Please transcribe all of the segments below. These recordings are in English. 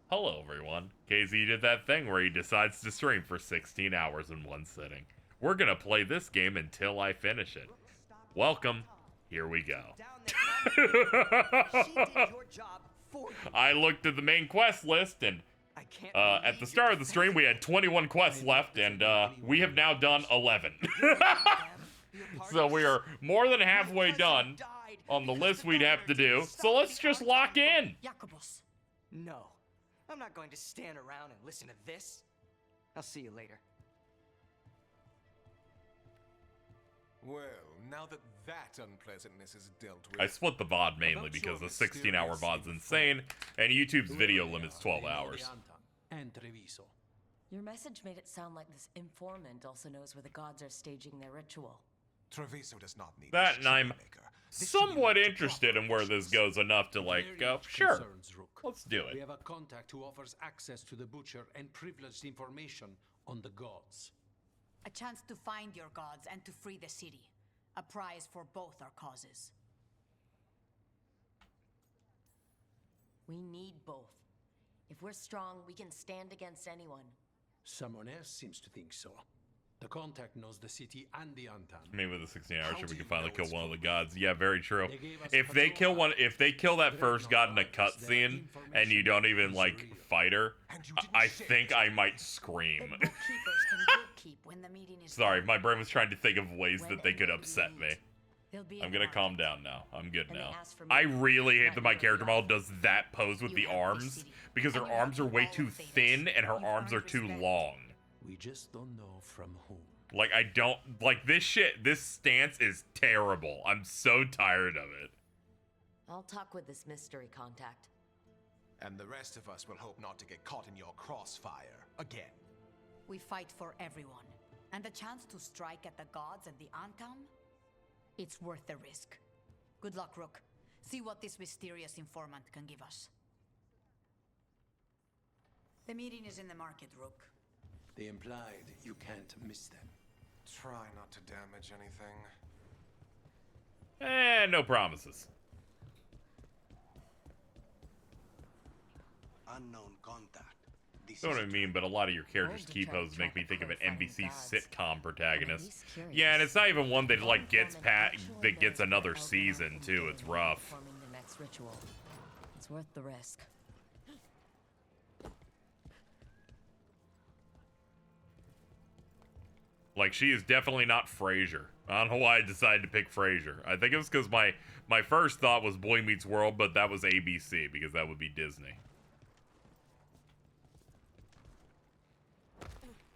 Hello, everyone. KZ did that thing where he decides to stream for 16 hours in one sitting. We're gonna play this game until I finish it. Welcome. Here we go. I looked at the main quest list, and at the start of the stream, we had 21 quests left, and we have now done 11. So we are more than halfway done on the list we'd have to do. So let's just lock in. No, I'm not going to stand around and listen to this. I'll see you later. Well, now that unpleasantness is dealt with... I split the VOD mainly because the 16-hour VOD's insane, and YouTube's video limit's 12 hours. Your message made it sound like this informant also knows where the gods are staging their ritual. Treviso does not need that, and I'm somewhat interested in where this goes enough to, like, go, sure, let's do it. We have a contact who offers access to the Butcher and privileged information on the gods. A chance to find your gods and to free the city. A prize for both our causes. We need both. If we're strong, we can stand against anyone. Someone else seems to think so. The contact knows the city and the Antan. Maybe with the 16 hours, we can finally kill one of the gods. Yeah, very true. If they kill that first god in a cutscene and you don't even like fight her, I think I might scream. Sorry, my brain was trying to think of ways that they could upset me. I'm gonna calm down now. I'm good now. I really hate that my character model does that pose with the arms because her arms are way too thin and her arms are too long. We just don't know from whom. Like, I don't... Like, this stance is terrible. I'm so tired of it. I'll talk with this mystery contact. And the rest of us will hope not to get caught in your crossfire again. We fight for everyone. And the chance to strike at the gods and the Antam? It's worth the risk. Good luck, Rook. See what this mysterious informant can give us. The meeting is in the market, Rook. They implied you can't miss them. Try not to damage anything. No promises. Unknown contact. You know what I mean, but a lot of your characters' key poses make me think of an NBC sitcom protagonist. Yeah, and it's not even one that like gets another season too. It's rough. It's worth the risk. Like, she is definitely not Frasier. I don't know why I decided to pick Frasier. I think it was because my first thought was Boy Meets World, but that was ABC, because that would be Disney.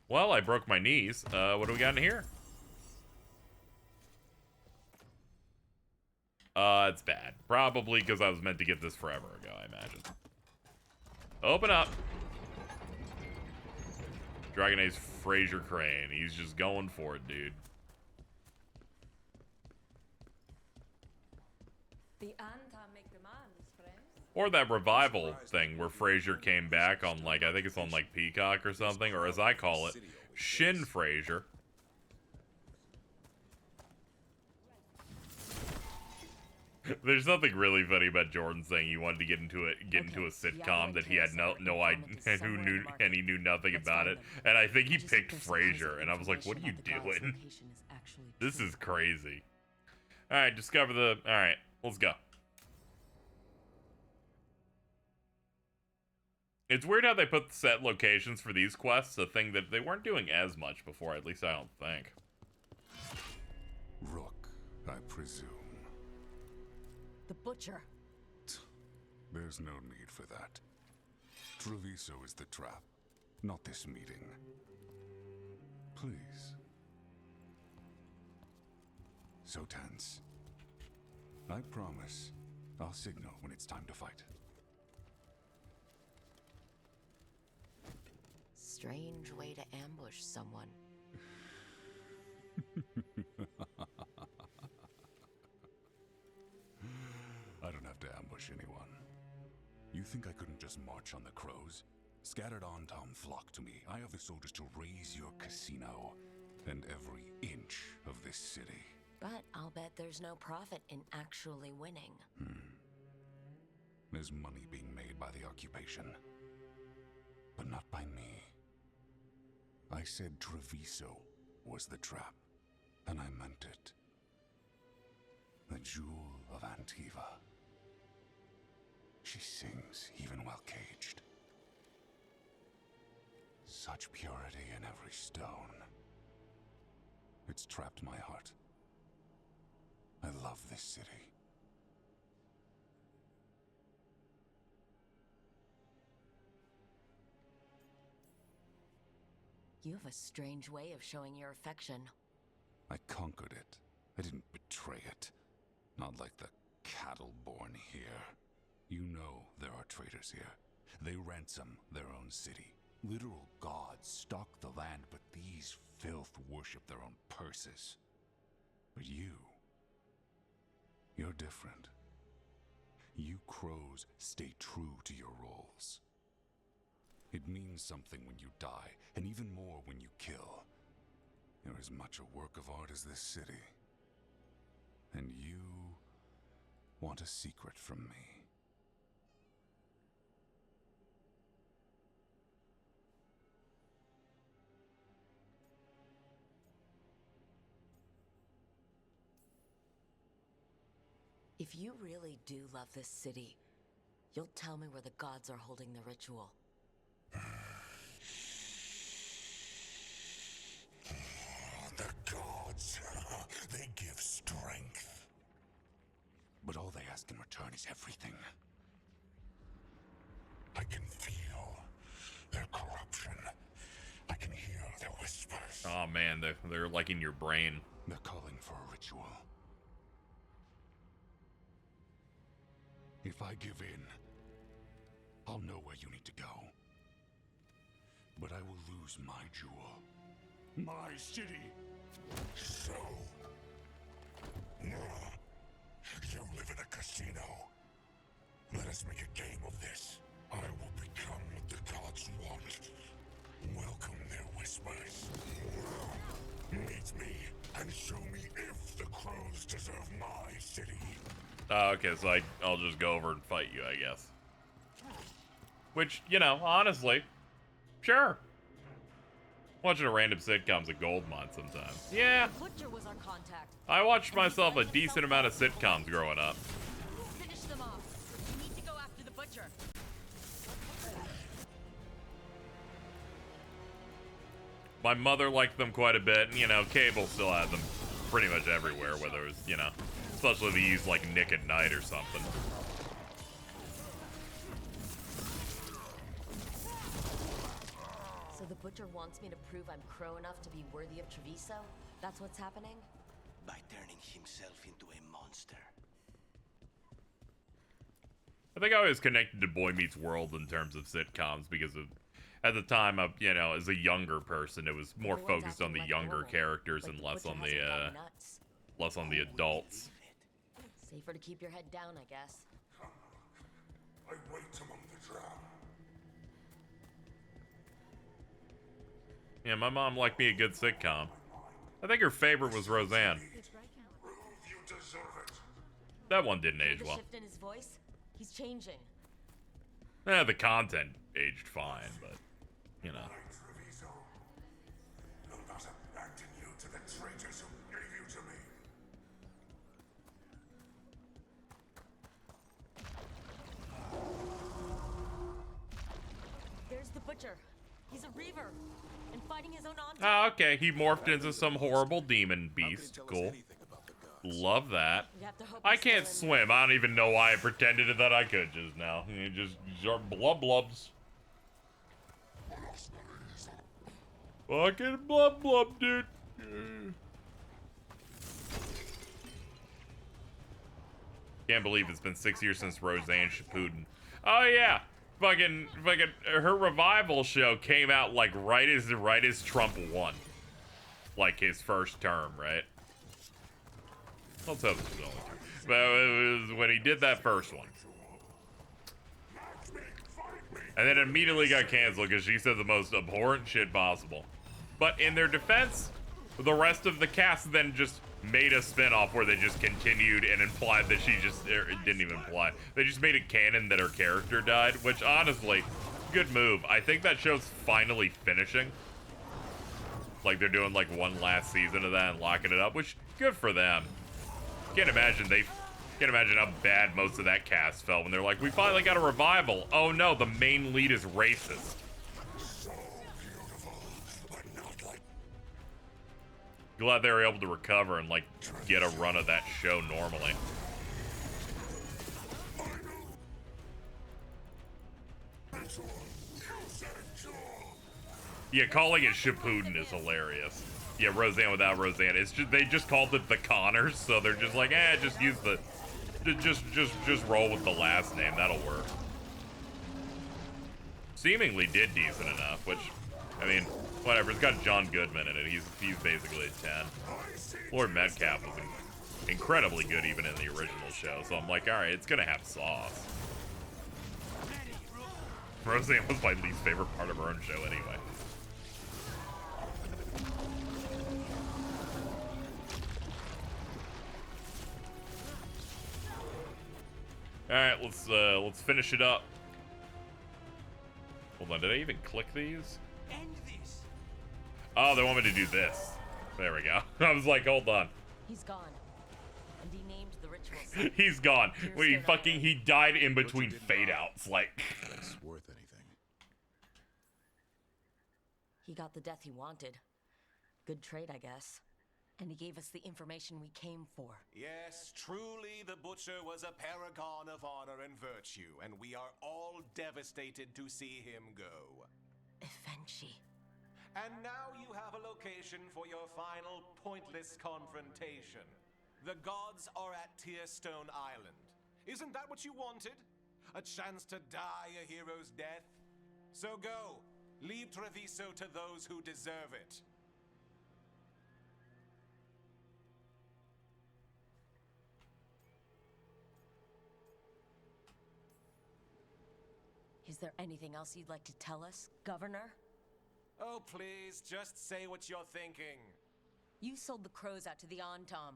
Well, I broke my knees. What do we got in here? It's bad. Probably because I was meant to get this forever ago, I imagine. Open up. Dragon Ace Fraser Crane. He's just going for it, dude. The Antam make demands, friends. Or that revival thing where Fraser came back on, like, I think it's on, like, Peacock or something, or as I call it, Shin Fraser. There's nothing really funny about Jordan saying he wanted to get into a sitcom that he had no idea and he knew nothing about it. And I think he picked Frasier, and I was like, "What are you doing? This is crazy." All right, discover the. All right, let's go. It's weird how they put set locations for these quests, a thing that they weren't doing as much before. At least I don't think. Rook, I presume. The Butcher. There's no need for that. Treviso is the trap, not this meeting. Please. So tense. I promise, I'll signal when it's time to fight. Strange way to ambush someone. I don't have to ambush anyone. You think I couldn't just march on the crows? Scattered Antam flock to me. I have the soldiers to raise your casino and every inch of this city. But I'll bet there's no profit in actually winning. There's money being made by the occupation. I said Treviso was the trap, and I meant it. The jewel of Antiva. She sings even while caged. Such purity in every stone. It's trapped my heart. I love this city. You have a strange way of showing your affection. I conquered it. I didn't betray it. Not like the cattle born here. You know there are traitors here. They ransom their own city. Literal gods stalk the land, but these filth worship their own purses. But you're different. You crows stay true to your roles. It means something when you die, and even more when you kill. You're as much a work of art as this city. And you want a secret from me. If you really do love this city, you'll tell me where the gods are holding the ritual. The gods, they give strength. But all they ask in return is everything. I can feel their corruption. I can hear their whispers. Oh man, they're like in your brain. They're calling for a ritual. If I give in, I'll know where you need to go. But I will lose my jewel. My city. So, you live in a casino. Let us make a game of this. I will become what the gods want. Welcome their whispers. Meet me and show me if the crows deserve my city. Okay, so I'll just go over and fight you, I guess. Which, you know, honestly, sure. Watching a random sitcom's a gold mine sometimes. Yeah. Butcher was our contact. I watched myself a decent amount of sitcoms growing up. Finish them off. You need to go after the butcher. My mother liked them quite a bit, and, you know, cable still had them pretty much everywhere, whether it was, you know, especially if they used, like, Nick at Night or something. So the butcher wants me to prove I'm crow enough to be worthy of Treviso? That's what's happening? By turning himself into a monster. I think I was connected to Boy Meets World in terms of sitcoms because of, at the time, you know, as a younger person, it was more focused on the younger characters and less on the adults. Safer to keep your head down, I guess. I wait among the drowned. Yeah, my mom liked me a good sitcom. I think her favorite was Roseanne. Prove you deserve it. That one didn't age The well. shift in his voice? He's changing. The content aged fine, but, you know. Treviso, will not abandon you to the traitors who gave you to me. There's the butcher. He's a reaver. And fighting his own entourage. Oh, okay, he morphed into some horrible demon beast. Cool. Love that. We have to hope I he's can't still in swim. I don't even know why I pretended that I could just now. You just blub blubs. Fucking blub blub, dude. Can't believe it's been 6 years since Roseanne Shippuden. Oh yeah, fucking her revival show came out like right as Trump won, like his first term, right? Let's hope it's his only term. But it was when he did that first one. And then immediately got canceled because she said the most abhorrent shit possible. But in their defense, the rest of the cast then just made a spinoff where they just continued and implied that she just, it didn't even imply. They just made it canon that her character died, which honestly, good move. I think that show's finally finishing. Like they're doing like one last season of that and locking it up, which good for them. Can't imagine how bad most of that cast felt when they're like, we finally got a revival. Oh no, the main lead is racist. Glad they were able to recover and like get a run of that show normally. Yeah, calling it Shippuden is hilarious. Yeah, Roseanne without Roseanne. It's just they just called it the Connors, so they're just like, just use the just roll with the last name. That'll work. Seemingly did decent enough, which I mean, whatever. It's got John Goodman in it. He's basically a 10. Lord Metcalf was incredibly good even in the original show, so I'm like, all right, it's gonna have sauce. Roseanne was my least favorite part of her own show anyway. All right, let's finish it up. Hold on, did I even click these? End this. Oh, they want me to do this. There we go. I was like, hold on. He's gone. And he named the ritual site. He's gone. Wait, he died in between fade outs. Like, That's worth anything. He got the death he wanted. Good trade, I guess. And he gave us the information we came for. Yes, truly the Butcher was a paragon of honor and virtue, and we are all devastated to see him go. Eventually. And now you have a location for your final pointless confrontation. The gods are at Tearstone Island. Isn't that what you wanted? A chance to die a hero's death? So go. Leave Treviso to those who deserve it. Is there anything else you'd like to tell us, Governor? Oh, please, just say what you're thinking. You sold the crows out to the Antom.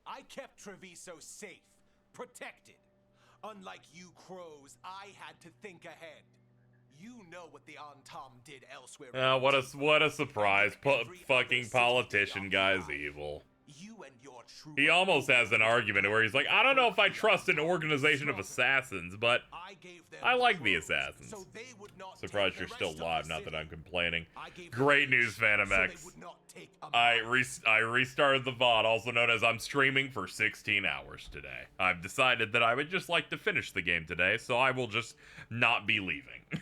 I kept Treviso safe, protected. Unlike you crows, I had to think ahead. You know what the Antom did elsewhere. what a surprise. Fucking politician guy's evil. You and your true He almost has an argument where he's like, I don't know if I trust an organization of assassins, but I like the assassins. Surprised you're still alive, not that I'm complaining. Great news, Phantom X. I restarted the VOD, also known as I'm streaming for 16 hours today. I've decided that I would just like to finish the game today, so I will just not be leaving. You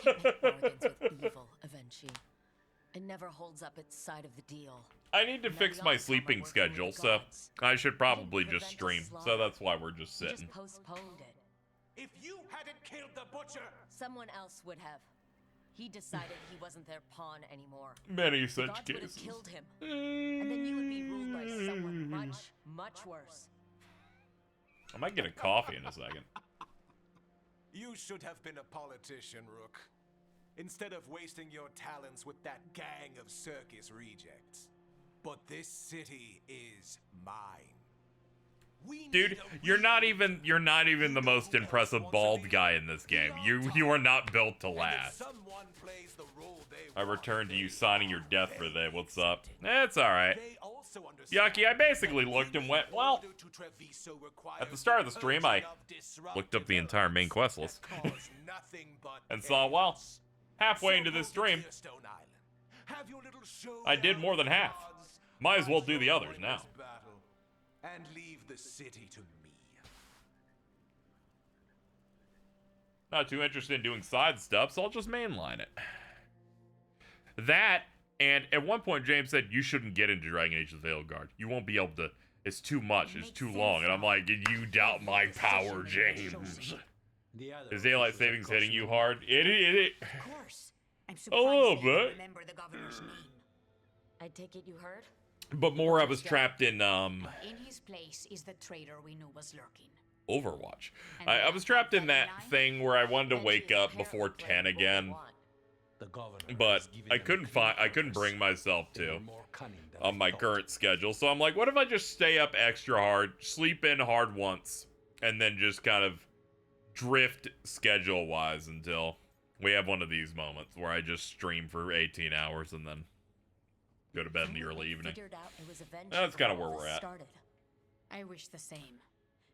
can't make bargains with evil, Eventually. It never holds up its side of the deal. I need to fix my sleeping schedule, so I should probably just stream. So that's why we're just sitting. Just postponed it. If you hadn't killed the Butcher, Someone else would have. He decided he wasn't their pawn anymore. Many The such gods would have cases. killed him. And then you would be ruled by someone much, much worse. I might get a coffee in a second. you should have been a politician, Rook. Instead of wasting your talents with that gang of circus rejects. But this city is mine. Dude, you're not even the most impressive bald guy in this game. You are not built to last. I returned to you signing your death for the day. What's up? It's alright. Yucky, I basically looked and went, well, at the start of the stream, I looked up the entire main quest list and saw, well, halfway into this stream, I did more than half. Might as well do the others now. And leave the city to me. Not too interested in doing side stuff, so I'll just mainline it. That, and at one point James said, you shouldn't get into Dragon Age of the Veilguard. You won't be able to, it's too much, it's too long. And I'm like, you doubt my power, James. Is daylight savings hitting you hard? It. Of course. I'm A little surprised bit. you remember the governor's name. I take it you heard? But more I was trapped in, In his place is the traitor we knew was lurking. Overwatch. I was trapped in that thing where I wanted to wake up before 10 again, but I couldn't bring myself to on my current schedule. So I'm like, what if I just stay up extra hard, sleep in hard once, and then just kind of drift schedule-wise until we have one of these moments where I just stream for 18 hours and then go to bed in the Finally, early I evening. figured out it was Avenger That's kind of where where all we're this at. started. I wish the same.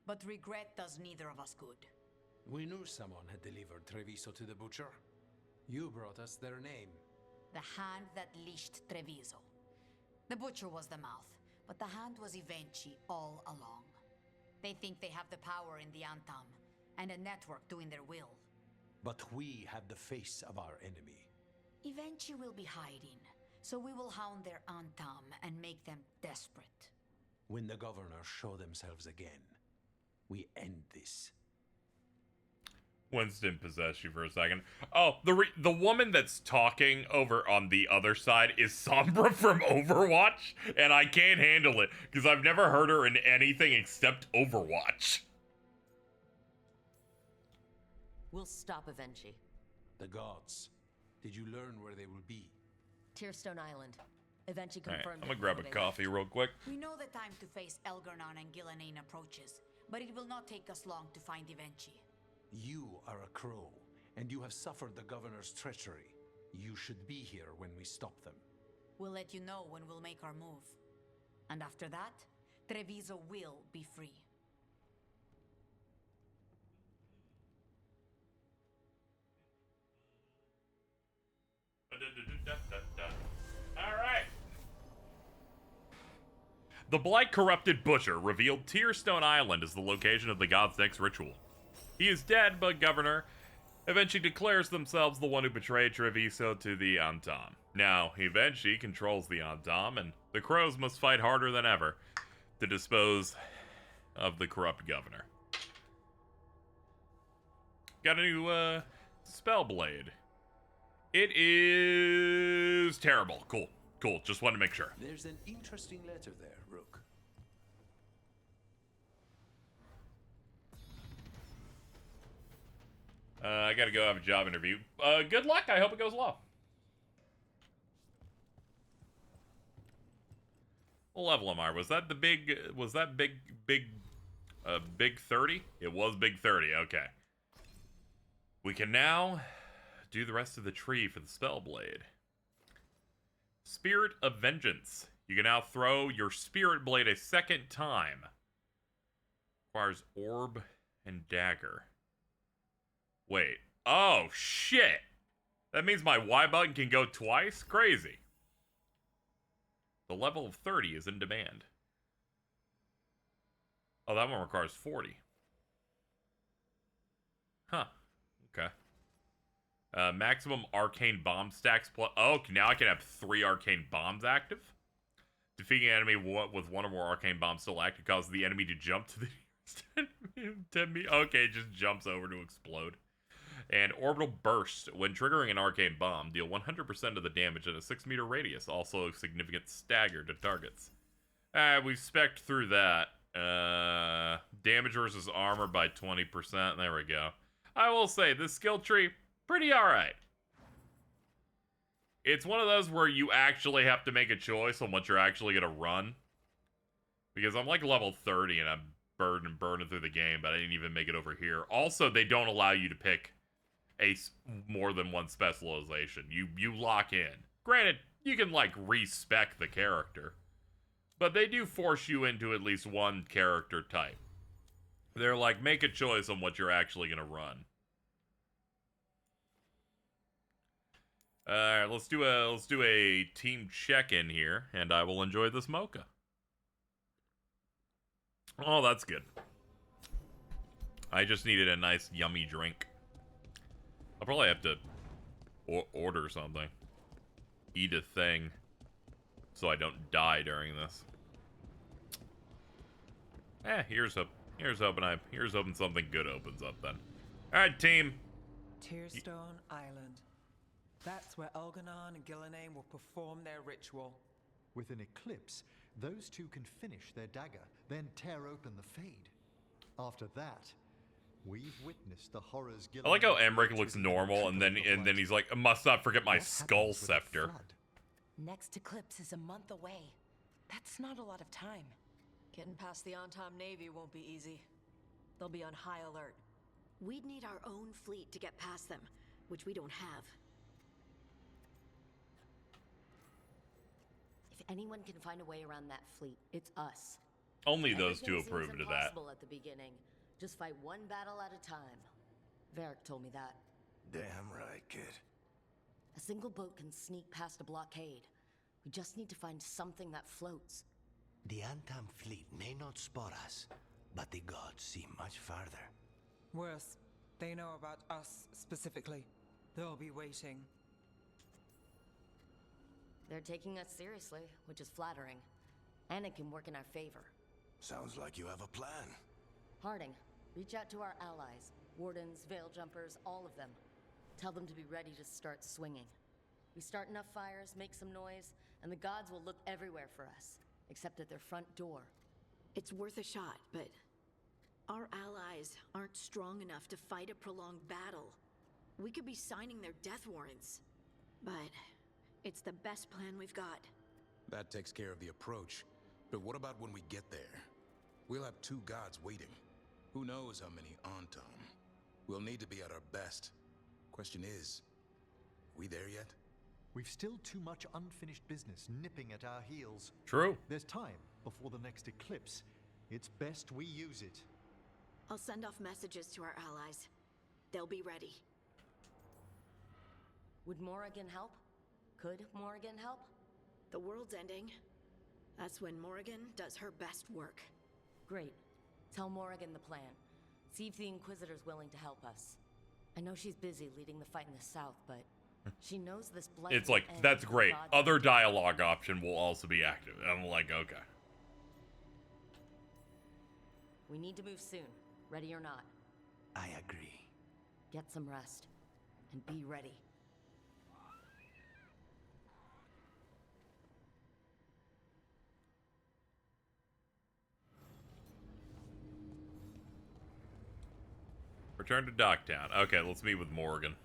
But regret does neither of us good. We knew someone had delivered Treviso to the Butcher. You brought us their name. The hand that leashed Treviso. The Butcher was the mouth, but the hand was Evenchi all along. They think they have the power in the Antam, and a network doing their will. But we have the face of our enemy. Evenchi will be hiding, so we will hound their Antam and make them desperate. When the governors show themselves again, we end this. Winston possessed you for a second. Oh, the woman that's talking over on the other side is Sombra from Overwatch, and I can't handle it because I've never heard her in anything except Overwatch. We'll stop Avenger. The gods. Did you learn where they will be? Tearstone Island. Avenger All right, confirmed. I'm gonna grab a coffee real quick. We know the time to face Elgarnon and Gillenane approaches, but it will not take us long to find Evenchi. You are a crow, and you have suffered the governor's treachery. You should be here when we stop them. We'll let you know when we'll make our move. And after that, Treviso will be free. Alright. The Blight Corrupted Butcher revealed Tearstone Island as the location of the god's next ritual. He is dead, but Governor eventually declares themselves the one who betrayed Treviso to the Antam. Now, Evenchi controls the Antam, and the crows must fight harder than ever to dispose of the corrupt governor. Got a new, spell blade. It is terrible. Cool. Cool. Just wanted to make sure. There's an interesting letter there, Rook. I gotta go have a job interview. Good luck. I hope it goes well. What level am I? Was that the big, big 30? It was big 30. Okay. We can now do the rest of the tree for the spell blade. Spirit of Vengeance. You can now throw your spirit blade a second time. Requires orb and dagger. Wait. Oh, shit. That means my Y button can go twice? Crazy. The level of 30 is in demand. Oh, that one requires 40. Huh. Okay. Maximum arcane bomb stacks plus... Oh, now I can have 3 arcane bombs active. Defeating an enemy with 1 or more arcane bombs still active causes the enemy to jump to the nearest 10 meters. Okay, it just jumps over to explode. And Orbital Burst. When triggering an arcane bomb, deal 100% of the damage in a 6-meter radius. Also a significant stagger to targets. We've spec'd through that. Damage versus armor by 20%. There we go. I will say, this skill tree, pretty alright. It's one of those where you actually have to make a choice on what you're actually going to run. Because I'm like level 30 and I'm burning through the game, but I didn't even make it over here. Also, they don't allow you to pick more than one specialization. You lock in. Granted, you can like respec the character, but they do force you into at least one character type. They're like, make a choice on what you're actually gonna run. Alright, let's do a team check-in here, and I will enjoy this mocha. Oh, that's good. I just needed a nice yummy drink. I'll probably have to order something. Eat a thing. So I don't die during this. Here's hoping something good opens up then. Alright, team. Tearstone Island. That's where Elgarnon and Gillenane will perform their ritual. With an eclipse, those two can finish their dagger, then tear open the Fade. After that, we've witnessed the horrors. I like how Emmerich looks normal, and then he's like, I must not forget my skull scepter. Next eclipse is a month away. That's not a lot of time. Getting past the Antam Navy won't be easy. They'll be on high alert. We'd need our own fleet to get past them, which we don't have. anyone can find a way around that fleet, it's us. Only those two Everything approved seems of that. impossible at the beginning. Just fight one battle at a time. Varric told me that. Damn right, kid. A single boat can sneak past a blockade. We just need to find something that floats. The Antam fleet may not spot us, but the gods see much farther. Worse, they know about us specifically. They'll be waiting. They're taking us seriously, which is flattering. And it can work in our favor. Sounds like you have a plan. Harding, reach out to our allies. Wardens, Veil Jumpers, all of them. Tell them to be ready to start swinging. We start enough fires, make some noise, and the gods will look everywhere for us. Except at their front door. It's worth a shot, but our allies aren't strong enough to fight a prolonged battle. We could be signing their death warrants. But it's the best plan we've got. That takes care of the approach. But what about when we get there? We'll have two gods waiting. Who knows how many Antam? We'll need to be at our best. Question is, we there yet? We've still too much unfinished business nipping at our heels. True. There's time before the next eclipse. It's best we use it. I'll send off messages to our allies. They'll be ready. Would Morrigan help? Could Morrigan help? The world's ending. That's when Morrigan does her best work. Great. Tell Morrigan the plan. See if the Inquisitor's willing to help us. I know she's busy leading the fight in the south, but she knows this blight. It's like, that's great. Other dialogue option will also be active. I'm like, okay. We need to move soon, ready or not. I agree. Get some rest, and be ready. Return to Docktown. Okay, let's meet with Morgan.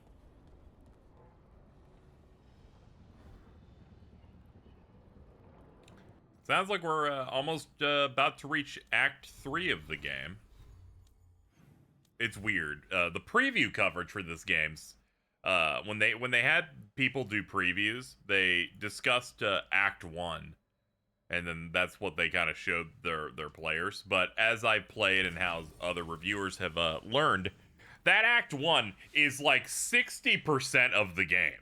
Sounds like we're almost about to reach Act 3 of the game. It's weird. The preview coverage for this game's when they had people do previews, they discussed Act 1, and then that's what they kind of showed their players. But as I played and how other reviewers have learned, that Act 1 is like 60% of the game.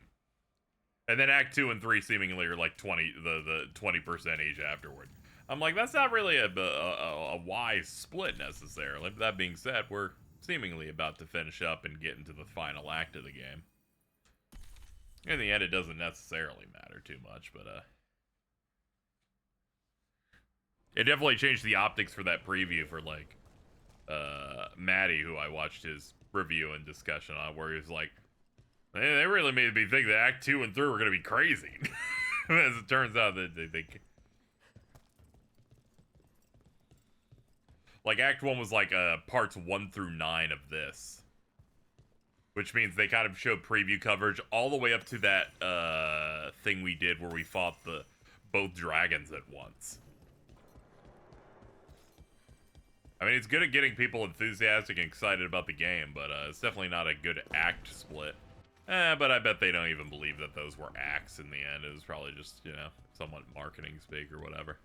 And then Act 2 and 3 seemingly are like 20% each afterward. I'm like, that's not really a wise split necessarily. But that being said, we're seemingly about to finish up and get into the final act of the game. In the end, it doesn't necessarily matter too much, but it definitely changed the optics for that preview for like Maddie, who I watched his review and discussion on, where he was like, they really made me think that Act 2 and 3 were going to be crazy. As it turns out that they think... Like, Act 1 was like parts 1 through 9 of this. Which means they kind of showed preview coverage all the way up to that thing we did where we fought both dragons at once. I mean, it's good at getting people enthusiastic and excited about the game, but it's definitely not a good act split. But I bet they don't even believe that those were acts in the end. It was probably just, you know, somewhat marketing speak or whatever.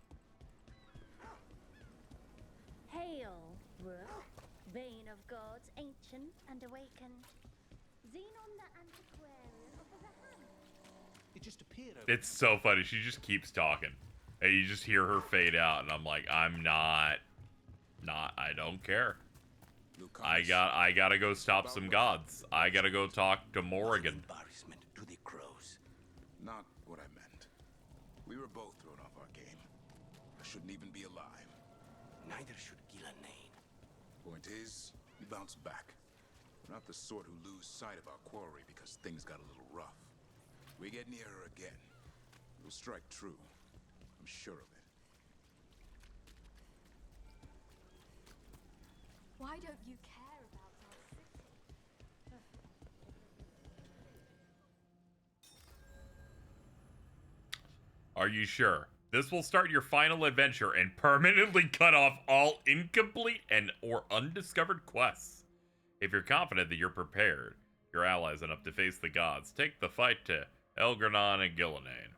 Hail, Rook, Bane of gods, ancient and awakened. Xenon the Antiquarian offers a hand. It just appeared over. It's so funny. She just keeps talking. And you just hear her fade out, and I'm like, I don't care. I gotta go stop some gods. I gotta go talk to Morrigan. Embarrassment to the crows. Not what I meant. We were both thrown off our game. I shouldn't even be alive. Neither should Gillanane. Point is, we bounced back. We're not the sort who lose sight of our quarry because things got a little rough. We get near her again. We'll strike true. I'm sure of it. Why don't you care about our city? Are you sure? This will start your final adventure and permanently cut off all incomplete or undiscovered quests. If you're confident that you're prepared, your allies enough to face the gods, take the fight to Elgranon and Gillanane.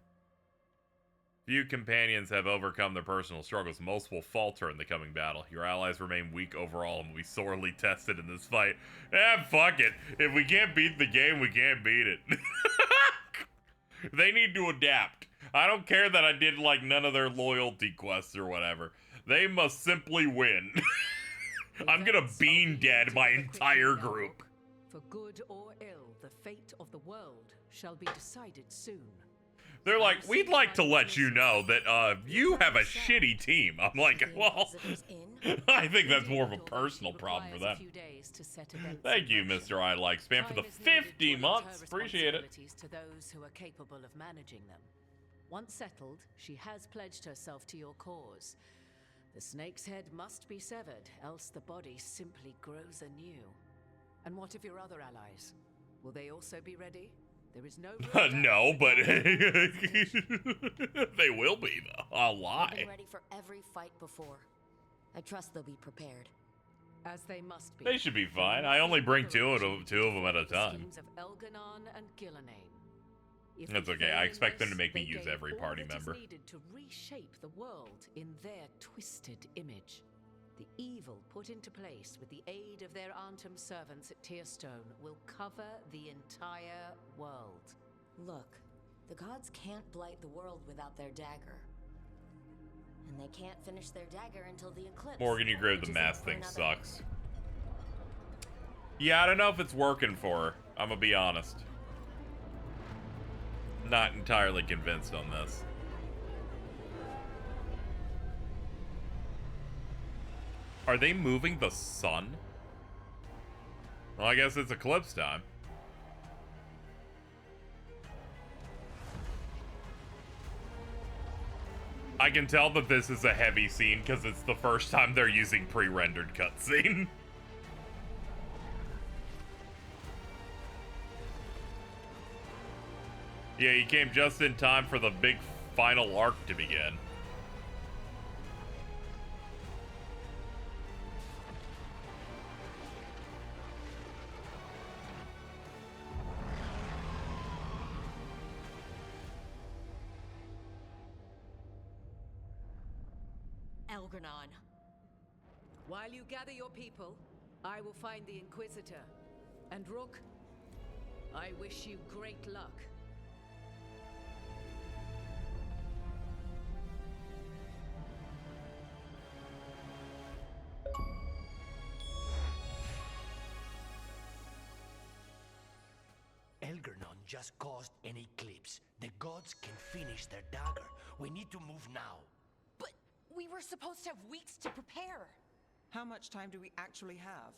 Few companions have overcome their personal struggles. Most will falter in the coming battle. Your allies remain weak overall and will be sorely tested in this fight. Fuck it. If we can't beat the game, we can't beat it. They need to adapt. I don't care that I did, like, none of their loyalty quests or whatever. They must simply win. I'm gonna bean dead my entire group. For good or ill, the fate of the world shall be decided soon. They're like, we'd like to let you know that you have a shitty team. I'm like, well, I think that's more of a personal problem for them. Thank you, Mr. I Like Spam, for the 50 months. Appreciate it. To those who are capable of managing them. Once settled, she has pledged herself to your cause. The snake's head must be severed, else the body simply grows anew. And what of your other allies? Will they also be ready? There is no no, but they will be, though. I'll lie. They've been ready for every fight before. I trust they'll be prepared. As they must be. They should be fine. I only bring two of them at a time. Of Elganon and Gillenane. That's okay. I expect them to make me use every party member. Needed to reshape the world in their twisted image. The evil put into place with the aid of their Arnhem servants at Tearstone will cover the entire world. Look, the gods can't blight the world without their dagger. And they can't finish their dagger until the eclipse. Morgan, you grab the mask thing sucks. Yeah, I don't know if it's working for her. I'm gonna be honest. Not entirely convinced on this. Are they moving the sun? Well, I guess it's eclipse time. I can tell that this is a heavy scene because it's the first time they're using pre-rendered cutscene. Yeah, he came just in time for the big final arc to begin. Elganon. While you gather your people, I will find the Inquisitor. And Rook, I wish you great luck. Elganon just caused an eclipse. The gods can finish their dagger. We need to move now. But we were supposed to have weeks to prepare. How much time do we actually have?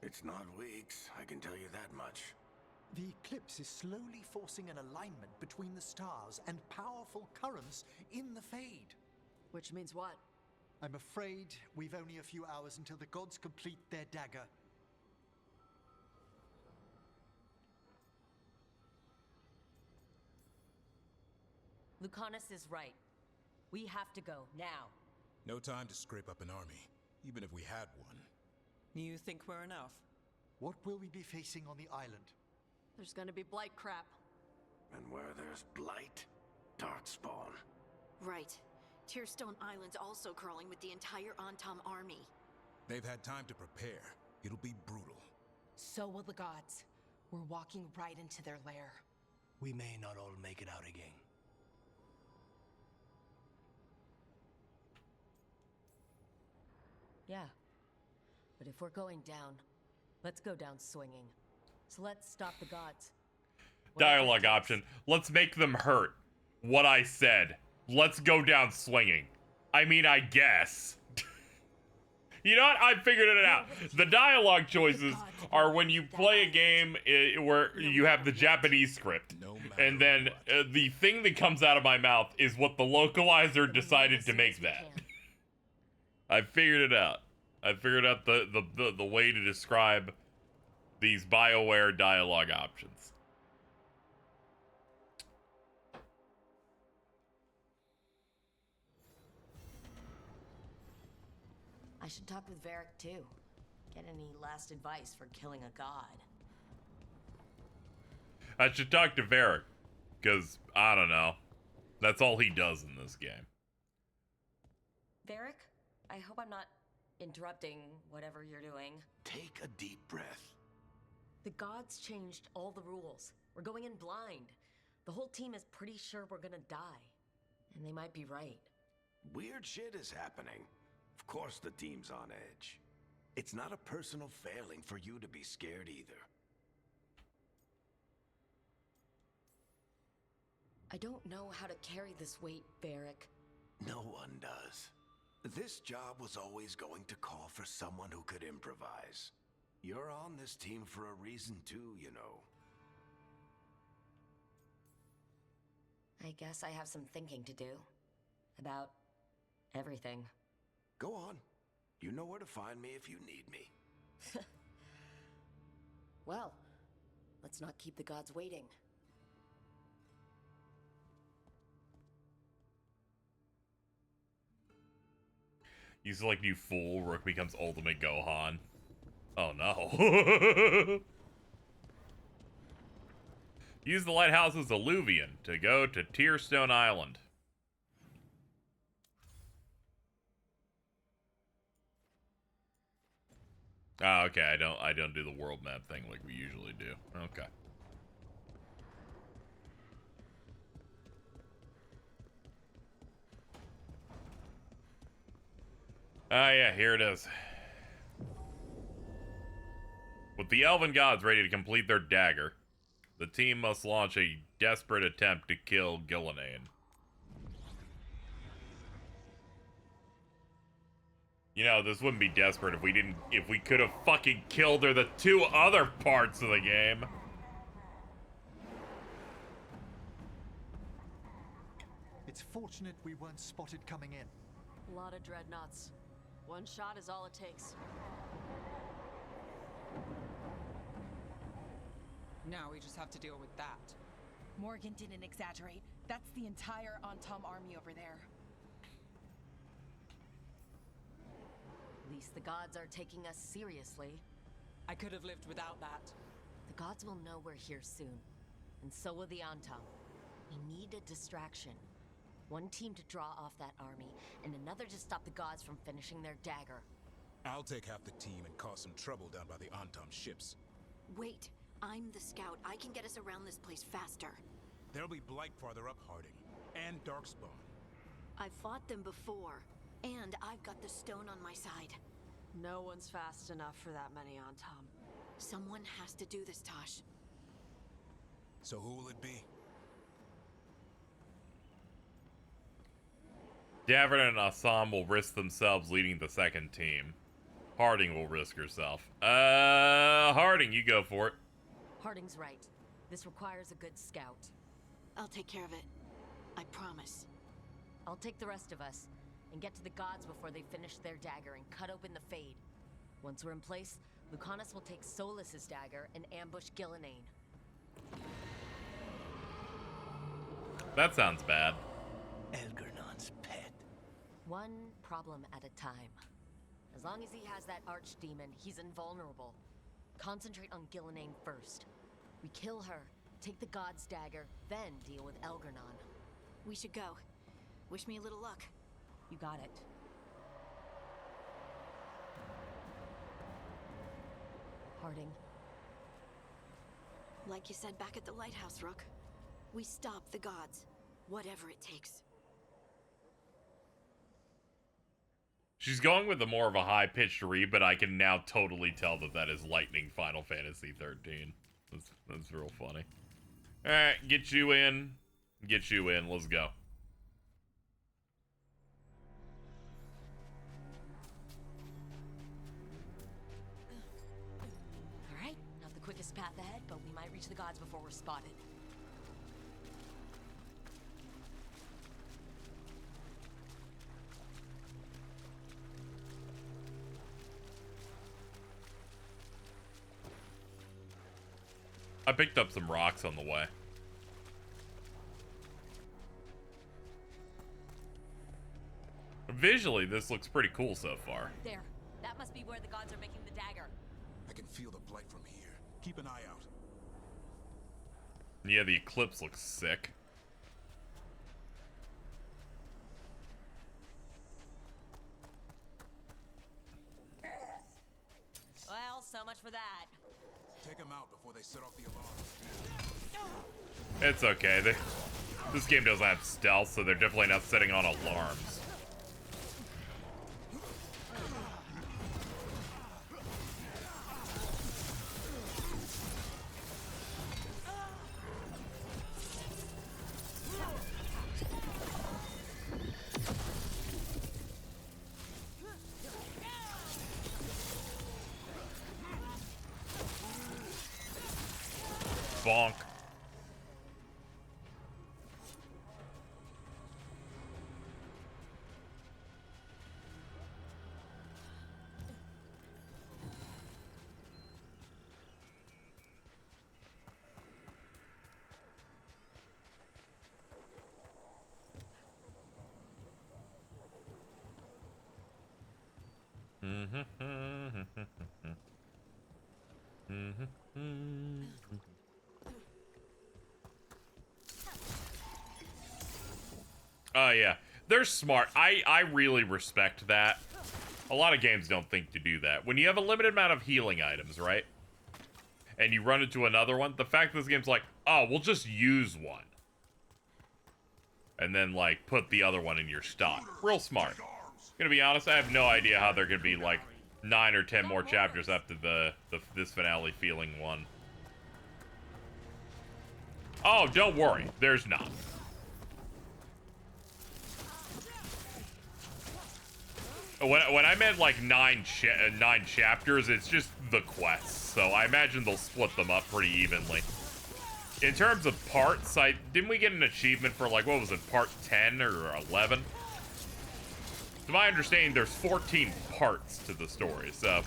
It's not weeks, I can tell you that much. The eclipse is slowly forcing an alignment between the stars and powerful currents in the Fade. Which means what? I'm afraid we've only a few hours until the gods complete their dagger. Lucanus is right. We have to go, now. No time to scrape up an army, even if we had one. You think we're enough? What will we be facing on the island? There's gonna be blight crap. And where there's blight, darkspawn. Right. Tearstone Island's also crawling with the entire Antam army. They've had time to prepare. It'll be brutal. So will the gods. We're walking right into their lair. We may not all make it out again. Yeah. But if we're going down, let's go down swinging. So let's stop the gods. Dialogue option. Let's make them hurt. What I said. Let's go down swinging. I mean, I guess. You know what? I figured it out. The dialogue choices are when you play a game where you have the Japanese script. And then the thing that comes out of my mouth is what the localizer decided to make that. I figured it out. I figured out the way to describe these BioWare dialogue options. I should talk with Varric too. Get any last advice for killing a god. I should talk to Varric, because, I don't know. That's all he does in this game. Varric, I hope I'm not interrupting whatever you're doing. Take a deep breath. The gods changed all the rules. We're going in blind. The whole team is pretty sure we're gonna die. And they might be right. Weird shit is happening. Of course the team's on edge. It's not a personal failing for you to be scared either. I don't know how to carry this weight, Varric. No one does. This job was always going to call for someone who could improvise. You're on this team for a reason too, you know. I guess I have some thinking to do. About everything. Go on. You know where to find me if you need me. Well, let's not keep the gods waiting. You select you fool, Rook becomes ultimate Gohan. Oh no. Use the lighthouse's Alluvion to go to Tearstone Island. Ah, okay, I don't do the world map thing like we usually do. Okay. Ah, yeah, here it is. With the Elven Gods ready to complete their dagger, the team must launch a desperate attempt to kill Gillenane. You know, this wouldn't be desperate if we could have fucking killed her the 2 other parts of the game. It's fortunate we weren't spotted coming in. A lot of dreadnoughts. One shot is all it takes. Now we just have to deal with that. Morgan didn't exaggerate. That's the entire Antom army over there. At least the gods are taking us seriously. I could have lived without that. The gods will know we're here soon. And so will the Antom. We need a distraction. One team to draw off that army, and another to stop the gods from finishing their dagger. I'll take half the team and cause some trouble down by the Antom ships. Wait, I'm the scout. I can get us around this place faster. There'll be Blight farther up, Harding. And Darkspawn. I've fought them before, and I've got the stone on my side. No one's fast enough for that many on Tom. Someone has to do this, Tosh. So who will it be? Davern and Assam will risk themselves leading the second team. Harding will risk herself. Harding, you go for it. Harding's right. This requires a good scout. I'll take care of it. I promise. I'll take the rest of us and get to the gods before they finish their dagger and cut open the Fade. Once we're in place, Lucanus will take Solus's dagger and ambush Gillenane. That sounds bad. Elgernon's pet. One problem at a time. As long as he has that archdemon, he's invulnerable. Concentrate on Gillenane first. We kill her, take the god's dagger, then deal with Elgernon. We should go. Wish me a little luck. You got it. Harding. Like you said back at the lighthouse, Rook. We stop the gods. Whatever it takes. She's going with a more of a high-pitched read, but I can now totally tell that that is Lightning Final Fantasy 13. That's real funny. Alright, get you in. Get you in. Let's go. Alright, not the quickest path ahead, but we might reach the gods before we're spotted. I picked up some rocks on the way. Visually, this looks pretty cool so far. There. That must be where the gods are making the dagger. I can feel the blight from here. Keep an eye out. Yeah, the eclipse looks sick. for that. Take them out before they set off the alarm. It's okay. This game doesn't have stealth, so they're definitely not setting on alarms. Bonk. Oh yeah, they're smart. I really respect that. A lot of games don't think to do that. When you have a limited amount of healing items, right? And you run into another one, the fact that this game's like, oh, we'll just use one. And then, like, put the other one in your stock. Real smart. Gonna be honest, I have no idea how there could be, like, 9 or 10 more chapters after this finale feeling one. Oh, don't worry. There's not. When I meant like 9 chapters, it's just the quests. So I imagine they'll split them up pretty evenly. In terms of parts, didn't we get an achievement for like, what was it, part 10 or 11? To my understanding, there's 14 parts to the story. So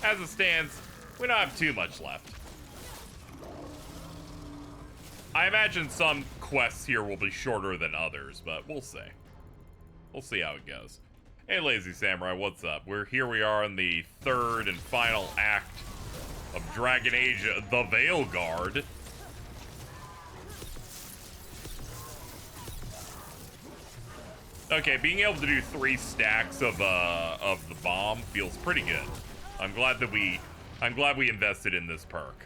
as it stands, we don't have too much left. I imagine some quests here will be shorter than others, but we'll see. We'll see how it goes. Hey, Lazy Samurai, what's up? We are in the third and final act of Dragon Age, the Veilguard. Okay, being able to do 3 stacks of the bomb feels pretty good. I'm glad we invested in this perk.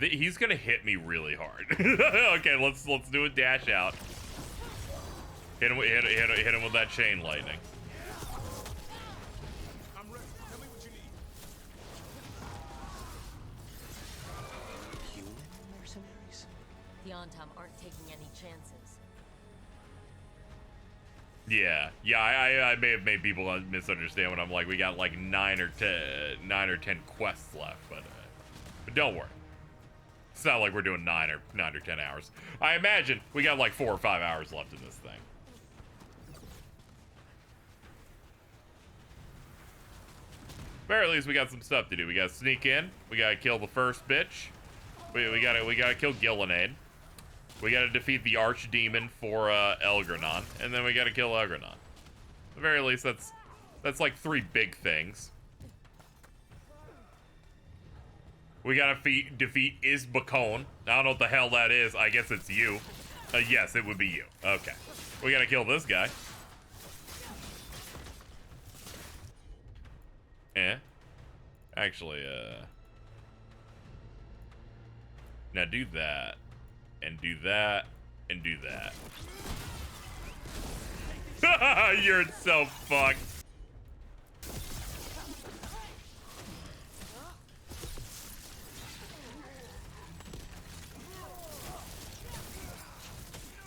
He's gonna hit me really hard. Okay, let's do a dash out. Hit him with that chain lightning. I'm ready. Tell me what you need. Human mercenaries? The Ontom aren't taking any chances. Yeah, I may have made people misunderstand when I'm like, we got like 9 or 10 quests left, but don't worry. It's not like we're doing 9 or 10 hours. I imagine we got like 4 or 5 hours left in this thing. But at least we got some stuff to do. We gotta sneak in. We gotta kill the first bitch. We gotta kill Gillenade. We gotta defeat the archdemon for Elgranon, and then we gotta kill Elgranon. At the very least, that's like 3 big things. We gotta defeat Isbakon. I don't know what the hell that is. I guess it's you. Yes, it would be you. Okay. We gotta kill this guy. Actually, now do that, and do that, and do that. You're so fucked.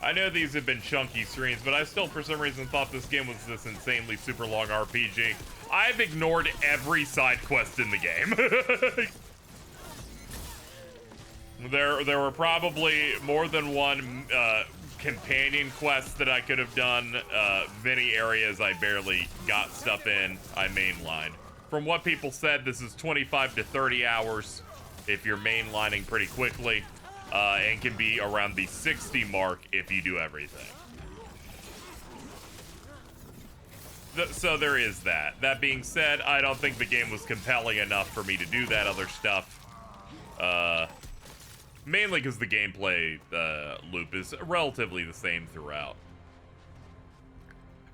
I know these have been chunky streams, but I still, for some reason, thought this game was this insanely super long RPG. I've ignored every side quest in the game. There were probably more than one companion quest that I could have done. Many areas I barely got stuff in. I mainlined. From what people said, this is 25 to 30 hours if you're mainlining pretty quickly, and can be around the 60 mark if you do everything. So there is that. That being said, I don't think the game was compelling enough for me to do that other stuff. Mainly because the gameplay loop is relatively the same throughout.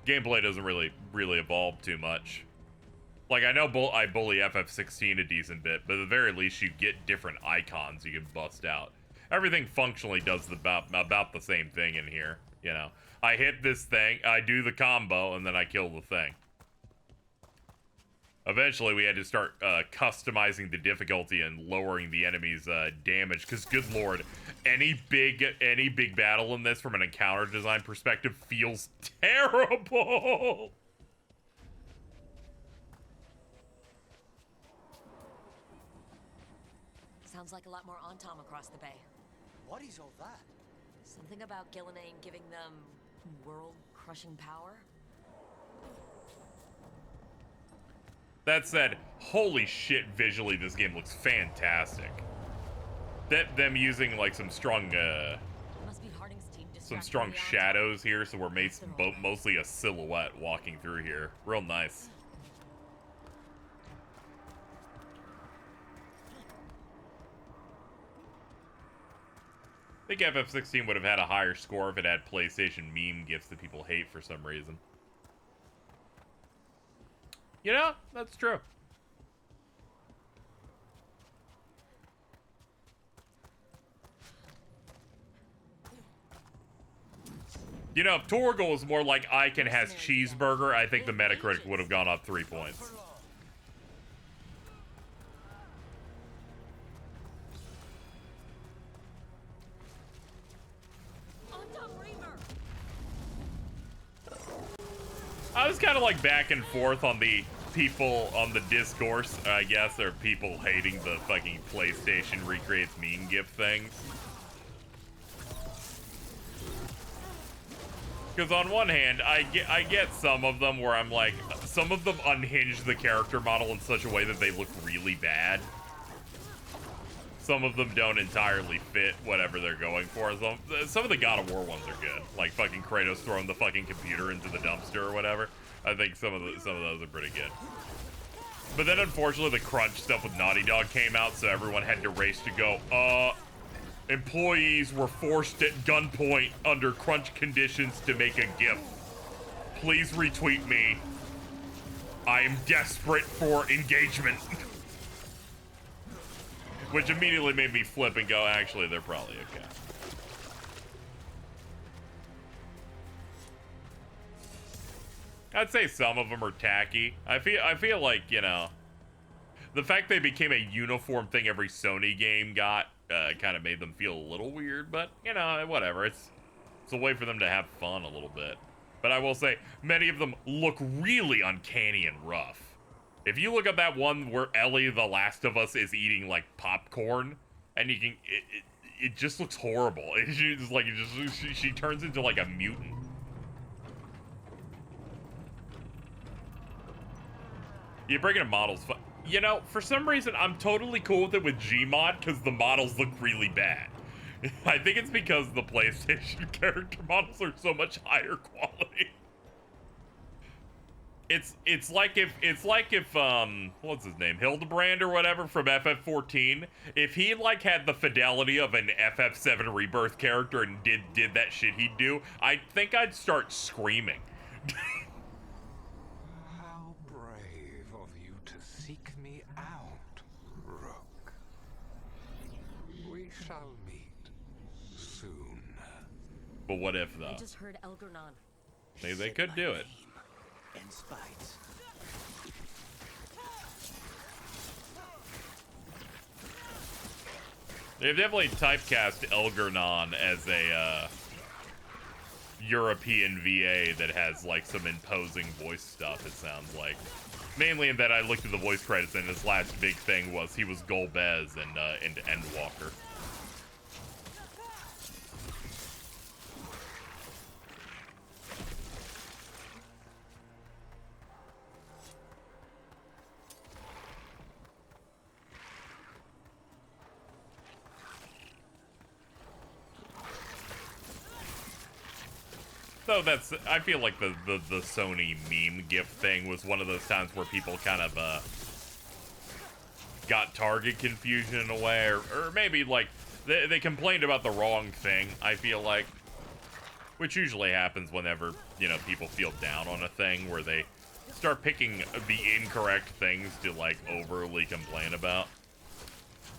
Gameplay doesn't really evolve too much. Like, I know I bully FF16 a decent bit, but at the very least you get different icons you can bust out. Everything functionally does about the same thing in here, you know. I hit this thing, I do the combo, and then I kill the thing. Eventually, we had to start customizing the difficulty and lowering the enemy's damage, because good lord, any big battle in this from an encounter design perspective feels terrible! Sounds like a lot more Antom across the bay. What is all that? Something about Gillenane giving them world-crushing power? That said, holy shit, visually this game looks fantastic. Them using like some strong shadows here, so we're mostly a silhouette walking through here. Real nice. I think FF16 would have had a higher score if it had PlayStation meme gifts that people hate for some reason. You know, that's true. You know, if Torgal was more like Icon has cheeseburger, I think the Metacritic would have gone up 3 points. I was kind of like back and forth on the people on the discourse, I guess, or people hating the fucking PlayStation recreates meme gift things. Because on one hand, I get some of them where I'm like, some of them unhinge the character model in such a way that they look really bad. Some of them don't entirely fit whatever they're going for. Some of the God of War ones are good, like fucking Kratos throwing the fucking computer into the dumpster or whatever. I think some of those are pretty good. But then unfortunately the crunch stuff with Naughty Dog came out, so everyone had to race to go, employees were forced at gunpoint under crunch conditions to make a GIF. Please retweet me. I am desperate for engagement. Which immediately made me flip and go, actually, they're probably okay. I'd say some of them are tacky. I feel like, you know, the fact they became a uniform thing every Sony game got kind of made them feel a little weird, but, you know, whatever. It's a way for them to have fun a little bit. But I will say, many of them look really uncanny and rough. If you look at that one where Ellie, the Last of Us, is eating, like, popcorn, and you can, it just looks horrible. It's just like, she turns into, like, a mutant. You're bringing in models. You know, for some reason, I'm totally cool with it with Gmod, because the models look really bad. I think it's because the PlayStation character models are so much higher quality. It's like if what's his name, Hildebrand or whatever from FF14, if he like had the fidelity of an FF7 Rebirth character and did that shit he'd do, I think I'd start screaming. How brave of you to seek me out, Rook. We shall meet soon. But what if though? I just heard Elgornon. They could do it. And spite. They've definitely typecast Elgornon as a European VA that has like some imposing voice stuff, it sounds like. Mainly in that I looked at the voice credits and his last big thing was he was Golbez and Endwalker. So I feel like the Sony meme gift thing was one of those times where people kind of got target confusion in a way, or maybe like they complained about the wrong thing, I feel like, which usually happens whenever, you know, people feel down on a thing where they start picking the incorrect things to like overly complain about.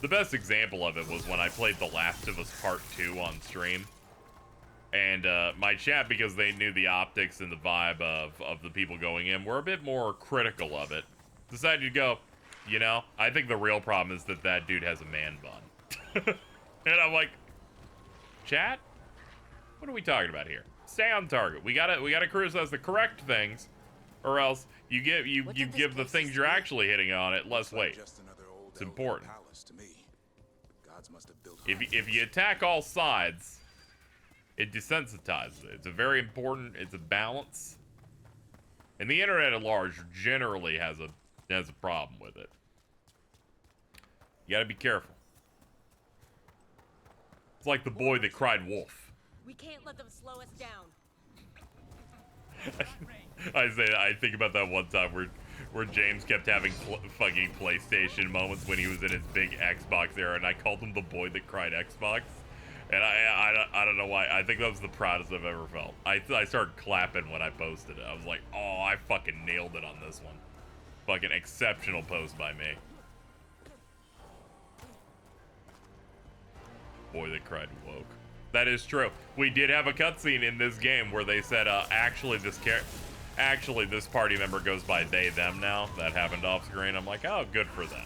The best example of it was when I played The Last of Us Part 2 on stream. And my chat, because they knew the optics and the vibe of the people going in, were a bit more critical of it. Decided to go, you know, I think the real problem is that that dude has a man bun. And I'm like, chat? What are we talking about here? Stay on target. We gotta criticize the correct things, or else you give the things you're actually hitting on it less weight. It's important. If you attack all sides, it desensitizes it. It's a very important, it's a balance. And the internet at large generally has a problem with it. You gotta be careful. It's like the boy that cried wolf. We can't let them slow us down. I think about that one time where James kept having fucking PlayStation moments when he was in his big Xbox era, and I called him the boy that cried Xbox. And I don't know why. I think that was the proudest I've ever felt. I started clapping when I posted it. I was like, oh, I fucking nailed it on this one. Fucking exceptional post by me. Boy that cried woke. That is true. We did have a cutscene in this game where they said, actually this party member goes by they, them now. That happened off screen. I'm like, oh, good for them.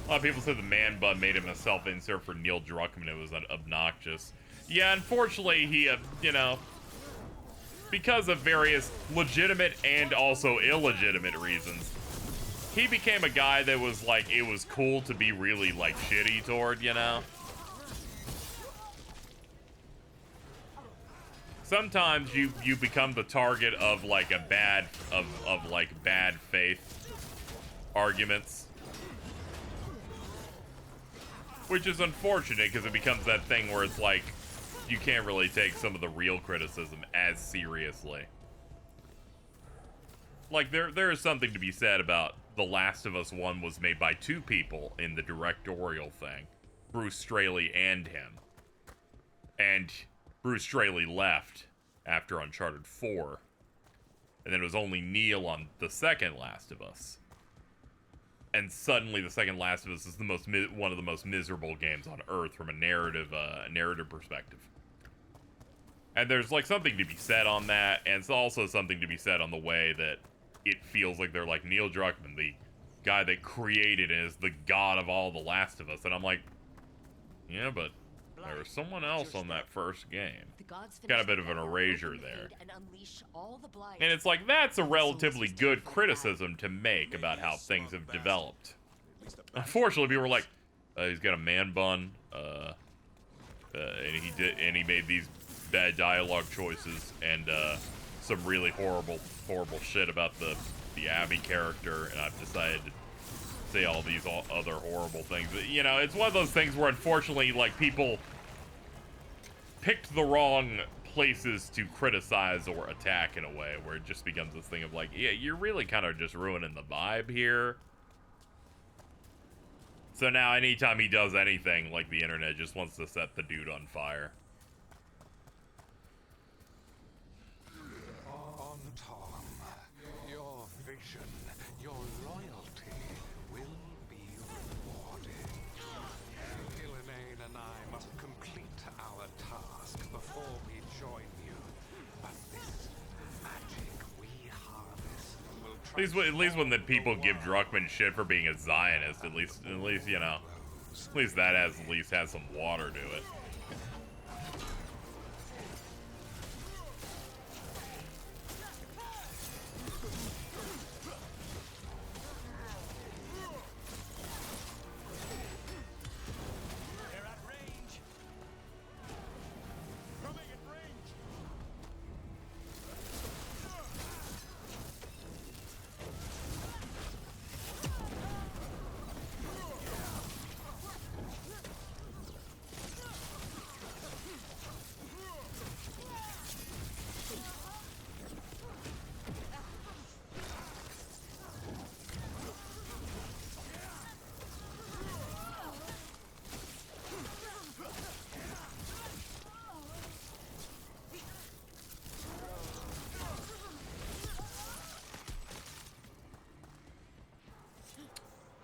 A lot of people said the man bun made him a self-insert for Neil Druckmann. It was obnoxious. Yeah, unfortunately, he, you know, because of various legitimate and also illegitimate reasons, he became a guy that was like, it was cool to be really like shitty toward, you know? Sometimes you become the target of like a bad, of like bad faith arguments. Which is unfortunate because it becomes that thing where it's like, you can't really take some of the real criticism as seriously. Like, there is something to be said about The Last of Us 1 was made by two people in the directorial thing. Bruce Straley and him. And Bruce Straley left after Uncharted 4. And then it was only Neil on the second Last of Us. And suddenly, the second Last of Us is one of the most miserable games on Earth from a narrative perspective. And there's like something to be said on that, and it's also something to be said on the way that it feels like they're like Neil Druckmann, the guy that created and is the god of all the Last of Us, and I'm like, yeah, but there was someone else on that first game. Got a bit of an erasure there. And it's like, that's a relatively good criticism to make about how things have developed. Unfortunately, people were like, he's got a man bun, and he made these bad dialogue choices, and some really horrible shit about the Abby character, and I've decided to say all these other horrible things. You know, it's one of those things where unfortunately, like, people picked the wrong places to criticize or attack in a way where it just becomes this thing of like, yeah, you're really kind of just ruining the vibe here. So now anytime he does anything, like, the internet just wants to set the dude on fire. On Tom, your vision, your loyalty will be rewarded. Gillenane and I must complete our task before we join you. But this magic we harvest will At least when the people give Druckmann shit for being a Zionist, at least you know, at least that has some water to it.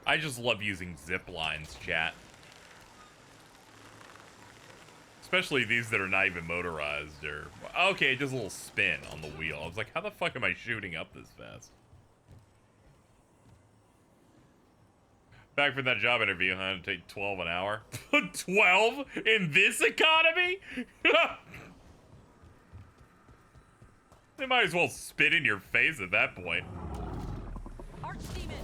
I just love using zip lines, chat. Especially these that are not even motorized or... Okay, it does a little spin on the wheel. I was like, how the fuck am I shooting up this fast? Back from that job interview, I had to take 12 an hour. 12? In this economy? They might as well spit in your face at that point. Archdemon!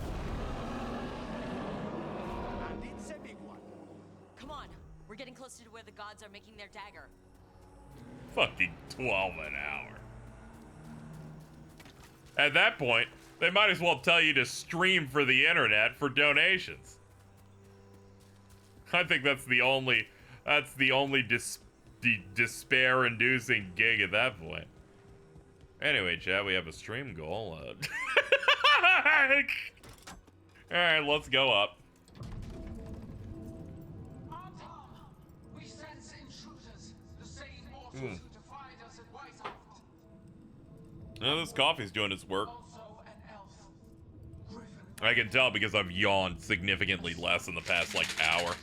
Come on, we're getting closer to where the gods are making their dagger. Fucking 12 an hour. At that point, they might as well tell you to stream for the internet for donations. I think that's the only despair-inducing gig at that point. Anyway, chat, we have a stream goal. Alright, let's go up. We sense intruders, the same mortals who defied us at Whitehall. No, this coffee's doing its work. I can tell because I've yawned significantly less in the past, like, hour.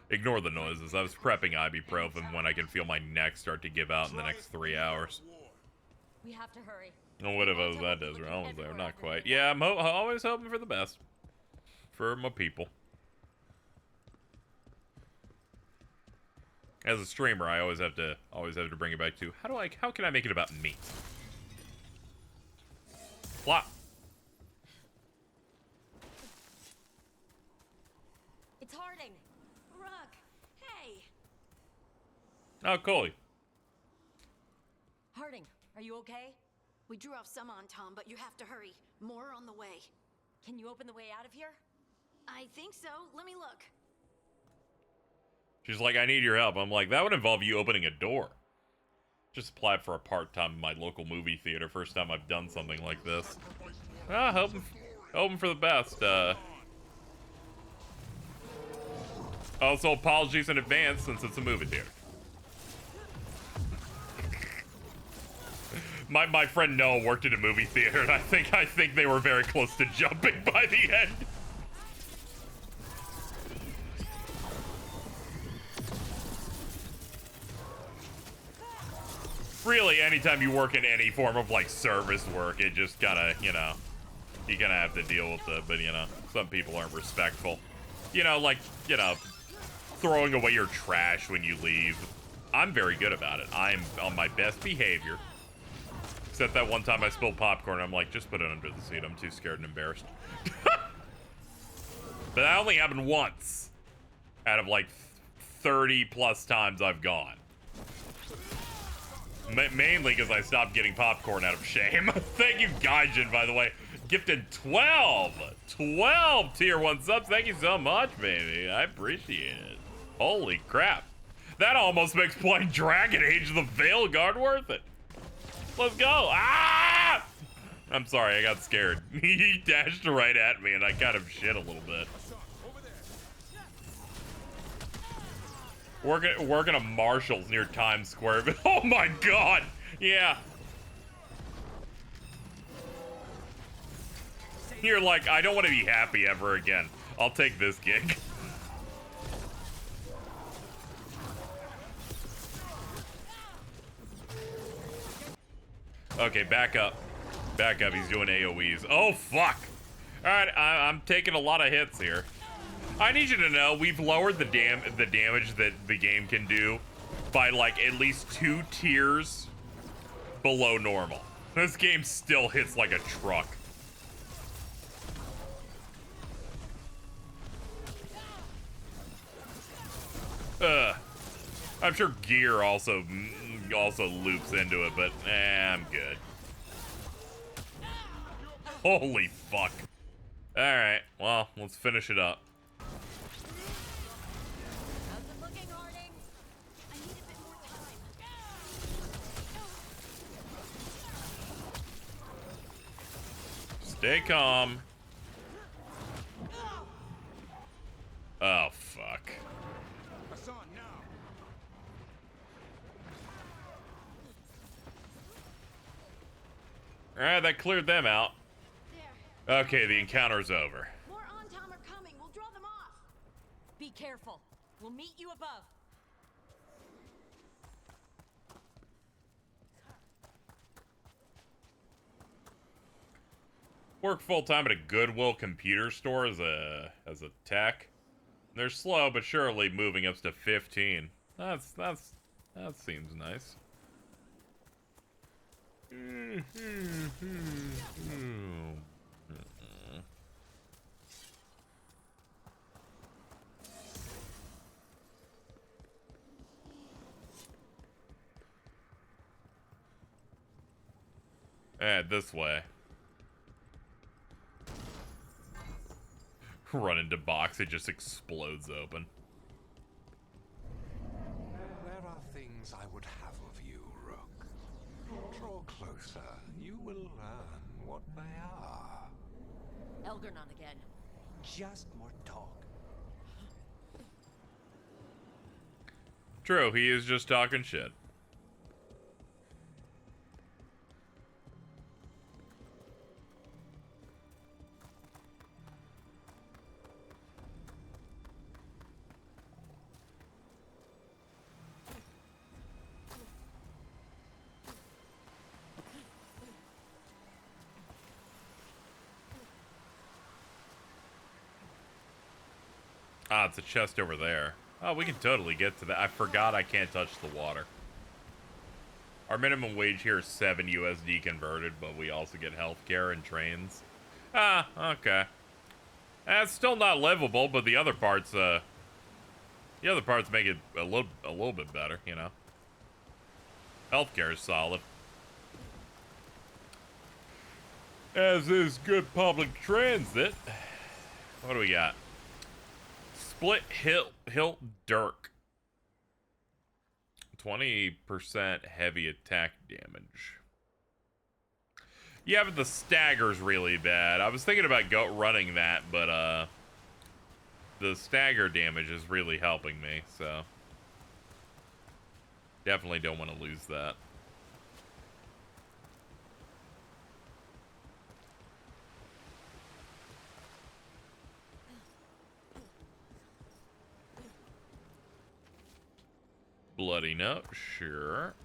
Ignore the noises. I was prepping ibuprofen when I can feel my neck start to give out in the next 3 hours. We have to hurry. Oh, whatever that does. We're almost there. Not quite. Yeah, I'm always hoping for the best. For my people. As a streamer, I always have to bring it back to how can I make it about me? Flop. It's Harding. Rook. Hey. Oh, cool. Harding, are you okay? We drew off some on Tom, but you have to hurry. More on the way. Can you open the way out of here? I think so. Let me look. She's like, I need your help. I'm like, that would involve you opening a door. Just applied for a part-time in my local movie theater. First time I've done something like this. Ah, hoping for the best. Also, apologies in advance since it's a movie theater. My friend Noah worked at a movie theater, and I think they were very close to jumping by the end. Really, anytime you work in any form of, like, service work, it just kinda, you know, you kinda have to deal with it, but, you know, some people aren't respectful. You know, like, you know, throwing away your trash when you leave. I'm very good about it. I'm on my best behavior. Except that one time I spilled popcorn, I'm like, just put it under the seat. I'm too scared and embarrassed. But that only happened once out of, like, 30 plus times I've gone. Mainly because I stopped getting popcorn out of shame. Thank you, Gaijin, by the way. Gifted 12 tier 1 subs. Thank you so much, baby. I appreciate it. Holy crap. That almost makes playing Dragon Age the Veilguard worth it. Let's go. Ah! I'm sorry, I got scared. He dashed right at me and I kind of shit a little bit. Working a Marshall's near Times Square. Oh my god! Yeah. You're like, I don't want to be happy ever again. I'll take this gig. Okay, back up. Back up, he's doing AoEs. Oh, fuck! Alright, I'm taking a lot of hits here. I need you to know, we've lowered the damage that the game can do by, like, at least 2 tiers below normal. This game still hits like a truck. I'm sure gear also loops into it, but I'm good. Holy fuck. Alright, well, let's finish it up. Stay calm. Oh, fuck. Alright, that cleared them out. Okay, the encounter's over. More Antom are coming. We'll draw them off. Be careful. We'll meet you above. Work full-time at a Goodwill computer store as a tech. They're slow but surely moving up to 15. That seems nice. This way. Run into box, it just explodes open. There are things I would have of you, Rook. Draw closer. You will learn what they are. Elgarnon again. Just more talk. True, he is just talking shit. Ah, it's a chest over there. Oh, we can totally get to that. I forgot I can't touch the water. Our minimum wage here is 7 USD converted, but we also get healthcare and trains. Ah, okay. It's still not livable, but the other parts make it a little bit better, you know. Healthcare is solid. As is good public transit. What do we got? Split hilt dirk. 20% heavy attack damage. Yeah, but the stagger's really bad. I was thinking about running that, but the stagger damage is really helping me, so definitely don't want to lose that. Bloody note, sure.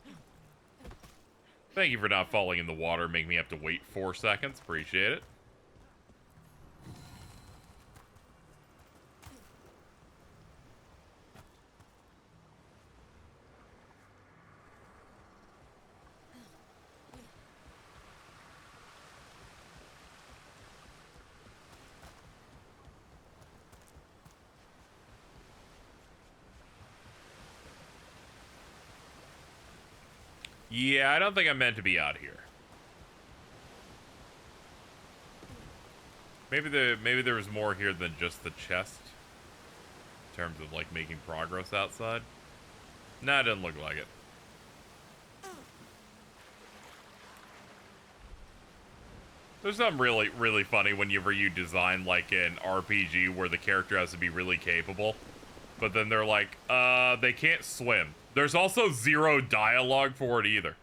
Thank you for not falling in the water, make me have to wait 4 seconds. Appreciate it. Yeah, I don't think I'm meant to be out here. Maybe there was more here than just the chest. In terms of, like, making progress outside. Nah, it doesn't look like it. There's something really funny whenever you design, like, an RPG where the character has to be really capable. But then they're like, they can't swim. There's also 0 dialogue for it either.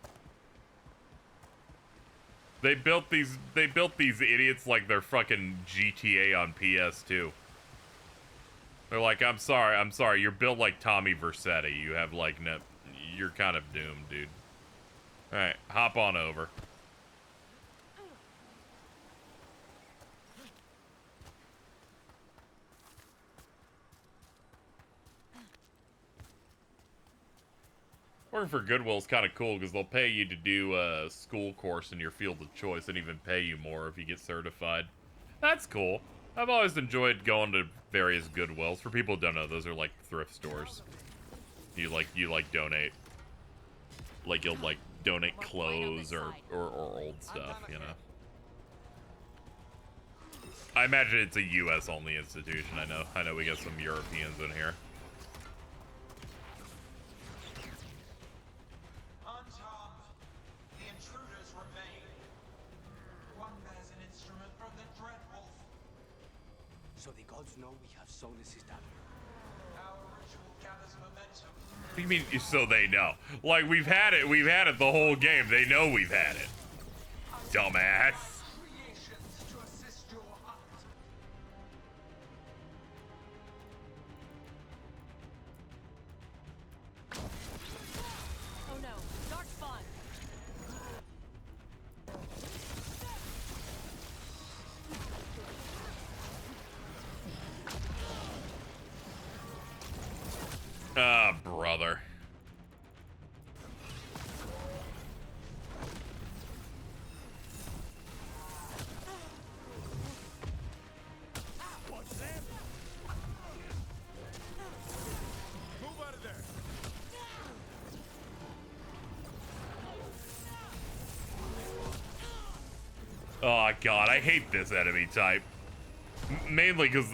They built these idiots like they're fucking GTA on PS2. They're like, I'm sorry, you're built like Tommy Vercetti. You have like no, you're kind of doomed, dude. Alright, hop on over. Working for Goodwill is kind of cool because they'll pay you to do a school course in your field of choice and even pay you more if you get certified. That's cool. I've always enjoyed going to various Goodwills. For people who don't know, those are like thrift stores. You donate. Like you'll like donate clothes or old stuff, you know. I imagine it's a US only institution. I know we got some Europeans in here. So the gods know we have Solus' dagger. Our ritual gathers momentum. What do you mean, so they know? Like, we've had it the whole game. They know we've had it. Dumbass. Creations to assist your Oh god, I hate this enemy type. Mainly because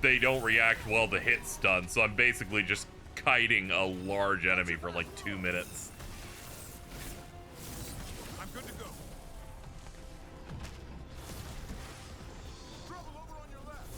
they don't react well to hit stun, so I'm basically just kiting a large enemy for like 2 minutes. I'm good to go. Trouble over on your left.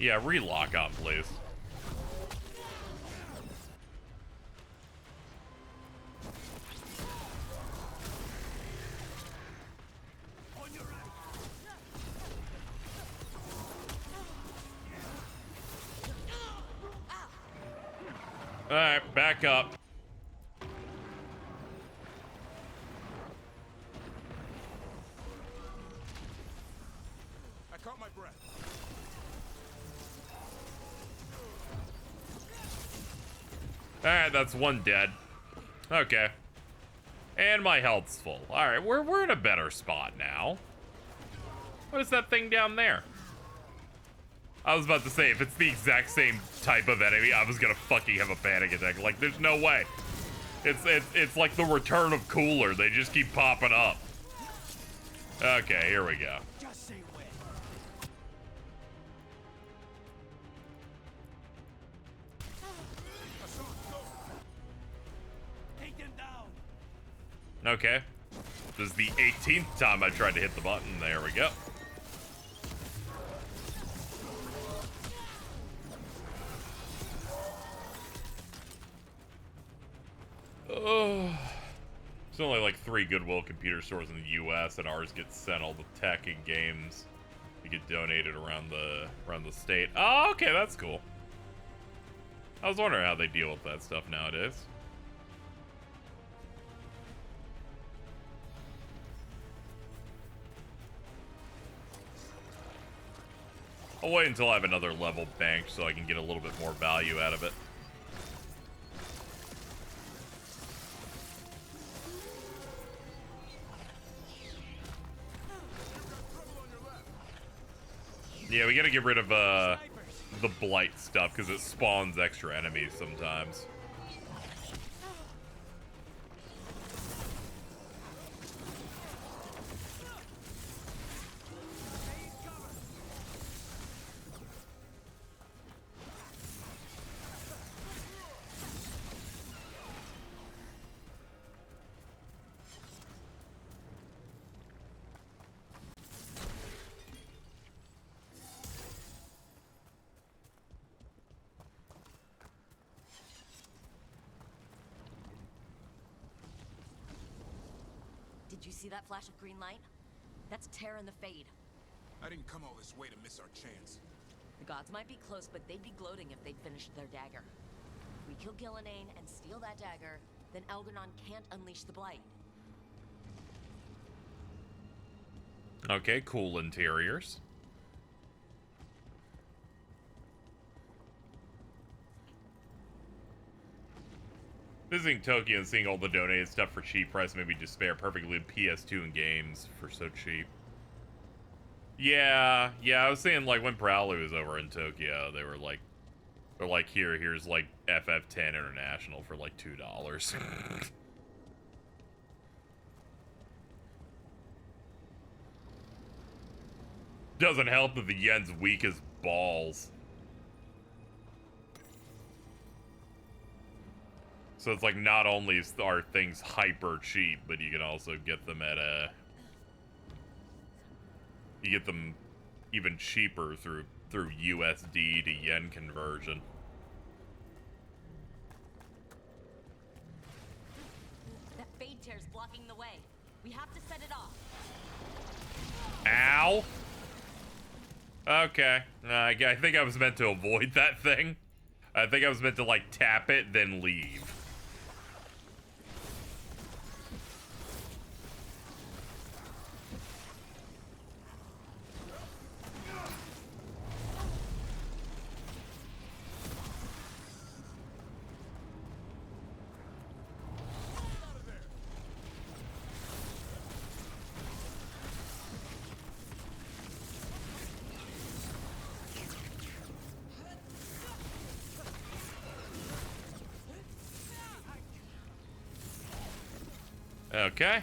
Yeah, relock on, please. Alright, back up. I caught my breath. Alright, that's one dead. Okay. And my health's full. Alright, we're in a better spot now. What is that thing down there? I was about to say, if it's the exact same type of enemy, I was gonna fucking have a panic attack. Like, there's no way. It's like the return of Cooler. They just keep popping up. Okay, here we go. Just say when. Take them down. Okay. This is the 18th time I tried to hit the button. There we go. Oh. There's only like 3 Goodwill computer stores in the US, and ours gets sent all the tech and games to get donated around the state. Oh, okay, that's cool. I was wondering how they deal with that stuff nowadays. I'll wait until I have another level banked so I can get a little bit more value out of it. Yeah, we gotta get rid of the blight stuff because it spawns extra enemies sometimes. Did you see that flash of green light? That's Terra in the Fade. I didn't come all this way to miss our chance. The gods might be close, but they'd be gloating if they'd finished their dagger. If we kill Gillenane and steal that dagger, then Elganon can't unleash the Blight. Okay, cool interiors. Visiting Tokyo and seeing all the donated stuff for cheap price made me despair. Perfectly PS2 and games for so cheap. Yeah, I was saying, like, when Prowley was over in Tokyo, they're like, here's like FF10 International for like $2. Doesn't help that the yen's weak as balls. So it's like not only are things hyper cheap, but you can also get them at a... You get them even cheaper through USD to yen conversion. That Fade Tear's blocking the way. We have to set it off. Ow! Okay. I think I was meant to avoid that thing. I think I was meant to, like, tap it, then leave. Okay.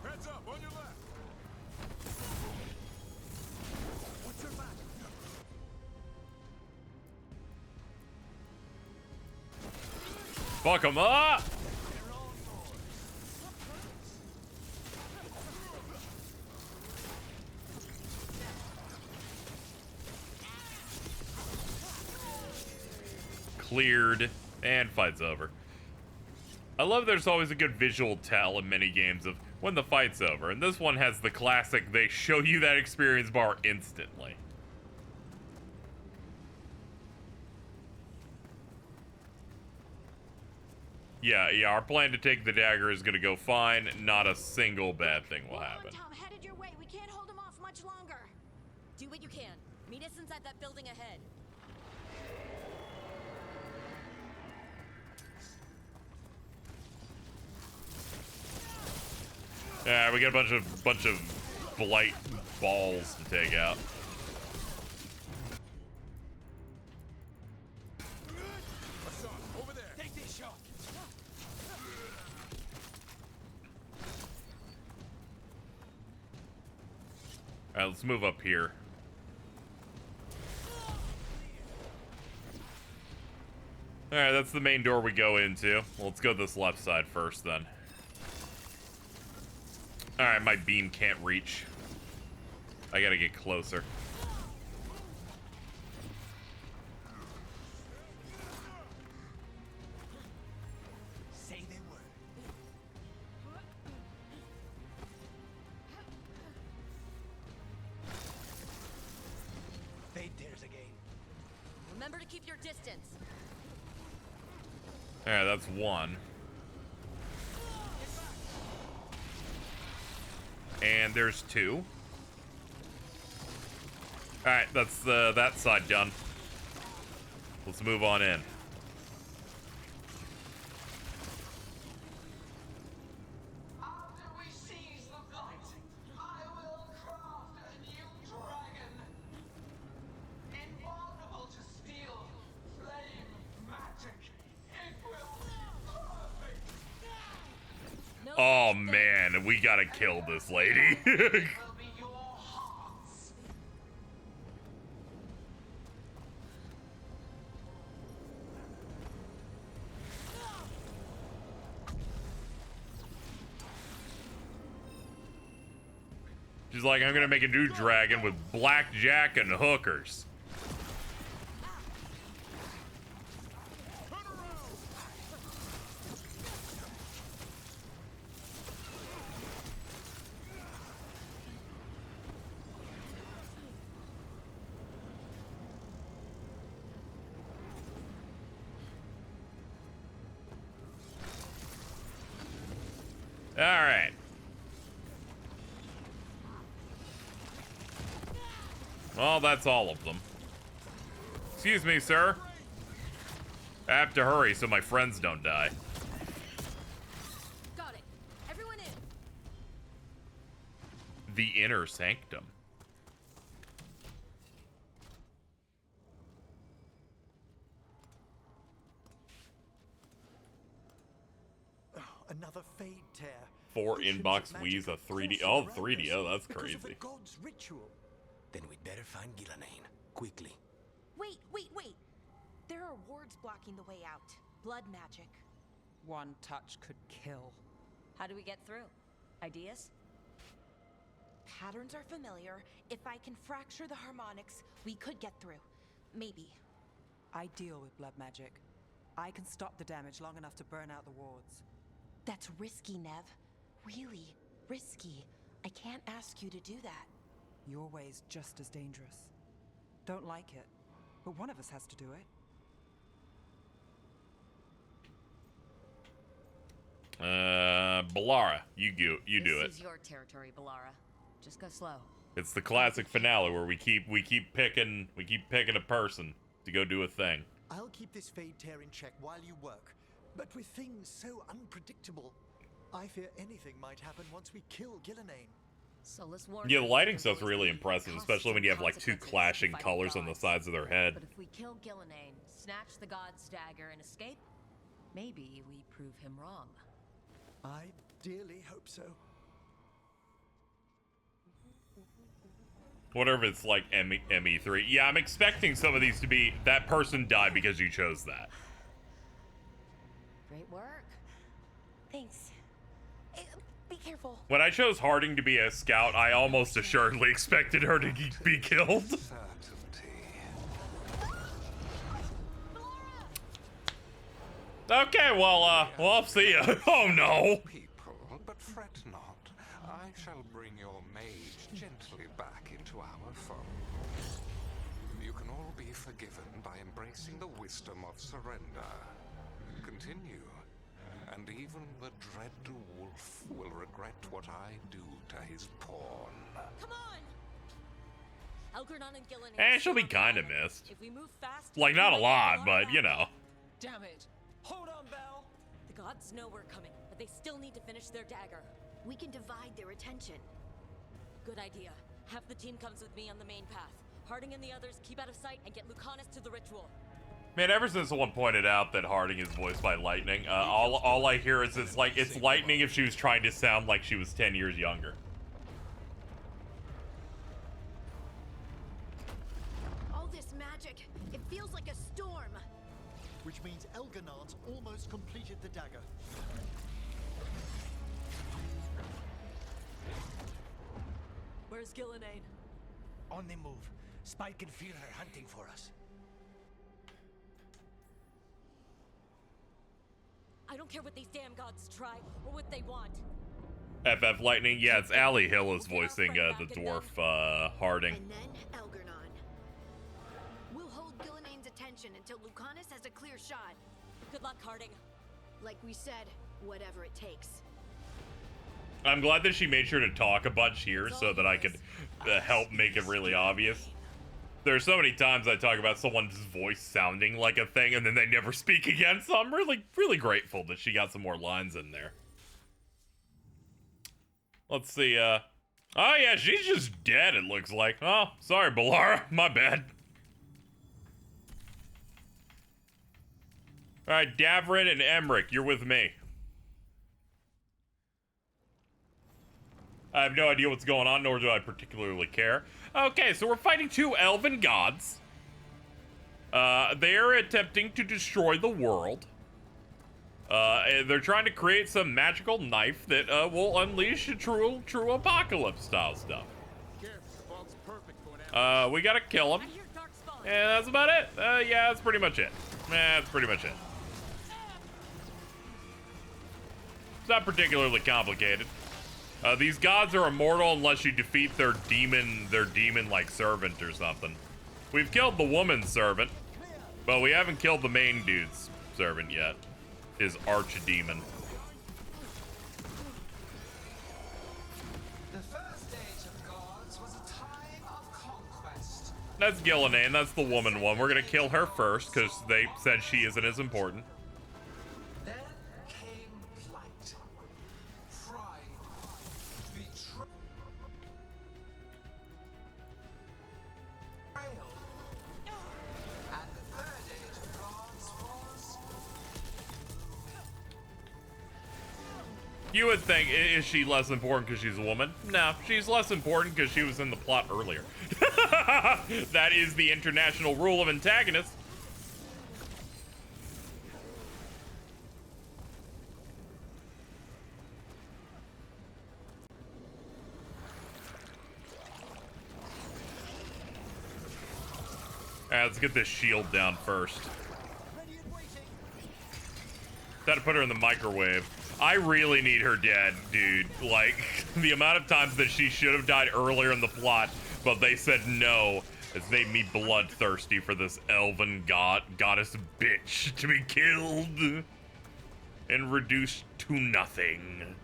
Heads up, on your left. What's your back? Fuck him up! Cleared, and fight's over. I love there's always a good visual tell in many games of when the fight's over, and this one has the classic, they show you that experience bar instantly. Yeah, our plan to take the dagger is gonna go fine, not a single bad thing will happen. Tom, headed your way. We can't hold him off much longer. Do what you can. Meet us inside that building ahead. Yeah, we got a bunch of blight balls to take out. Over there. Take this shot. Alright, let's move up here. Alright, that's the main door we go into. Well, let's go this left side first then. Alright, my beam can't reach. I gotta get closer. Say the word. Fade tears again. Remember to keep your distance. Alright, that's one. And there's two. Alright, that's that side done. Let's move on in. After we seize the blight, I will craft a new dragon. Invulnerable to steel, flame, magic. It will be perfect. Oh man, we gotta kill this lady. She's like, I'm gonna make a new dragon with blackjack and hookers. All right. Well, that's all of them. Excuse me, sir. I have to hurry so my friends don't die. Got it. Everyone in. The inner sanctum. Another fade tear. 4 inbox Wii's, a 3D. Oh, 3D. Oh, that's Because of the crazy. god's ritual. Then we'd better find Gillanane quickly. Wait. There are wards blocking the way out. Blood magic. One touch could kill. How do we get through? Ideas? Patterns are familiar. If I can fracture the harmonics, we could get through. Maybe. I deal with blood magic. I can stop the damage long enough to burn out the wards. That's risky, Nev. Really risky. I can't ask you to do that. Your way's just as dangerous. Don't like it, but one of us has to do it. Balara, you do it. This is your territory, Balara. Just go slow. It's the classic finale where we keep picking a person to go do a thing. I'll keep this Fade tear in check while you work, but with things so unpredictable, I fear anything might happen once we kill Gillenane. So let's warn Yeah, the lighting stuff's really impressive, especially when you have like two clashing colors on the sides of their head. But if we kill Gillenane, snatch the god's dagger, and escape, maybe we prove him wrong. I dearly hope so. Whatever it's like ME3. Yeah, I'm expecting some of these to be that person died because you chose that. Great work. Thanks. Be careful. When I chose Harding to be a scout, I almost assuredly expected her to be killed. Okay, well, I'll see ya. Oh no. People, but fret not. I shall bring your mage gently back into our fold. You can all be forgiven by embracing the wisdom of surrender. Continue, and even the dread wolf will regret what I do to his pawn. Come on! Elgornon and Gillenane. She'll be kind of missed. If we move fast, Like, not a lot, but, you know. Damn it! Hold on, Belle! The gods know we're coming, but they still need to finish their dagger. We can divide their attention. Good idea. Half the team comes with me on the main path. Harding and the others keep out of sight and get Lucanus to the ritual. Man, ever since someone pointed out that Harding is voiced by Lightning, all I hear is it's Lightning if she was trying to sound like she was 10 years younger. All this magic, it feels like a storm. Which means Elgonard's almost completed the dagger. Where's Gillenane? On the move. Spike can feel her hunting for us. I don't care what these damn gods try or what they want. FF Lightning, yeah, it's Allie Hill is voicing the dwarf Harding. And then Elgornon. We'll hold Gillenane's attention until Lucanus has a clear shot. Good luck, Harding. Like we said, whatever it takes. I'm glad that she made sure to talk a bunch here so that I could help make it really obvious. There's so many times I talk about someone's voice sounding like a thing and then they never speak again, so I'm really grateful that she got some more lines in there. Let's see, oh yeah, she's just dead, it looks like. Oh, sorry, Balara, my bad. Alright, Davrin and Emmerich, you're with me. I have no idea what's going on, nor do I particularly care. Okay, so we're fighting two elven gods. They're attempting to destroy the world. They're trying to create some magical knife that will unleash a true apocalypse style stuff. We gotta kill him. And that's about it. Yeah, that's pretty much it. That's pretty much it. It's not particularly complicated. These gods are immortal unless you defeat their demon-like servant or something. We've killed the woman's servant, but we haven't killed the main dude's servant yet. His archdemon. The first age of gods was a time of conquest. That's Gillenane, that's the woman one. We're gonna kill her first, because they said she isn't as important. Then came flight, pride, betrayal, and the third age of gods was... You would think, is she less important because she's a woman? No, she's less important because she was in the plot earlier. That is the international rule of antagonists. Alright, let's get this shield down first. Had to put her in the microwave. I really need her dead, dude. Like, the amount of times that she should have died earlier in the plot, but they said no, has made me bloodthirsty for this elven goddess bitch to be killed and reduced to nothing.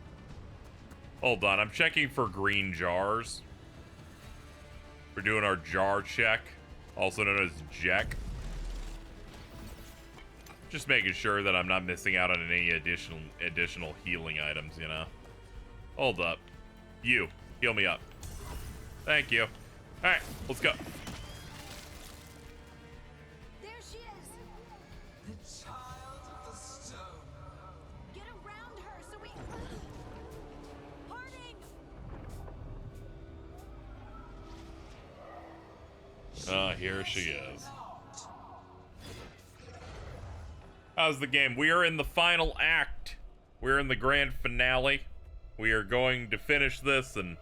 Hold on, I'm checking for green jars. We're doing our jar check, also known as Jack. Just making sure that I'm not missing out on any additional healing items, you know. Hold up. You, heal me up. Thank you. Alright, let's go. There she is! The child of the stone. Get around her so we... Harding! Here she is. How's the game? We are in the final act. We're in the grand finale. We are going to finish this and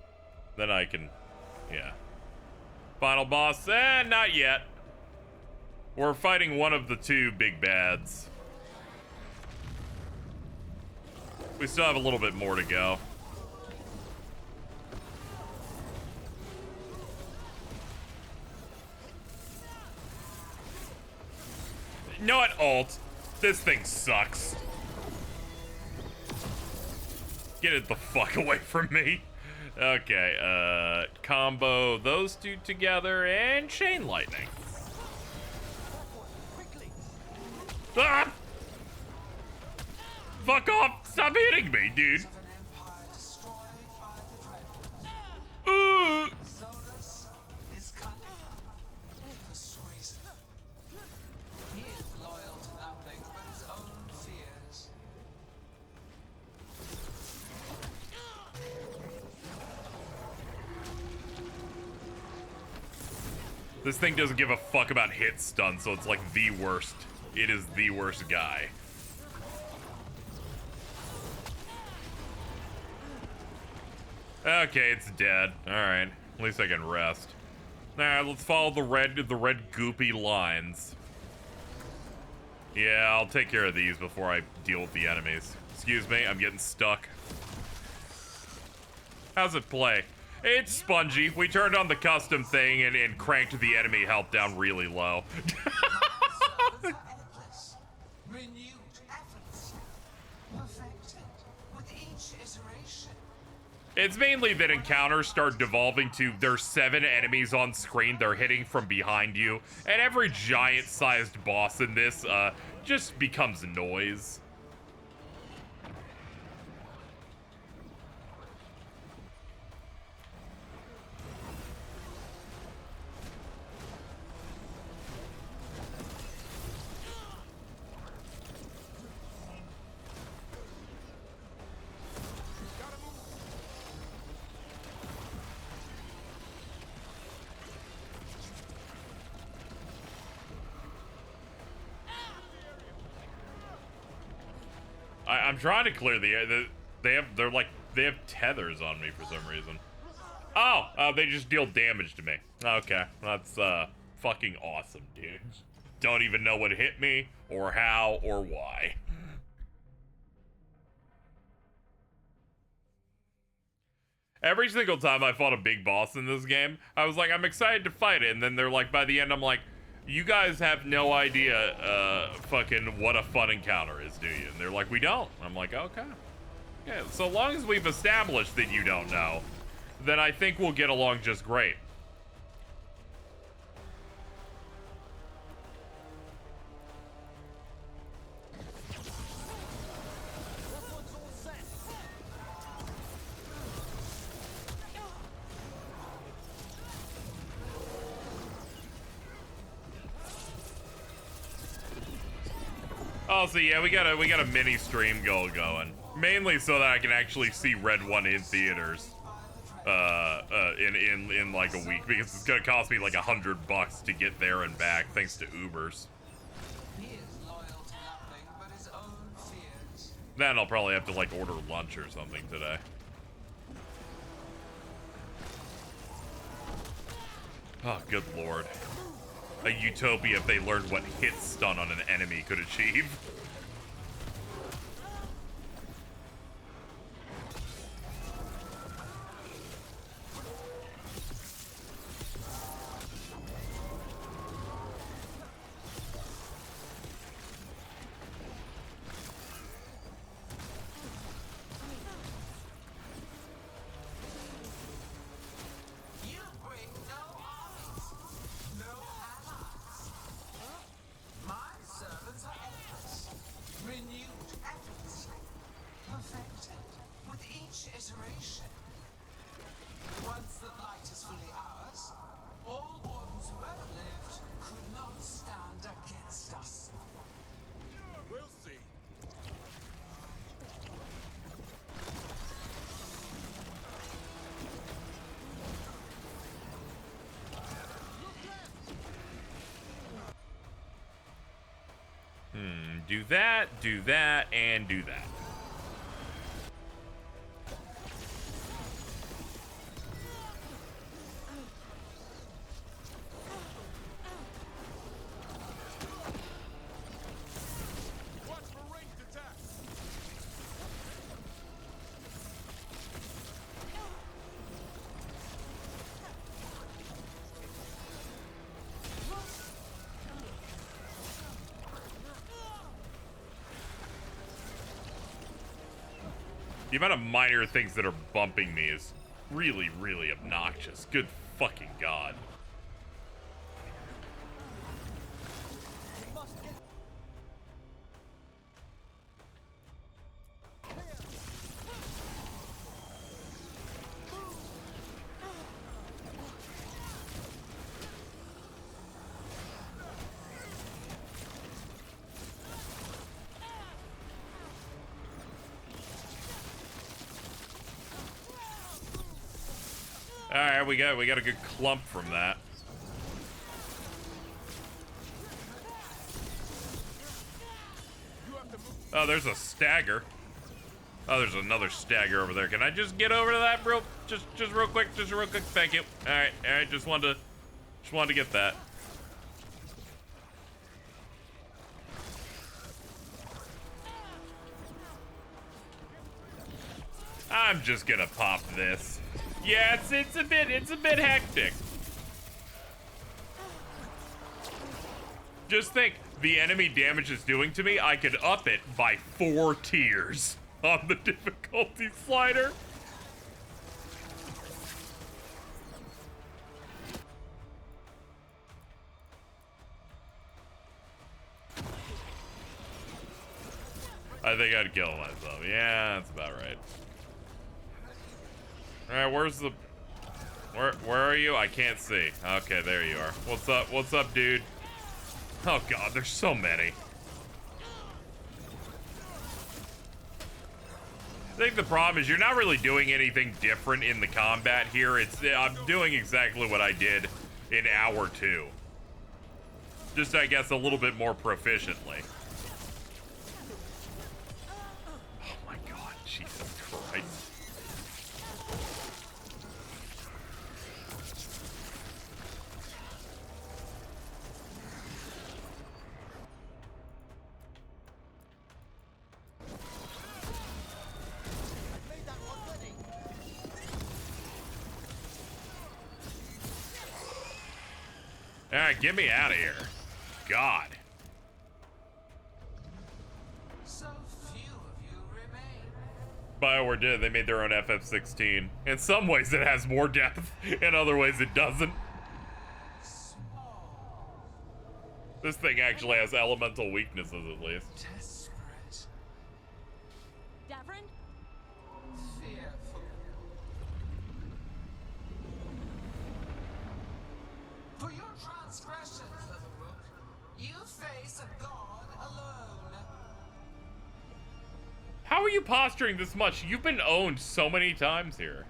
then I can, yeah. Final boss, not yet. We're fighting one of the two big bads. We still have a little bit more to go. You know what, Alt? This thing sucks. Get it the fuck away from me. Okay, combo those two together and chain lightning. Ah! Fuck off! Stop hitting me, dude. Ooh. This thing doesn't give a fuck about hit stun, so it's like the worst. It is the worst guy. Okay, it's dead. Alright. At least I can rest. Alright, let's follow the red goopy lines. Yeah, I'll take care of these before I deal with the enemies. Excuse me, I'm getting stuck. How's it play? It's spongy. We turned on the custom thing and cranked the enemy health down really low. Renewed efforts. Perfected with each iteration. It's mainly that encounters start devolving to there's 7 enemies on screen, they're hitting from behind you, and every giant-sized boss in this just becomes noise. I'm trying to clear the air. They have tethers on me for some reason. Oh, they just deal damage to me. Okay, that's fucking awesome, dude. Don't even know what hit me or how or why. Every single time I fought a big boss in this game, I was like, I'm excited to fight it, and then they're like, by the end, I'm like, you guys have no idea fucking what a fun encounter is, do you? And they're like, we don't. I'm like, okay. Yeah, so long as we've established that you don't know, then I think we'll get along just great. Oh, so yeah, we got a mini stream going. Mainly so that I can actually see Red 1 in theaters. In like a week, because it's gonna cost me like $100 to get there and back, thanks to Ubers. Then I'll probably have to like order lunch or something today. Oh, good lord. A utopia if they learned what hit stun on an enemy could achieve. do that, and do that. The amount of minor things that are bumping me is really, really obnoxious. Good fucking God. Alright, we got a good clump from that. Oh, there's a stagger. Oh, there's another stagger over there. Can I just get over to that real just real quick? Just real quick. Thank you. Alright, just wanted to get that. I'm just gonna pop this. Yeah, it's a bit hectic. Just think, the enemy damage it's doing to me, I could up it by 4 tiers on the difficulty slider. I think I'd kill myself. Yeah, that's about right. Alright, where are you? I can't see. Okay, there you are. What's up, dude? Oh god, there's so many. I think the problem is you're not really doing anything different in the combat here. I'm doing exactly what I did in Hour 2. Just, I guess, a little bit more proficiently. Oh my god, Jesus Christ. Alright, get me out of here. God. So few of you remain. BioWare did. They made their own FF16. In some ways it has more depth. In other ways it doesn't. This thing actually has elemental weaknesses at least. Desperate. Davrin? Fearful. For your transgressions, little rook, you face a god alone. How are you posturing this much? You've been owned so many times here.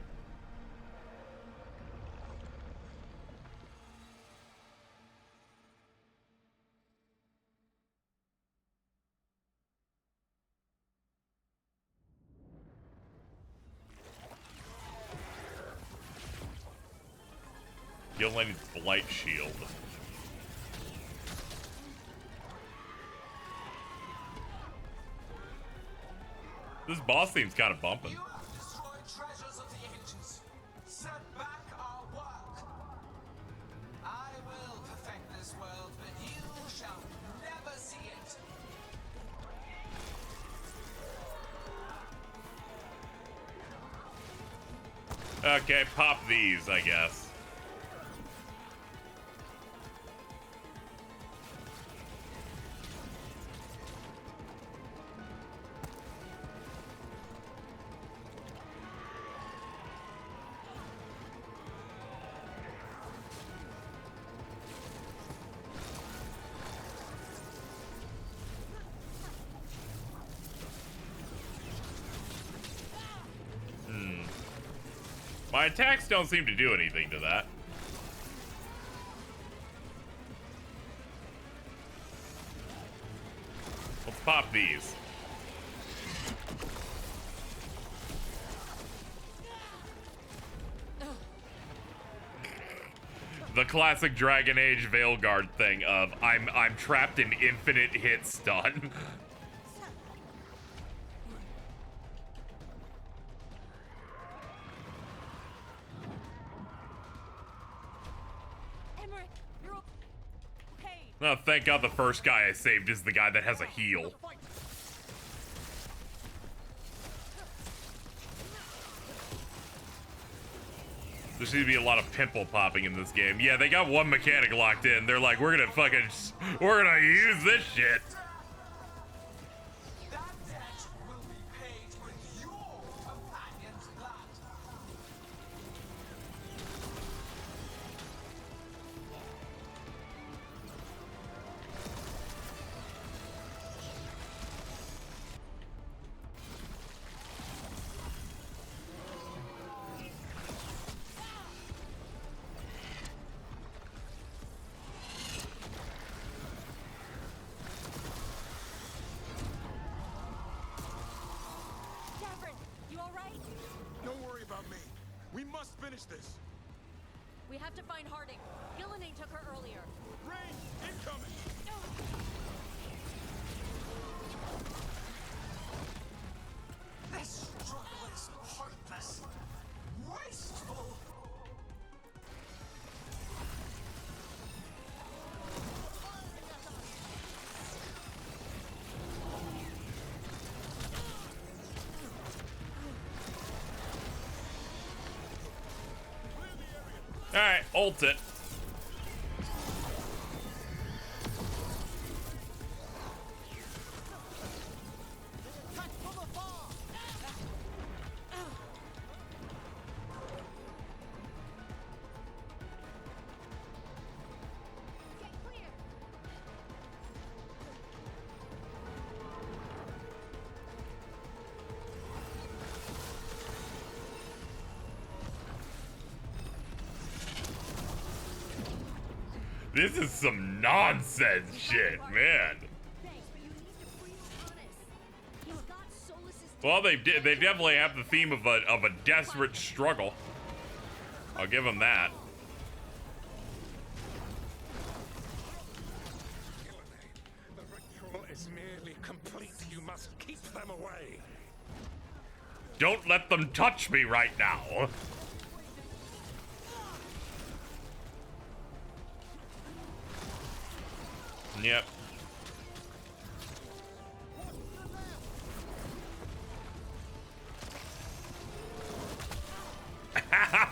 Gillen's Blight Shield. This boss seems kind of bumping. You have destroyed treasures of the ages. Set back our work. I will perfect this world, but you shall never see it. Okay, pop these, I guess. My attacks don't seem to do anything to that. Let's Pop these. The classic Dragon Age Veilguard thing of I'm trapped in infinite hit stun. Emmerich, you're okay. Oh, thank God the first guy I saved is the guy that has a heal. There seems to be a lot of pimple popping in this game. Yeah, they got one mechanic locked in. They're like, we're gonna use this shit. That debt will be paid with your companion's blood. Don't worry about me. We must finish this. We have to find Harding. Gillenane took her earlier. Rain, incoming! This struggle is pointless, wasteful. Alright, ult it. This is some nonsense shit, man. Well, they definitely have the theme of a desperate struggle. I'll give them that. The ritual is nearly complete. You must keep them away. Don't let them touch me right now. Yep.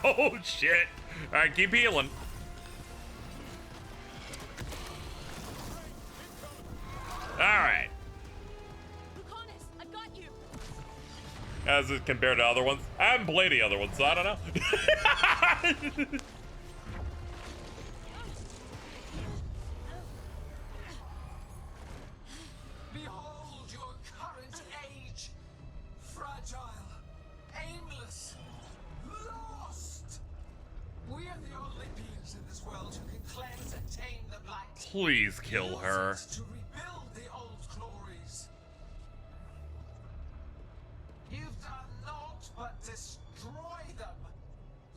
Oh shit. Alright, keep healing. Alright. I've got you. As is compared to other ones. I haven't played the other ones, so I don't know. Behold your current age. Fragile, aimless, lost. We are the only beings in this world who can cleanse and tame the blight. Please kill her. Use it to rebuild the old glories. You've done naught but destroy them.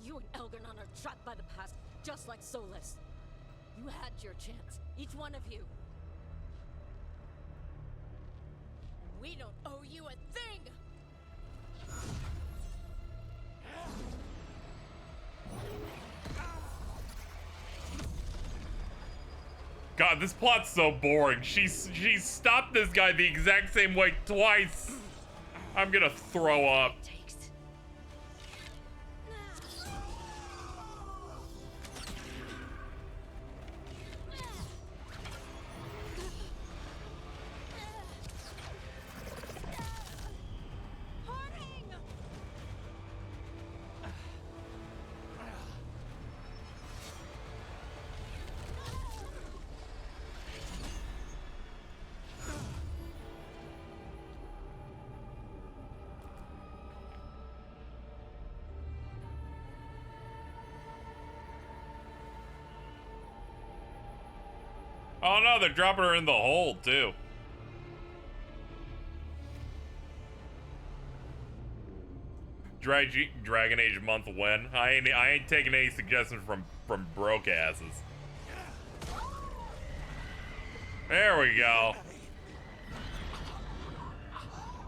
You and Elgarnon are trapped by the past, just like Solus. You had your chance, each one of you. And we don't owe you a thing! God, this plot's so boring. She stopped this guy the exact same way twice. I'm gonna throw up. Oh no, they're dropping her in the hole too. Dragon Age month win. I ain't taking any suggestions from broke asses. There we go.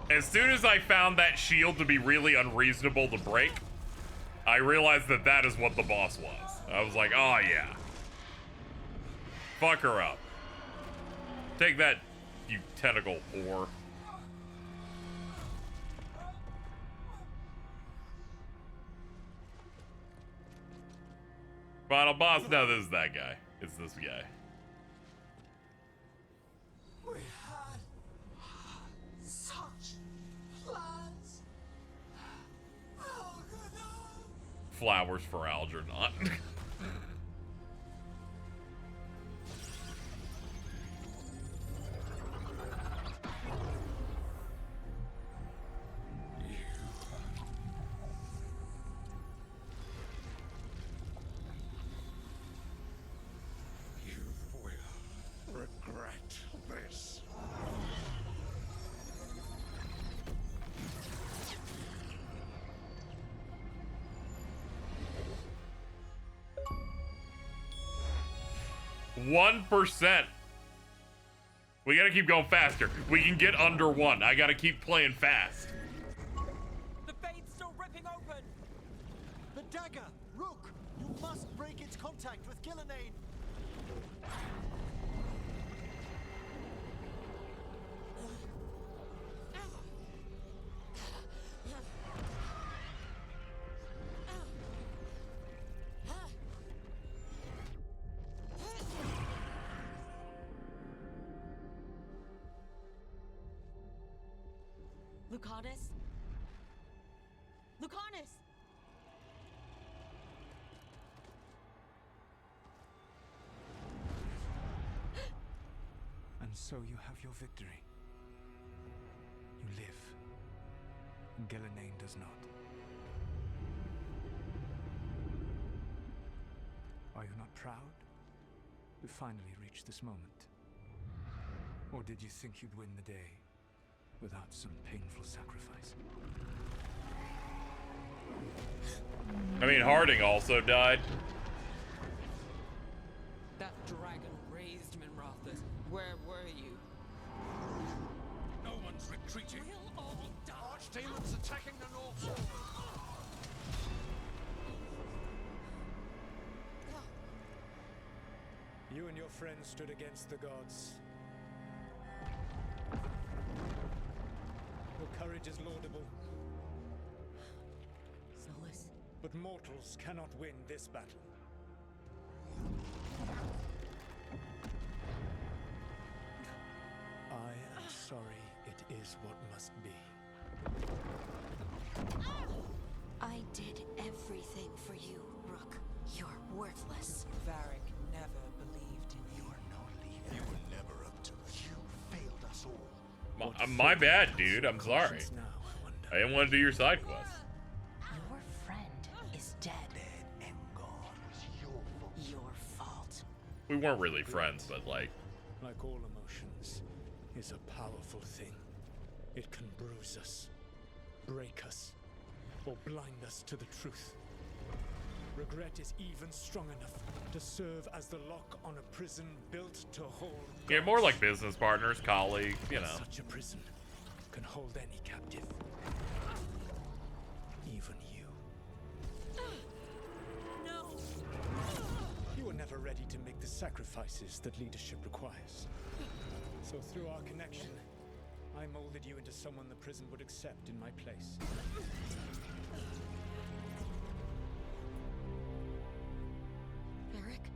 As soon as I found that shield to be really unreasonable to break, I realized that that is what the boss was. I was like, oh yeah. Fuck her up. Take that, you tentacle whore. Final boss? No, this is that guy. It's this guy. We had such plans. Flowers for Algernon. Regret this. %. We gotta keep going faster. We can get under 1. I gotta keep playing fast. The fade's still ripping open. The dagger! Rook! You must break its contact with Gillenane! Lucanus? Lucanus! And so you have your victory. You live. Gillenane does not. Are you not proud to finally reach this moment? Or did you think you'd win the day without some painful sacrifice? I mean, Harding also died. That dragon raised Minrathus. Where were you? No one's retreating. We'll all die. Archdemons attacking the North Wall. You and your friends stood against the gods. Your courage is laudable. Solus. But mortals cannot win this battle. I am sorry, it is what must be. I did everything for you, Rook. You're worthless. Varric never believed in you. You are no leader. You were never up to it. You failed us all. My bad, dude. I'm sorry. I didn't want to do your side quest. Your friend is dead. Dead and gone. It was your fault. Your fault. We weren't really friends, but like all emotions, is a powerful thing. It can bruise us, break us, or blind us to the truth. Regret is even strong enough to serve as the lock on a prison built to hold gods. Yeah, more like business partners, colleagues, you know. Such a prison can hold any captive. Even you. No! You were never ready to make the sacrifices that leadership requires. So through our connection, I molded you into someone the prison would accept in my place. Eric?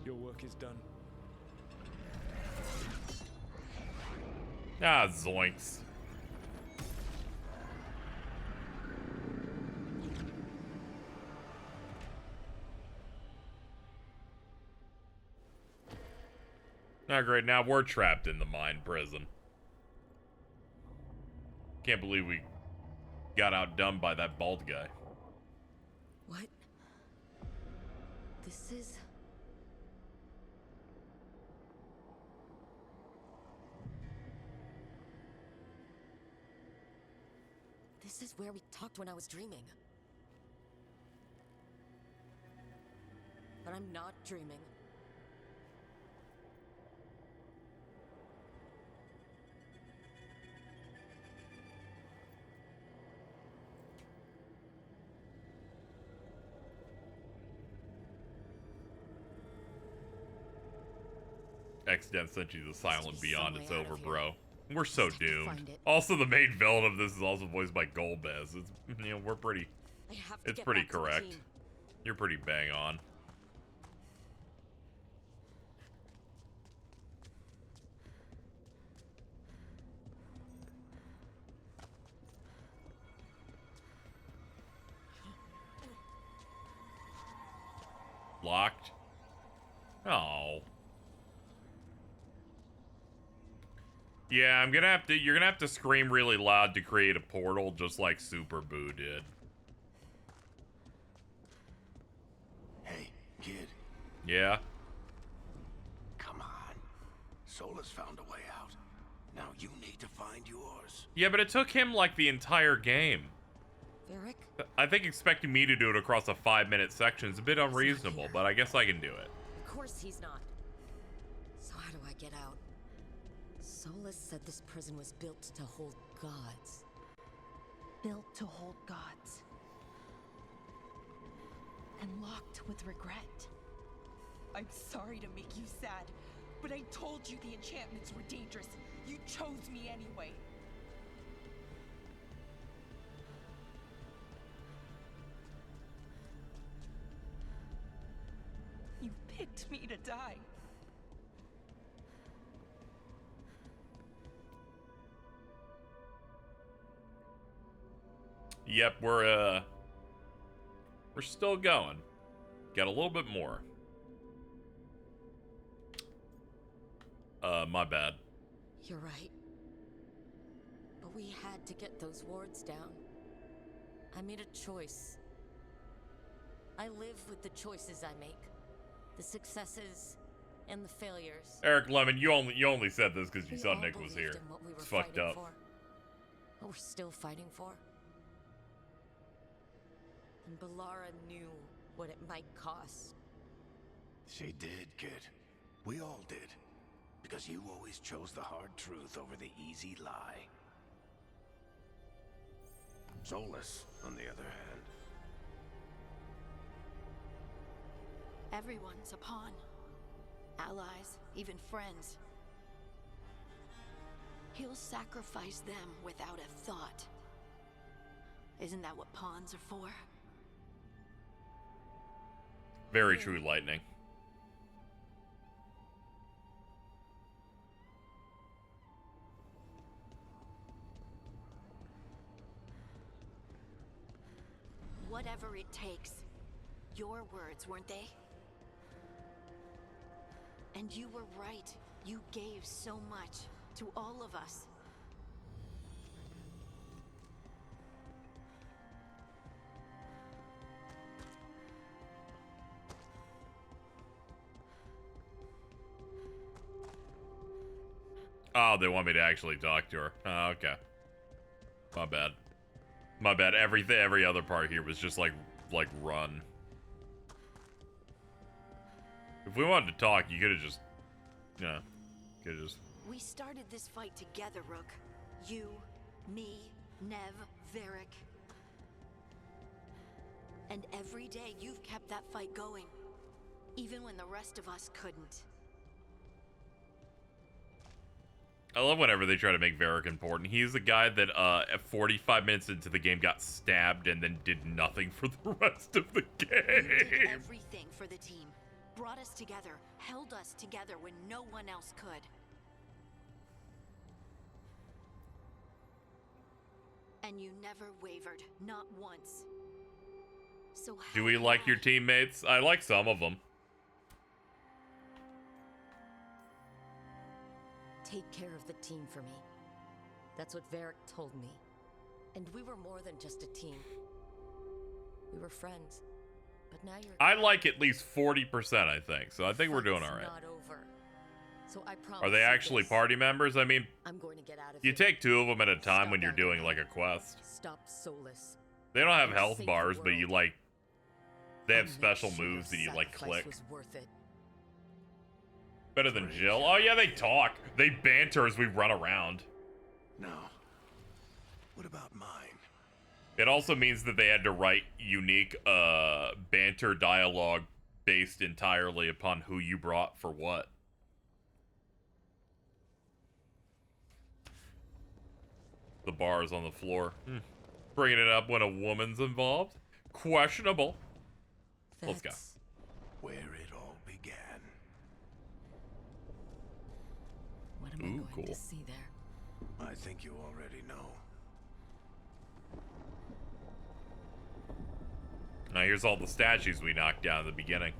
Your work is done. Ah, zoinks. Not great. Now we're trapped in the mine prison. Can't believe we got outdone by that bald guy. What? This is... This is where we talked when I was dreaming. But I'm not dreaming. Accident sent you to the Silent Beyond. It's over, here. bro. We're so Just have to doomed. find it. Also, the main villain of this is also voiced by Golbez. It's, you know, we're pretty. I have to It's get pretty back to the correct. team. You're pretty bang on. Locked. Oh. Yeah, I'm gonna have to. You're gonna have to scream really loud to create a portal, just like Super Boo did. Hey, kid. Yeah. Come on. Solus found a way out. Now you need to find yours. Yeah, but it took him like the entire game. Varric? I think expecting me to do it across a 5-minute section is a bit unreasonable, but I guess I can do it. Of course he's not. So how do I get out? Solus said this prison was built to hold gods. Built to hold gods. And locked with regret. I'm sorry to make you sad, but I told you the enchantments were dangerous. You chose me anyway. You picked me to die. Yep, we're still going. Got a little bit more. My bad. You're right. But we had to get those wards down. I made a choice. I live with the choices I make. The successes and the failures. Eric Lemon, you only said this because you We saw all Nick was believed here. in what we were It's fucked fighting up. for. What we're still fighting for. And Balara knew what it might cost. She did, kid. We all did. Because you always chose the hard truth over the easy lie. Solus, on the other hand. Everyone's a pawn. Allies, even friends. He'll sacrifice them without a thought. Isn't that what pawns are for? Very true, Lightning. Whatever it takes. Your words, weren't they? And you were right. You gave so much to all of us. Oh, they want me to actually talk to her. Oh, okay. My bad. My bad. Every other part here was just like run. If we wanted to talk, you could have just, yeah, could have just. We started this fight together, Rook. You, me, Nev, Varric. And every day you've kept that fight going. Even when the rest of us couldn't. I love whenever they try to make Varric important. He's the guy that at 45 minutes into the game got stabbed and then did nothing for the rest of the You did game. everything for the team. Brought us together, held us together when no one else could. And you never wavered, not once. So how Do we like your teammates? I like some of them. Take care of the team for me. That's what Varric told me. And we were more than just a team. We were friends. But now you're I like at least 40%, I think. So I think we're doing all right. Not over. So I promise Are they you actually this. party members? I mean, I'm going to get out of you here. take 2 of them at a time Stop when you're that. doing like a quest. Stop Solus. They don't have And health save the bars, but you world. like, they have I'll make special sure moves that your you like sacrifice click. was worth it. Better than Jill. Oh yeah, they talk. They banter as we run around. No. What about mine? It also means that they had to write unique banter dialogue based entirely upon who you brought for what. The bar is on the floor. Bringing it up when a woman's involved? Questionable. Let's go. Where it all began. What am I going cool. to see there? I think you already know. Now here's all the statues we knocked down at the beginning.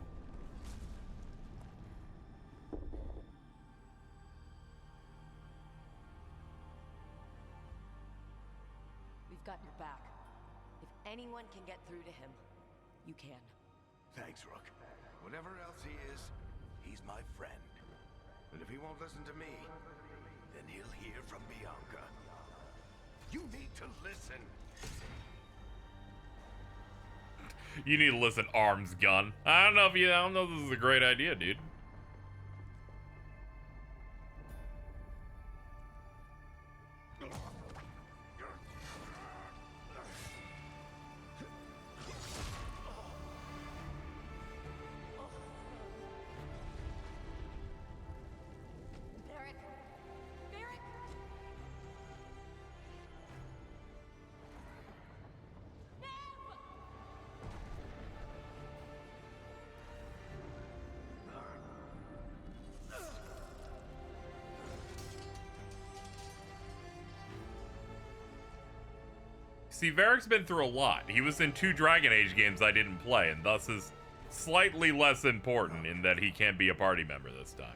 We've got your back. If anyone can get through to him, you can. Thanks, Rook. Whatever else he is, he's my friend. And if he won't listen to me, then he'll hear from Bianca. You need to listen. You need to listen, arms gun. I don't know if you. I don't know if this is a great idea, dude. Varric! Varric! See, Varric's been through a lot. He was in 2 Dragon Age games I didn't play, and thus is slightly less important in that he can't be a party member this time.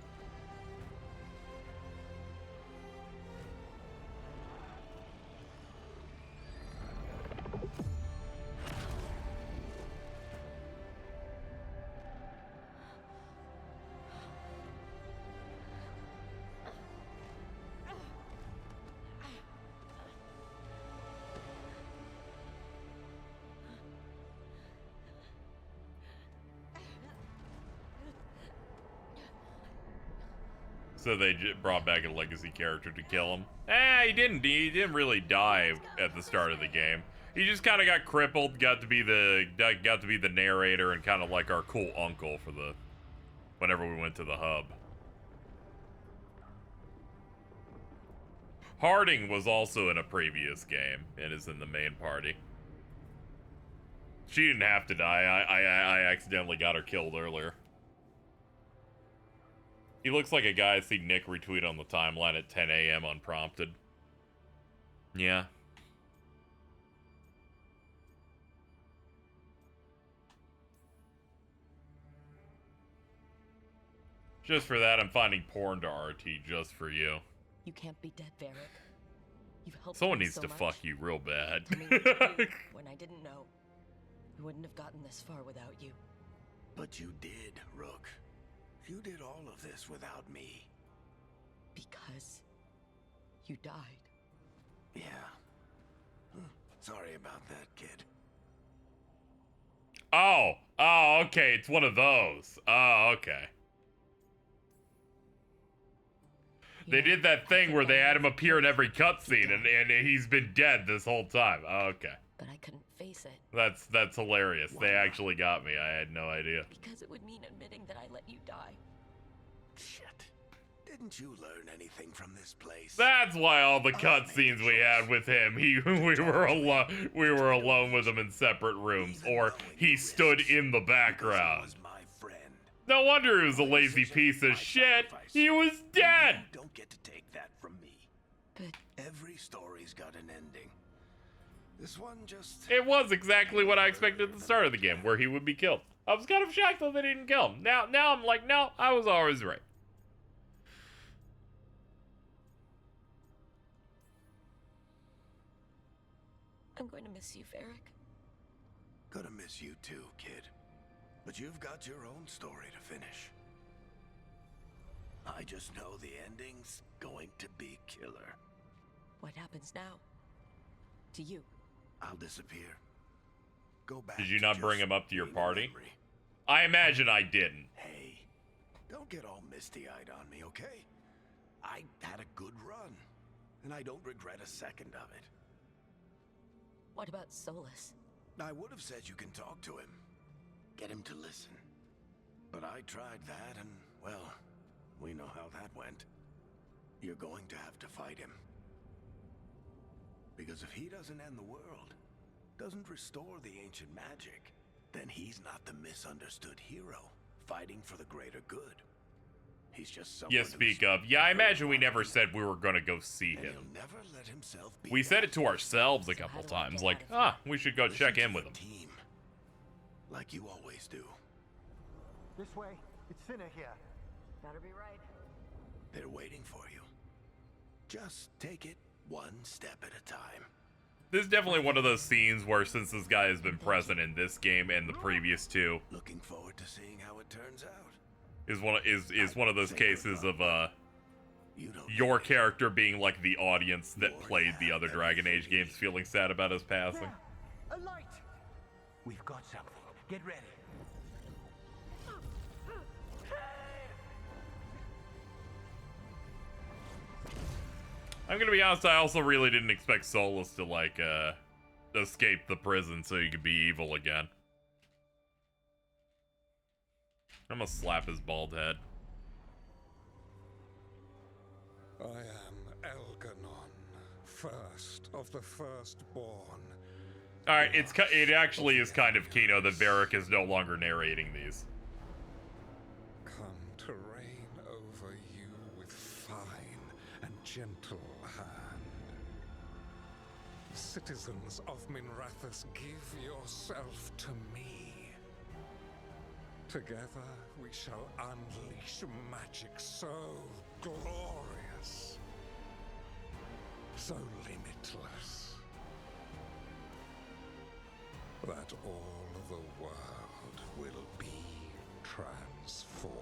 So they brought back a legacy character to kill him. He didn't. He didn't really die at the start of the game. He just kind of got crippled. Got to be the narrator and kind of like our cool uncle for the whenever we went to the hub. Harding was also in a previous game and is in the main party. She didn't have to die. I accidentally got her killed earlier. He looks like a guy I see Nick retweet on the timeline at 10 a.m. unprompted. Yeah. Just for that, I'm finding porn to RT just for you. You can't be dead, Varric. You've helped Someone me needs so to much. fuck you real bad. To me, you, when I didn't know, we wouldn't have gotten this far without you. But you did, Rook. You did all of this without me. Because you died. Yeah. Sorry about that, kid. Oh, okay, it's one of those. Oh, okay. They did that thing where they had him appear in every cutscene, and he's been dead this whole time. Oh, okay. But I couldn't face it. That's hilarious. They actually got me. I had no idea. Because it would mean admitting that I let you die. Shit. Didn't you learn anything from this place? That's why all the cutscenes we had with him, we were alone with him in separate rooms, or he stood in the background. No wonder he was a lazy piece of shit. He was dead. You don't get to take that from me. But every story's got an ending. This one just... It was exactly what I expected at the start of the game, where he would be killed. I was kind of shocked that they didn't kill him. Now I'm like, no, I was always right. I'm going to miss you, Varric. Gonna miss you too, kid. But you've got your own story to finish. I just know the ending's going to be killer. What happens now? To you? I'll disappear. Go back. Did you not bring him up to your being a party? memory. I imagine I didn't. Hey, don't get all misty-eyed on me, okay? I had a good run, and I don't regret a second of it. What about Solus? I would have said you can talk to him. Get him to listen. But I tried that, and, well, we know how that went. You're going to have to fight him. Because if he doesn't end the world, doesn't restore the ancient magic, then he's not the misunderstood hero, fighting for the greater good. He's just someone Yeah, speak up. Yeah, I imagine we never said we were gonna go see him. never let himself be. We said it to ourselves a couple times, like, we should go check in with him. Team, like you always do. This way. It's thinner here. Better be right. They're waiting for you. Just take it one step at a time. This is definitely one of those scenes where, since this guy has been present in this game and the previous two, Looking forward to seeing how it turns out. is one of those cases of your character being like the audience that played the other Dragon Age games, feeling sad about his passing. A light! We've got something. Get ready. I'm gonna be honest, I also really didn't expect Solus to, like, escape the prison so he could be evil again. I'm gonna slap his bald head. I am Elganon, first of the firstborn. Alright, it actually is kind of Kino that Varric is no longer narrating these. Come to reign over you with fine and gentle hand. Citizens of Minrathous, give yourself to me. Together we shall unleash magic so glorious, so limitless, that all the world will be transformed.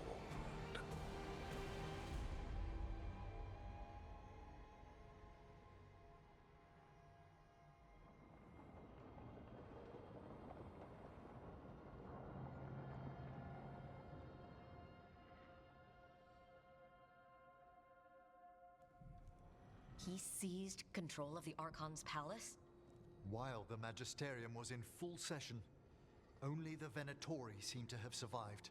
He seized control of the Archon's palace? While the Magisterium was in full session, only the Venatori seem to have survived.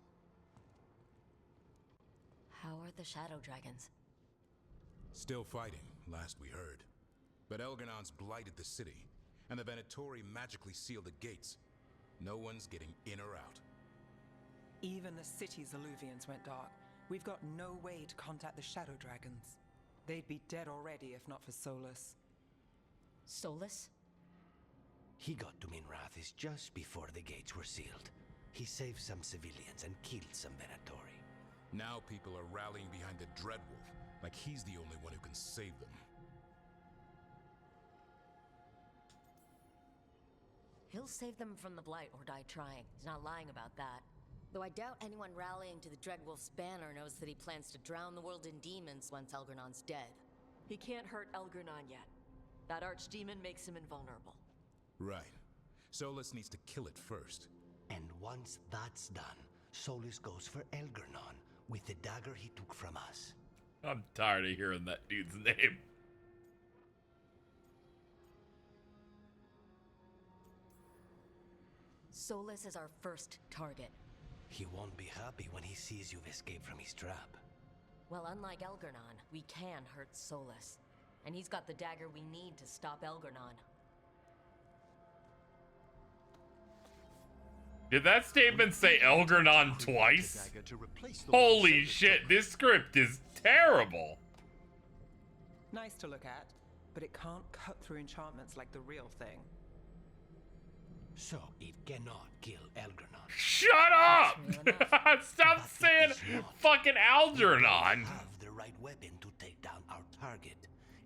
How are the Shadow Dragons? Still fighting, last we heard. But Elganon's blighted the city, and the Venatori magically sealed the gates. No one's getting in or out. Even the city's alluvians went dark. We've got no way to contact the Shadow Dragons. They'd be dead already if not for Solus. Solus? He got to Minrathous just before the gates were sealed. He saved some civilians and killed some Venatori. Now people are rallying behind the Dreadwolf, like he's the only one who can save them. He'll save them from the Blight or die trying. He's not lying about that. Though I doubt anyone rallying to the Dreadwolf's banner knows that he plans to drown the world in demons once Elgernon's dead. He can't hurt Elgernon yet. That archdemon makes him invulnerable. Right. Solus needs to kill it first. And once that's done, Solus goes for Elgernon with the dagger he took from us. I'm tired of hearing that dude's name. Solus is our first target. He won't be happy when he sees you've escaped from his trap. Well, unlike Elgernon, we can hurt Solus. And he's got the dagger we need to stop Elgernon. Did that statement say Elgernon twice? Holy shit, this script is terrible. Nice to look at, but it can't cut through enchantments like the real thing. So it cannot kill Elgernon. Shut up! Stop saying fucking Algernon! We have the right weapon to take down our target,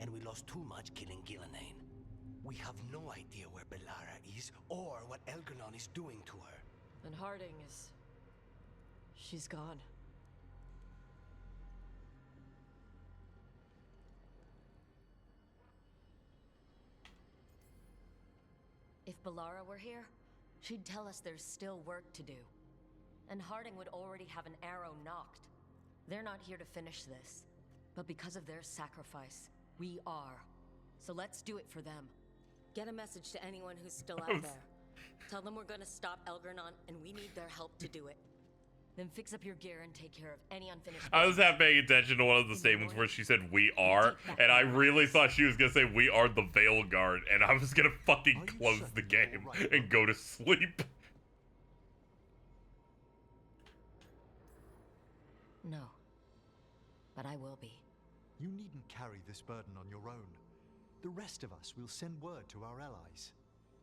and we lost too much killing Gillenane. We have no idea where Bellara is or what Elgernon is doing to her. And Harding is... she's gone. If Bellara were here, she'd tell us there's still work to do. And Harding would already have an arrow knocked. They're not here to finish this. But because of their sacrifice, we are. So let's do it for them. Get a message to anyone who's still out there. Tell them we're gonna stop Elgranon, and we need their help to do it. Then fix up your gear and take care of any unfinished business. I was half paying attention to one of the statements where she said "we are," and I really thought she was gonna say "we are the Veilguard," and I was gonna fucking close the game and go to sleep. No. But I will be. You needn't carry this burden on your own. The rest of us will send word to our allies.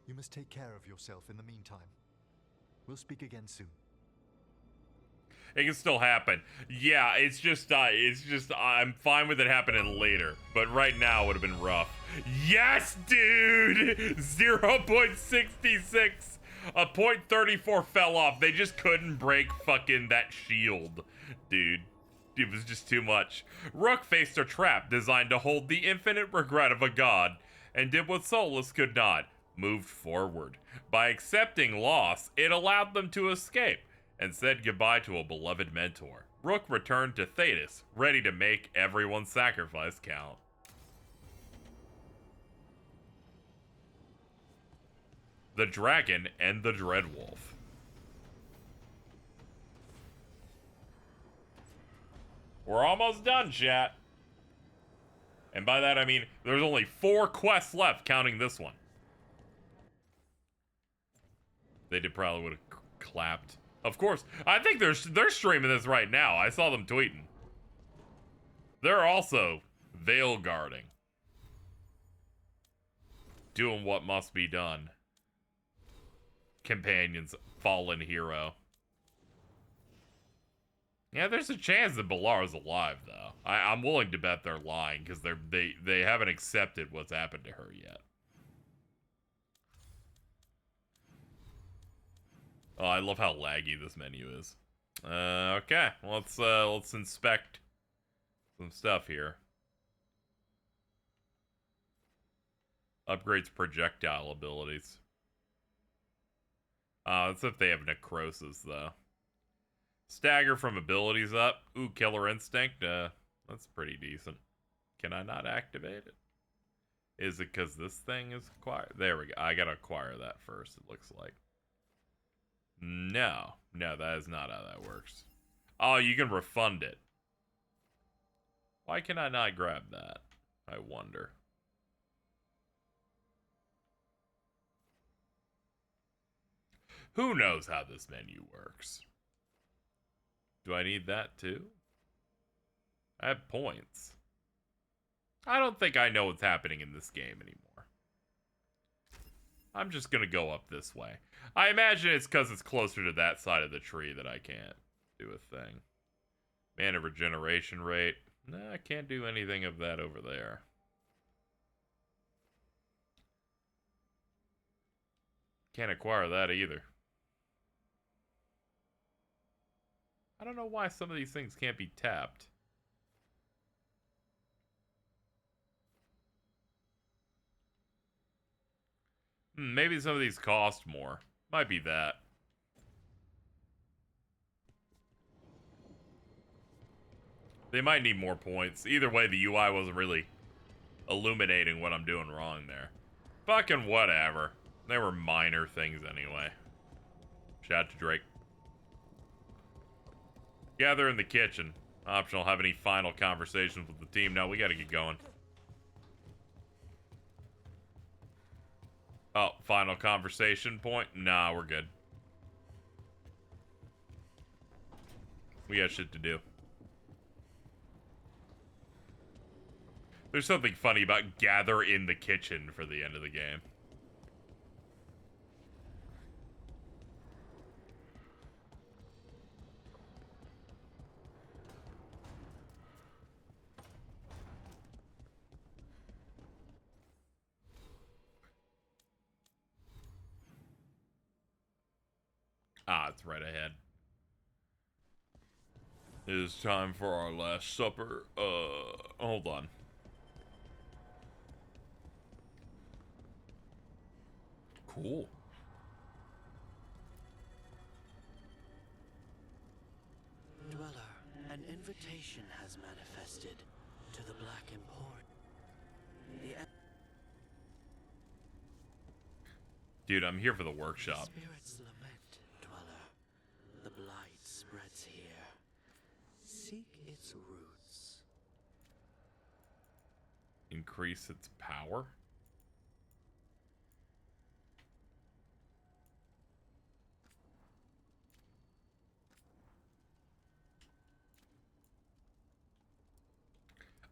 You must take care of yourself in the meantime. We'll speak again soon. It can still happen. Yeah, it's just I'm fine with it happening later, but right now would have been rough. Yes, dude! 0.66. A 0.34 fell off. They just couldn't break fucking that shield, dude. It was just too much. Rook faced a trap designed to hold the infinite regret of a god, and did what Solus could not. Moved forward. By accepting loss, it allowed them to escape, and said goodbye to a beloved mentor. Rook returned to Thetis, ready to make everyone's sacrifice count. The Dragon and the Dreadwolf. We're almost done, chat. And by that I mean there's only 4 quests left, counting this one. They probably would have clapped. Of course. I think they're streaming this right now. I saw them tweeting. They're also Veilguarding. Doing what must be done. Companions, fallen hero. Yeah, there's a chance that Bellara's alive, though. I'm willing to bet they're lying, because they haven't accepted what's happened to her yet. Oh, I love how laggy this menu is. Okay, let's inspect some stuff here. Upgrades projectile abilities. That's if they have necrosis, though. Stagger from abilities up. Ooh, Killer Instinct. That's pretty decent. Can I not activate it? Is it because this thing is acquired? There we go. I gotta acquire that first, it looks like. No, that is not how that works. Oh, you can refund it. Why can I not grab that? I wonder. Who knows how this menu works? Do I need that too? I have points. I don't think I know what's happening in this game anymore. I'm just gonna go up this way. I imagine it's because it's closer to that side of the tree that I can't do a thing. Mana regeneration rate. Nah, I can't do anything of that over there. Can't acquire that either. I don't know why some of these things can't be tapped. Maybe some of these cost more. Might be that. They might need more points. Either way, the UI wasn't really illuminating what I'm doing wrong there. Fucking whatever. They were minor things anyway. Shout out to Drake. Gather in the kitchen. Optional. Have any final conversations with the team? No, we gotta get going. Oh, final conversation point? Nah, we're good. We got shit to do. There's something funny about gather in the kitchen for the end of the game. Ah, it's right ahead. It is time for our last supper. Hold on. cool. Dweller, an invitation has manifested to the Black Import. Dude, I'm here for the workshop. Spirits lament, Dweller. The blight spreads here. Seek its roots. Increase its power?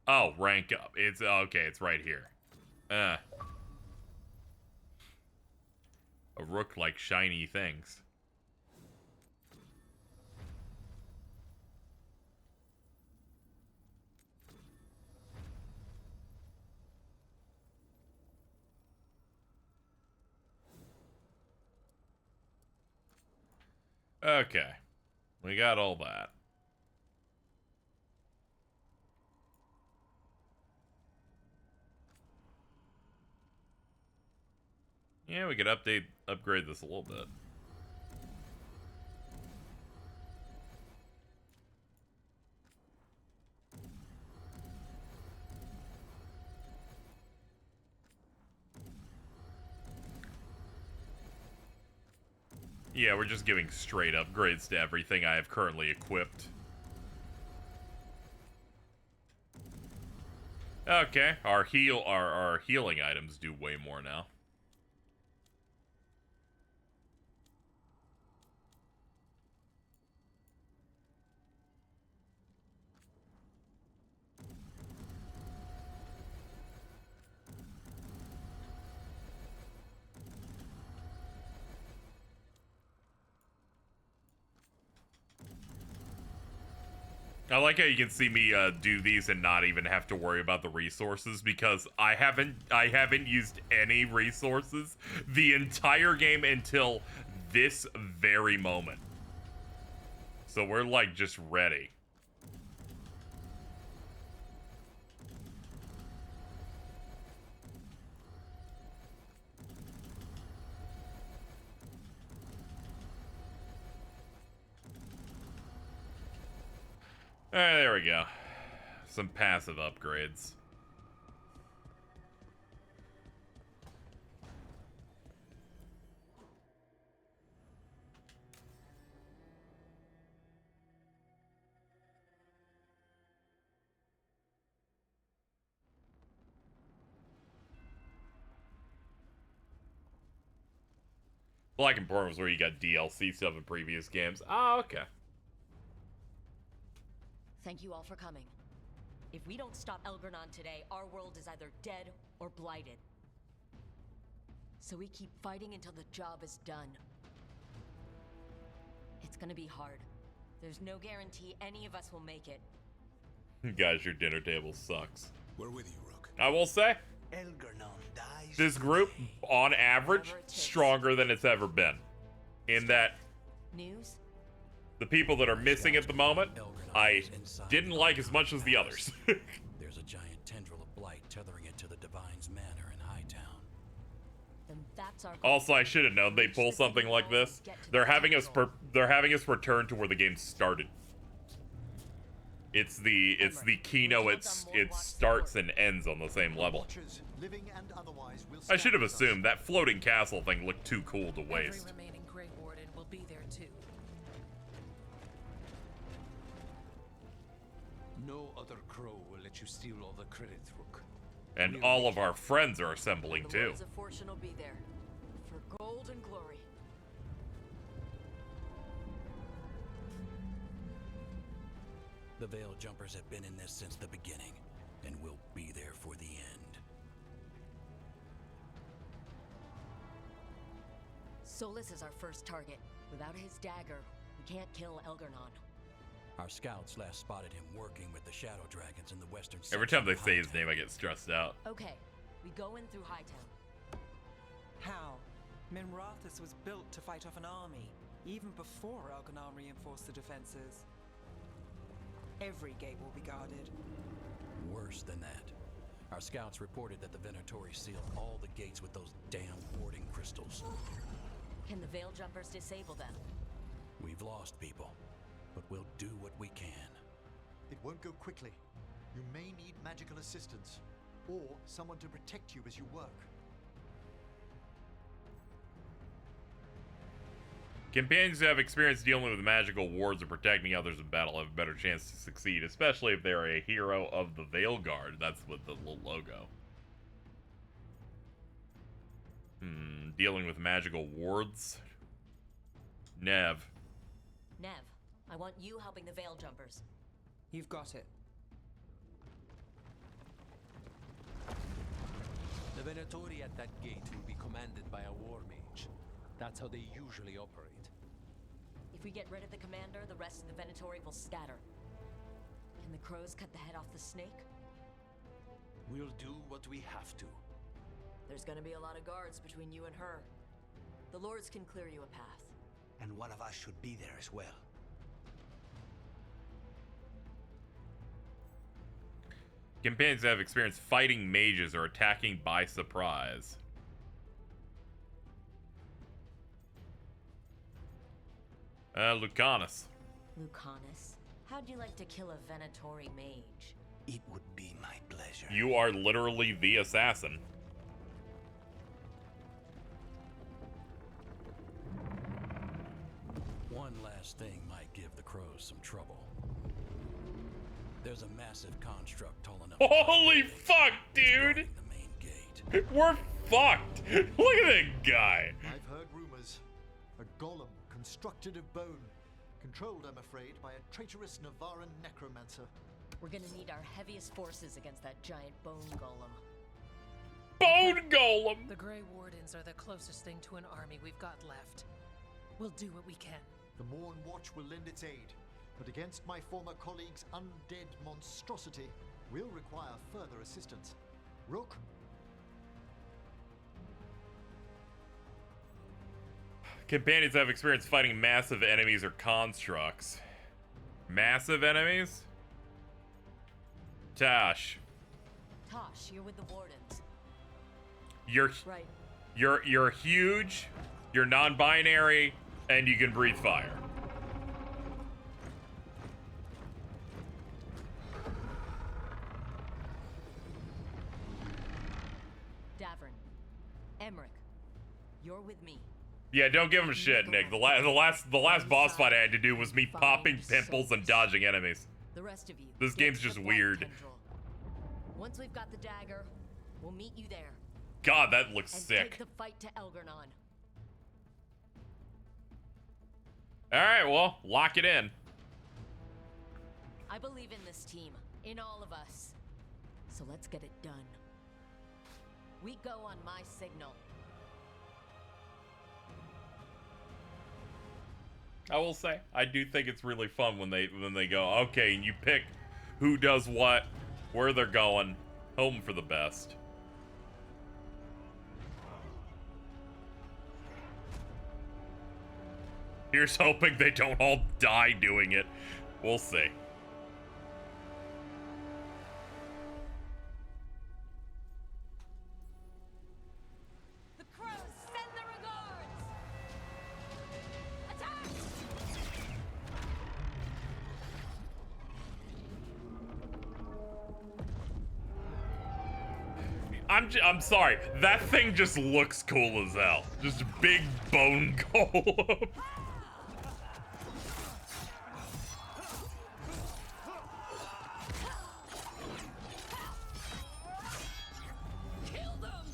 Oh, rank up. It's okay, it's right here. A rook like shiny things. Okay. We got all that. Yeah, we could upgrade this a little bit. Yeah, we're just giving straight upgrades to everything I have currently equipped. Okay, our healing items do way more now. I like how you can see me do these and not even have to worry about the resources because I haven't used any resources the entire game until this very moment. So we're like just ready. Alright, there we go. Some passive upgrades. Black and Burn was where you got DLC stuff in previous games. Oh, okay. Thank you all for coming. If we don't stop Elgranon today, our world is either dead or blighted. So we keep fighting until the job is done. It's gonna be hard. There's no guarantee any of us will make it. Guys, your dinner table sucks. We're with you, Rook. I will say, Elgranon dies this group, on average, stronger than it's ever been. In that, News? the people that are missing at the moment, I didn't like as much as the others. There's a giant tendril of blight tethering it to the Divine's Manor in Hightown. Then that's our Also, I should have known they'd pull something like this. They're having us return to where the game started. It's the Kino. It starts and ends on the same level. I should have assumed that floating castle thing looked too cool to waste. Every remaining Grey Warden will be there too. No other crow will let you steal all the credit, Rook. And all of our friends are assembling The too. Lords of Fortune will be there. For gold and glory. The Veil Jumpers have been in this since the beginning, and will be there for the end. Solus is our first target. Without his dagger, we can't kill Elgranon. Our scouts last spotted him working with the Shadow Dragons in the western Every section time they of say his Hightown. name, I get stressed out. Okay, we go in through Hightown. How? Minrathus was built to fight off an army, even before Elgranon reinforced the defenses. Every gate will be guarded. Worse than that. Our scouts reported that the Venatori sealed all the gates with those damn warding crystals. Can the Veil Jumpers disable them? We've lost people, but we'll do what we can. It won't go quickly. You may need magical assistance, or someone to protect you as you work. Companions who have experience dealing with magical wards or protecting others in battle have a better chance to succeed, especially if they're a hero of the Veilguard. That's with the little logo. Dealing with magical wards? Nev. Nev, I want you helping the Veil Jumpers. You've got it. The Venatori at that gate will be commanded by a war mage. That's how they usually operate. If we get rid of the commander, the rest of the Venatori will scatter. Can the crows cut the head off the snake? We'll do what we have to. There's gonna be a lot of guards between you and her. The lords can clear you a path. And one of us should be there as well. Companions have experience fighting mages or attacking by surprise. Lucanus. Lucanus, how'd you like to kill a Venatori mage? It would be my pleasure. You are literally the assassin. One last thing might give the crows some trouble. There's a massive construct tall enough. Holy fuck, dude! We're fucked! Look at that guy! I've heard rumors. A golem constructed of bone. Controlled, I'm afraid, by a traitorous Navaran necromancer. We're gonna need our heaviest forces against that giant bone golem. Bone golem! The Grey Wardens are the closest thing to an army we've got left. We'll do what we can. The Morn Watch will lend its aid, but against my former colleague's undead monstrosity, we'll require further assistance. Rook? Companions have experience fighting massive enemies or constructs. Massive enemies? Tash. Tosh, you're with the Wardens. Right. You're huge, you're non-binary, and you can breathe fire. Davern. Emmerich. You're with me. Yeah, don't give him shit, Nick. The last boss fight I had to do was me popping pimples and dodging enemies. The rest of you. This game's just weird. Once we've got the dagger, we'll meet you there. God, that looks and sick. Take the fight to Elgernon. Alright, well, lock it in. I believe in this team, in all of us. So let's get it done. We go on my signal. I will say, I do think it's really fun when they go, okay, and you pick who does what, where they're going, home for the best. Here's hoping they don't all die doing it. We'll see. The crows send their regards! Attack! I'm sorry. That thing just looks cool as hell. Just a big bone golem. Kill them!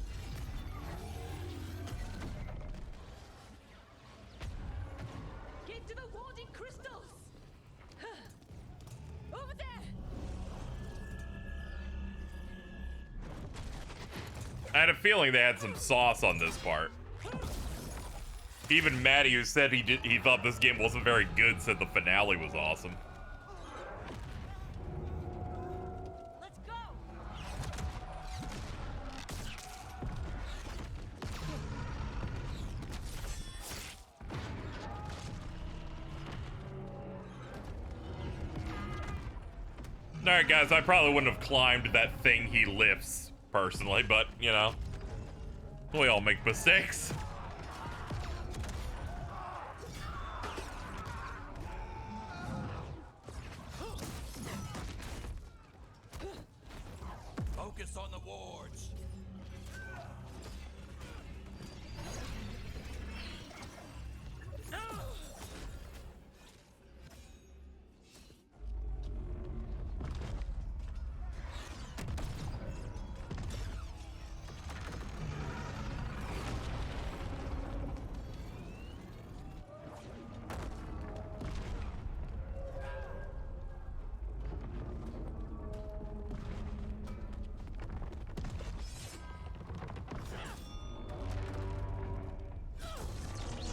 Get to the warding crystals! Over there! I had a feeling they had some sauce on this part. Even Maddie, who said he thought this game wasn't very good, said the finale was awesome. Let's go! Alright guys, I probably wouldn't have climbed that thing he lifts personally, but, you know, we all make mistakes. Focus on the wards.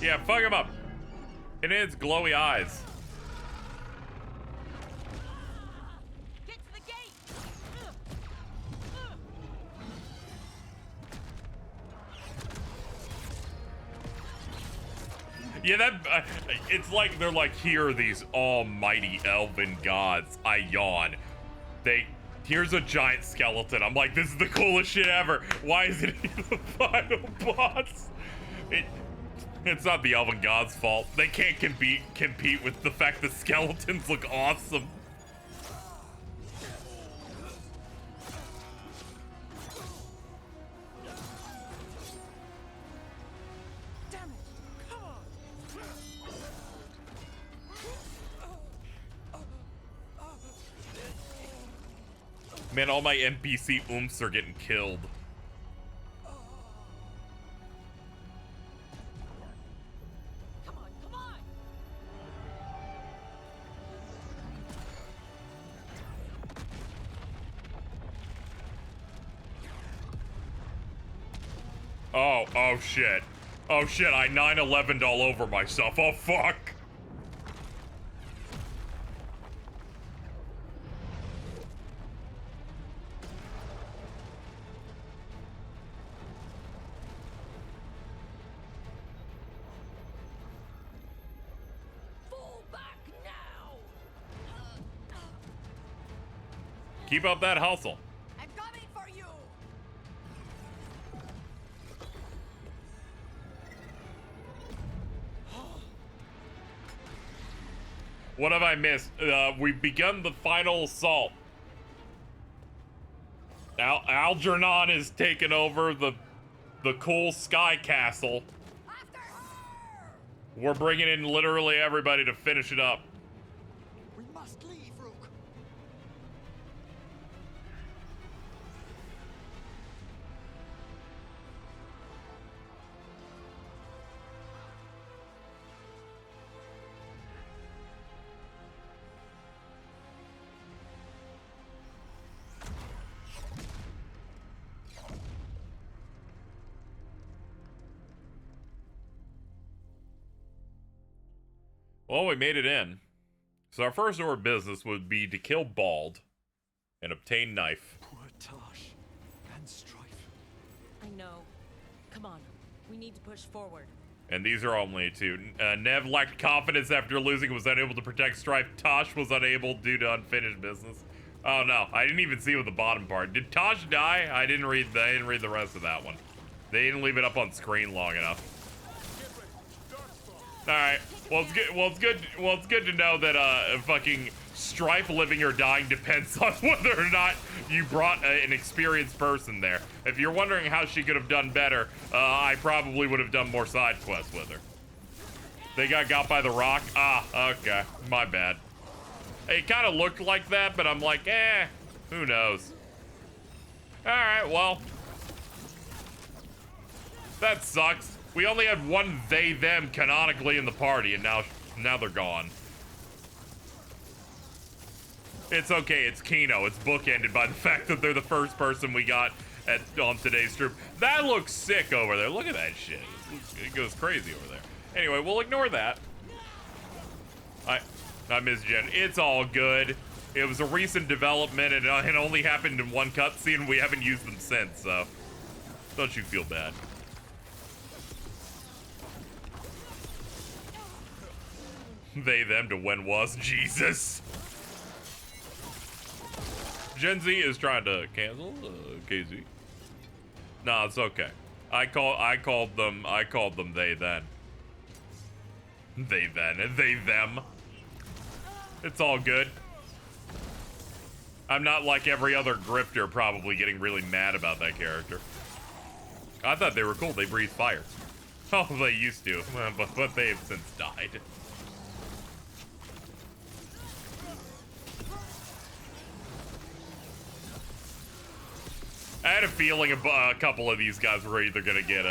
Yeah, fuck him up. It is glowy eyes. Get to the gate! Yeah, that it's like they're like, here are these almighty elven gods. I yawn. Here's a giant skeleton. I'm like, this is the coolest shit ever. Why is it the final boss? It's not the elven gods' fault. They can't compete with the fact that skeletons look awesome. Damn it! Come on! Man, all my NPC oomps are getting killed. Oh shit. Oh shit, I 9/11'd all over myself. Oh fuck. Fall back now! Keep up that hustle. I'm coming for you! What have I missed? We've begun the final assault. Algernon is taking over the cool sky castle. We're bringing in literally everybody to finish it up. We must leave, Rook. Well, we made it in. So our first order of business would be to kill Bald and obtain knife. Poor Tosh and Strife. I know. Come on. We need to push forward. And these are only two. Nev lacked confidence after losing, was unable to protect Strife. Tosh was unable due to unfinished business. Oh no, I didn't even see with the bottom part. Did Tosh die? I didn't read the rest of that one. They didn't leave it up on screen long enough. All right. Well, it's good to know that fucking Strife living or dying depends on whether or not you brought an experienced person there. If you're wondering how she could have done better, I probably would have done more side quests with her. They got by the rock. Ah, okay, my bad. It kind of looked like that, but I'm like, who knows? All right, well, that sucks. We only had one they/them canonically in the party, and now they're gone. It's okay, it's Kino. It's bookended by the fact that they're the first person we got on today's stream. That looks sick over there. Look at that shit. It goes crazy over there. Anyway, we'll ignore that. I miss Jen. It's all good. It was a recent development, and it only happened in one cutscene. We haven't used them since, so don't you feel bad. They/them to when was Jesus. Gen Z is trying to cancel KZ. No, it's okay. I called them they then. They them. It's all good. I'm not like every other grifter probably getting really mad about that character. I thought they were cool. They breathe fire. Oh, they used to, but they have since died. I had a feeling a couple of these guys were either gonna get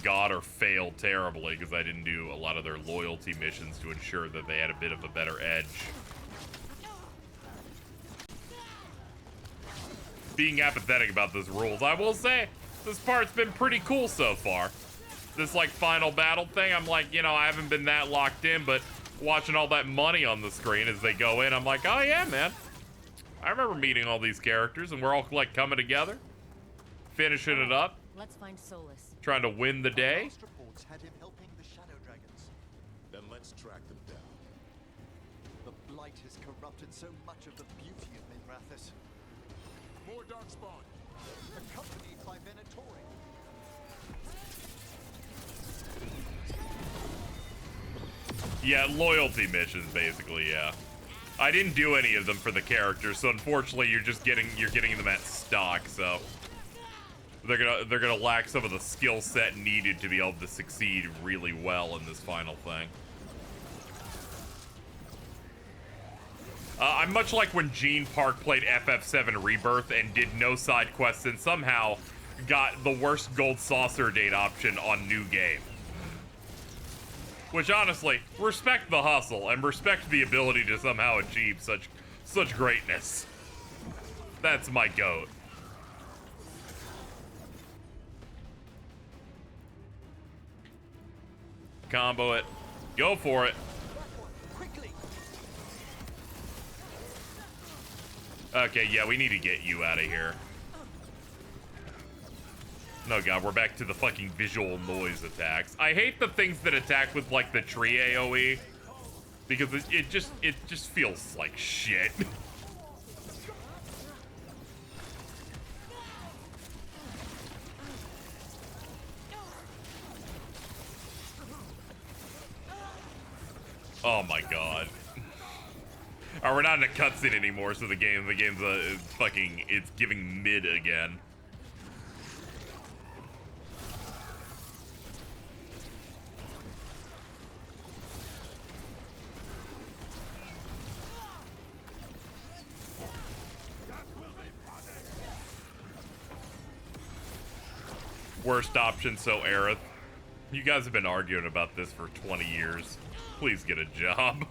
got or fail terribly because I didn't do a lot of their loyalty missions to ensure that they had a bit of a better edge. Being apathetic about this rules, I will say this part's been pretty cool so far. This like final battle thing, I'm like, you know, I haven't been that locked in, but watching all that money on the screen as they go in, I'm like, oh yeah, man. I remember meeting all these characters and we're all like coming together, finishing it up. Let's find Solus. Trying to win the day. Last reports had him helping the Shadow Dragons. Then let's track them down. The Blight has corrupted so much of the beauty of Minrathous. More Darkspawn. Accompanied by Venatori. Yeah, loyalty missions basically, yeah. I didn't do any of them for the characters, so unfortunately you're getting them at stock, so they're gonna lack some of the skill set needed to be able to succeed really well in this final thing. I'm much like when Gene Park played FF7 Rebirth and did no side quests and somehow got the worst gold saucer date option on New Game. Which honestly, respect the hustle and respect the ability to somehow achieve such greatness. That's my goat. Combo it. Go for it. Okay, yeah, we need to get you out of here. No, God, we're back to the fucking visual noise attacks. I hate the things that attack with, like, the tree AoE. Because it just feels like shit. Oh my God. Oh, we're not in a cutscene anymore, so the game's fucking, it's giving mid again. Worst option, so Aerith. You guys have been arguing about this for 20 years. Please get a job.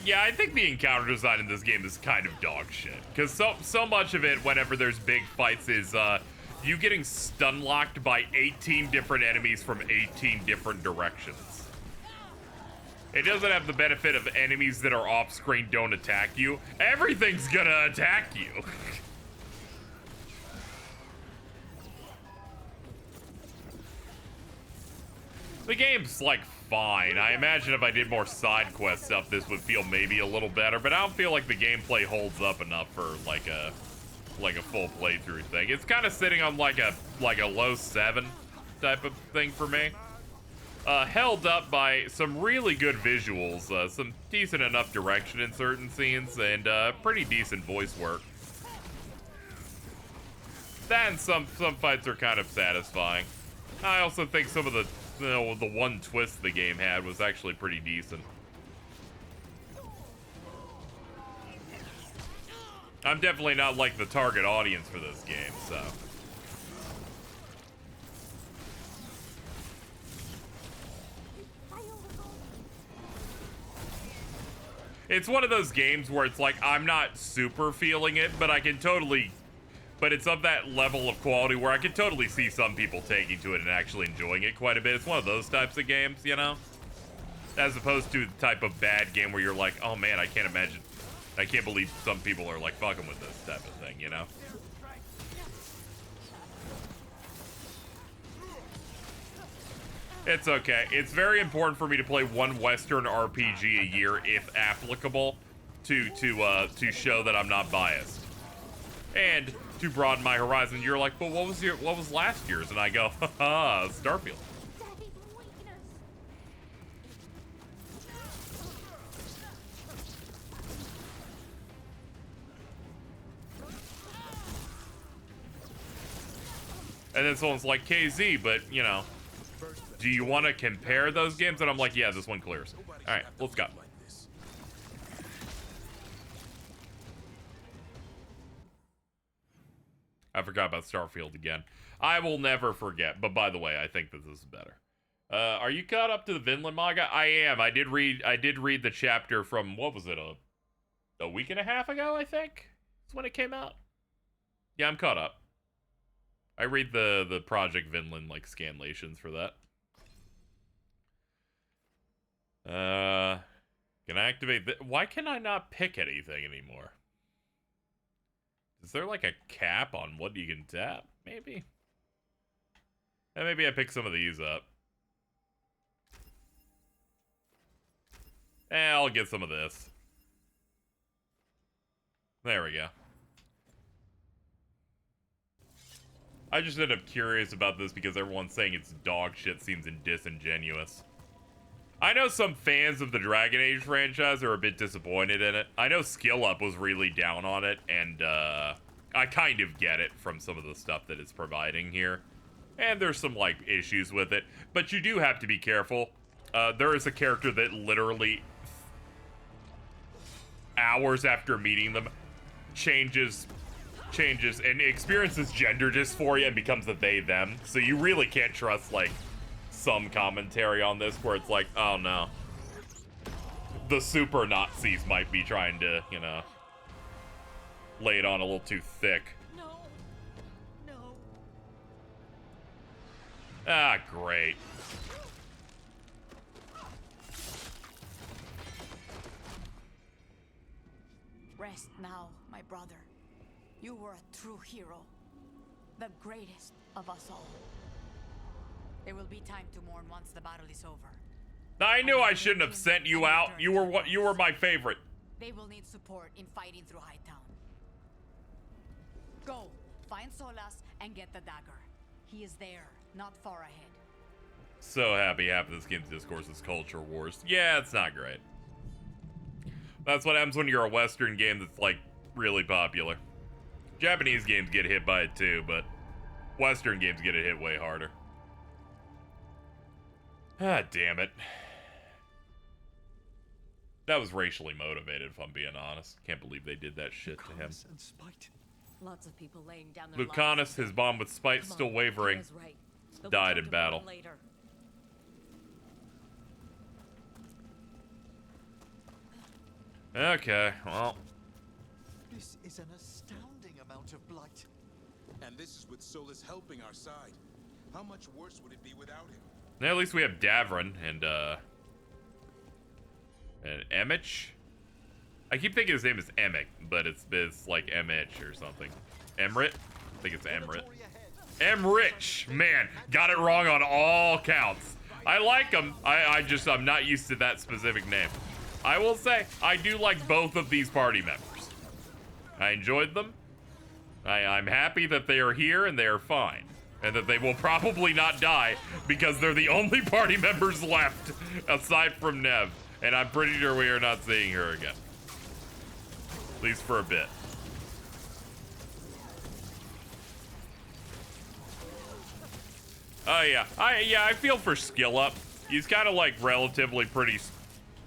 Yeah, I think the encounter design in this game is kind of dog shit. Because so much of it, whenever there's big fights, is you getting stun locked by 18 different enemies from 18 different directions. It doesn't have the benefit of enemies that are off screen don't attack you. Everything's gonna attack you. The game's like fine. I imagine if I did more side quest stuff, this would feel maybe a little better, but I don't feel like the gameplay holds up enough for like a full playthrough thing. It's kind of sitting on like a low 7 type of thing for me. Held up by some really good visuals, some decent enough direction in certain scenes, and pretty decent voice work. Then some fights are kind of satisfying. I also think some of the one twist the game had was actually pretty decent. I'm definitely not like the target audience for this game, so. It's one of those games where it's like, I'm not super feeling it, but I can totally, but it's of that level of quality where I can totally see some people taking to it and actually enjoying it quite a bit. It's one of those types of games, you know? as opposed to the type of bad game where you're like, oh man, I can't believe some people are like fucking with this type of thing, you know? It's okay. It's very important for me to play one Western RPG a year, if applicable, to show that I'm not biased, and to broaden my horizon. You're like, but what was last year's? And I go, haha, Starfield. And then someone's like, KZ, but you know, do you want to compare those games? And I'm like, yeah, this one clears. All right, let's go. I forgot about Starfield again. I will never forget. But by the way, I think that this is better. Are you caught up to the Vinland manga? I am. I did read the chapter from, what was it, a week and a half ago, I think? That's when it came out. Yeah, I'm caught up. I read the Project Vinland like scanlations for that. Can I activate why can I not pick anything anymore? Is there like a cap on what you can tap? Maybe. And maybe I pick some of these up. I'll get some of this. There we go. I just end up curious about this because everyone's saying it's dog shit, seems disingenuous. I know some fans of the Dragon Age franchise are a bit disappointed in it. I know Skill Up was really down on it, and I kind of get it from some of the stuff that it's providing here. And there's some, like, issues with it. But you do have to be careful. There is a character that literally, hours after meeting them, changes and experiences gender dysphoria and becomes a they them. So you really can't trust like some commentary on this where it's like, oh no, the super Nazis might be trying to, you know, lay it on a little too thick. No. Ah, great. Rest now, my brother. You were a true hero. The greatest of us all. There will be time to mourn once the battle is over. I knew I shouldn't have sent you out. You were my favorite. They will need support in fighting through Hightown. Go, find Solas and get the dagger. He is there, not far ahead. So happy half of this game's discourse is culture wars. Yeah, it's not great. That's what happens when you're a Western game that's like really popular. Japanese games get hit by it too, but Western games get it hit way harder. Ah, damn it. That was racially motivated, if I'm being honest. Can't believe they did that shit to him. Lots of people laying down their Lucanus, his bond with Spite still wavering, died in battle. Okay, well. This is an astounding amount of blight. And this is with Solus helping our side. How much worse would it be without him? Now, at least we have Davrin and Emmich. I keep thinking his name is Emic, but it's like Emmich or something. Emrit? I think it's Emrit. Emrich! Man, got it wrong on all counts. I like him. I'm not used to that specific name. I will say, I do like both of these party members. I enjoyed them. I'm happy that they are here and they are fine. And that they will probably not die because they're the only party members left aside from Nev. And I'm pretty sure we are not seeing her again. At least for a bit. Oh yeah, I feel for Skill Up. He's kind of like relatively pretty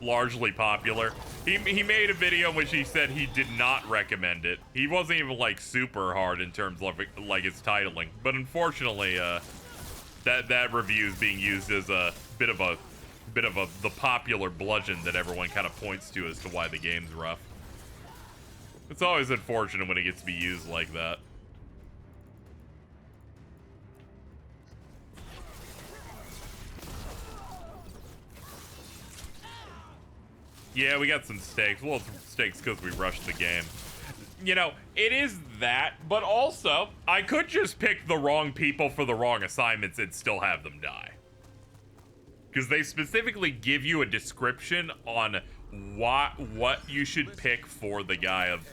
largely popular. He made a video in which he said he did not recommend it. He wasn't even like super hard in terms of like its titling, but unfortunately, that review is being used as a bit of the popular bludgeon that everyone kind of points to as to why the game's rough. It's always unfortunate when it gets to be used like that. Yeah, we got some stakes. Well, stakes because we rushed the game. You know, it is that, but also, I could just pick the wrong people for the wrong assignments and still have them die. Because they specifically give you a description on what you should pick for the guy of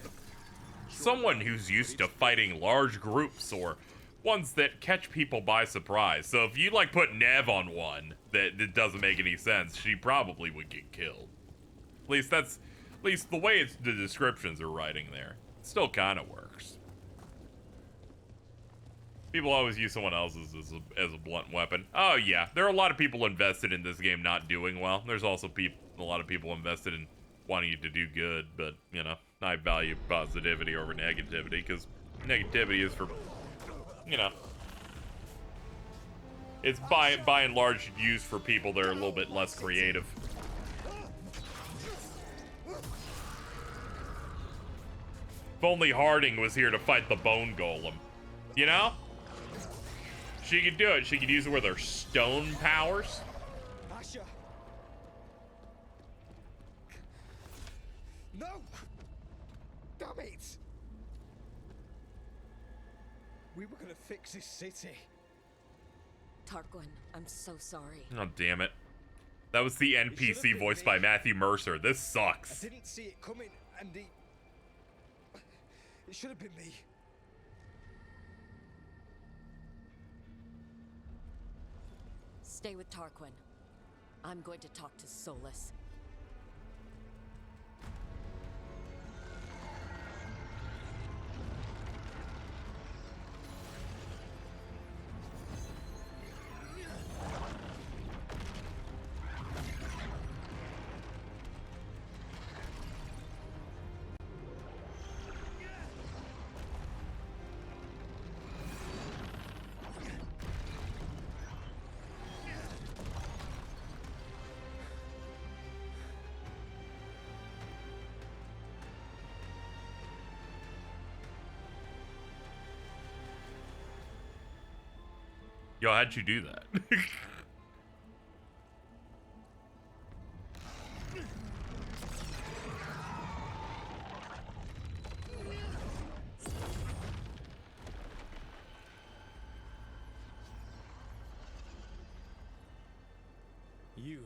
someone who's used to fighting large groups or ones that catch people by surprise. So if you like put Nev on one that doesn't make any sense, she probably would get killed. At least the way the descriptions are writing there. It still kind of works. People always use someone else's as a blunt weapon. Oh yeah, there are a lot of people invested in this game not doing well. There's also a lot of people invested in wanting you to do good, but you know, I value positivity over negativity because negativity is for, you know, it's by and large used for people that are a little bit less creative. If only Harding was here to fight the Bone Golem, you know? She could do it. She could use it with her stone powers. Asha. No! Damn it! We were gonna fix this city. Tarquin, I'm so sorry. Oh, damn it. That was the NPC voiced by Matthew Mercer. This sucks. I didn't see it coming, and it should have been me. Stay with Tarquin. I'm going to talk to Solus. Yo, how'd you do that? You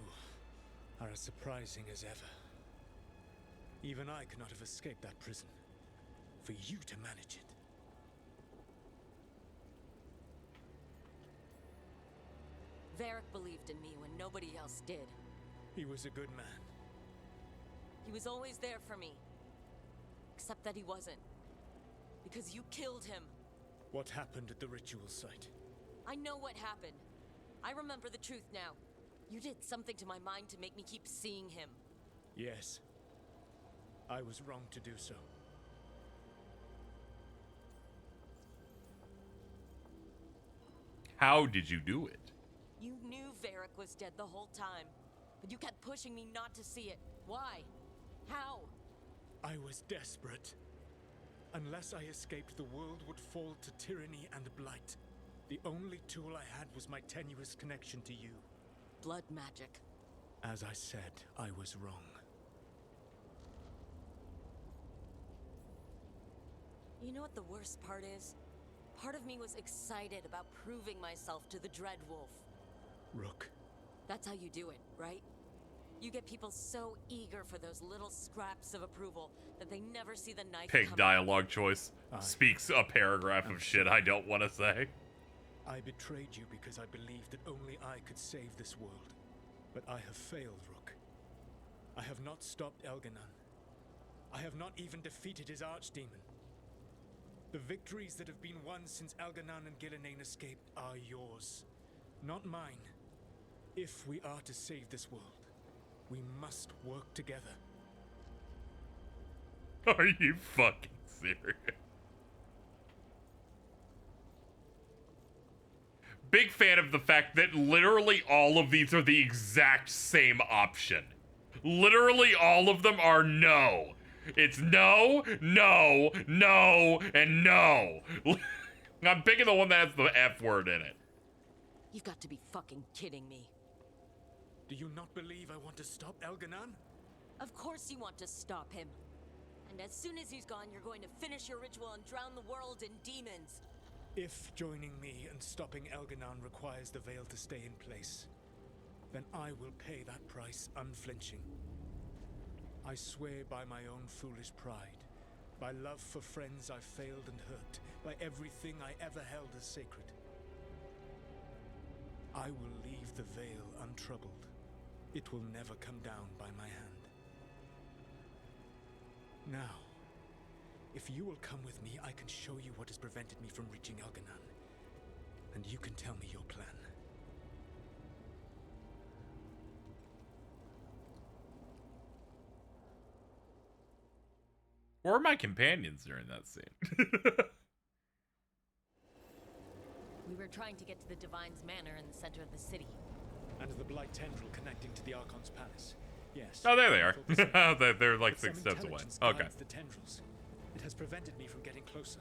are as surprising as ever. Even I could not have escaped that prison. For you to manage it. Varric believed in me when nobody else did. He was a good man. He was always there for me. Except that he wasn't. Because you killed him. What happened at the ritual site? I know what happened. I remember the truth now. You did something to my mind to make me keep seeing him. Yes. I was wrong to do so. How did you do it? You knew Varric was dead the whole time, but you kept pushing me not to see it. Why? How? I was desperate. Unless I escaped, the world would fall to tyranny and blight. The only tool I had was my tenuous connection to you. Blood magic. As I said, I was wrong. You know what the worst part is? Part of me was excited about proving myself to the Dreadwolf. Rook. That's how you do it, right? You get people so eager for those little scraps of approval that they never see the knife Pig come dialogue choice. Speaks a paragraph of shit I don't want to say. I betrayed you because I believed that only I could save this world. But I have failed, Rook. I have not stopped Elganon. I have not even defeated his archdemon. The victories that have been won since Elganon and Gillenane escaped are yours, not mine. If we are to save this world, we must work together. Are you fucking serious? Big fan of the fact that literally all of these are the exact same option. Literally all of them are no. It's no, no, no, and no. I'm picking the one that has the F word in it. You've got to be fucking kidding me. Do you not believe I want to stop Elganon? Of course you want to stop him. And as soon as he's gone, you're going to finish your ritual and drown the world in demons. If joining me and stopping Elganon requires the Veil to stay in place, then I will pay that price unflinching. I swear by my own foolish pride, by love for friends I failed and hurt, by everything I ever held as sacred. I will leave the Veil untroubled. It will never come down by my hand. Now, if you will come with me, I can show you what has prevented me from reaching Elganon. And you can tell me your plan. Where are my companions during that scene? We were trying to get to the Divine's Manor in the center of the city. And the Blight Tendril connecting to the Archon's palace. Yes. Oh, there they are. They're like 6 steps away. Okay. The tendrils. It has prevented me from getting closer.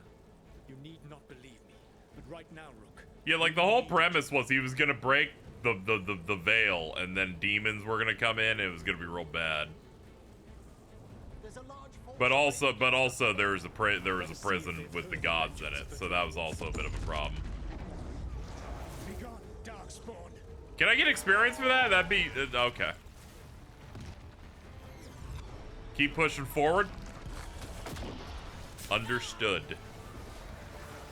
You need not believe me, but right now, Rook. Yeah, like the whole premise was he was gonna break the veil, and then demons were gonna come in, and it was gonna be real bad. But also there was a prison with the gods in it, so that was also a bit of a problem. Can I get experience for that? That'd be okay. Keep pushing forward. Understood.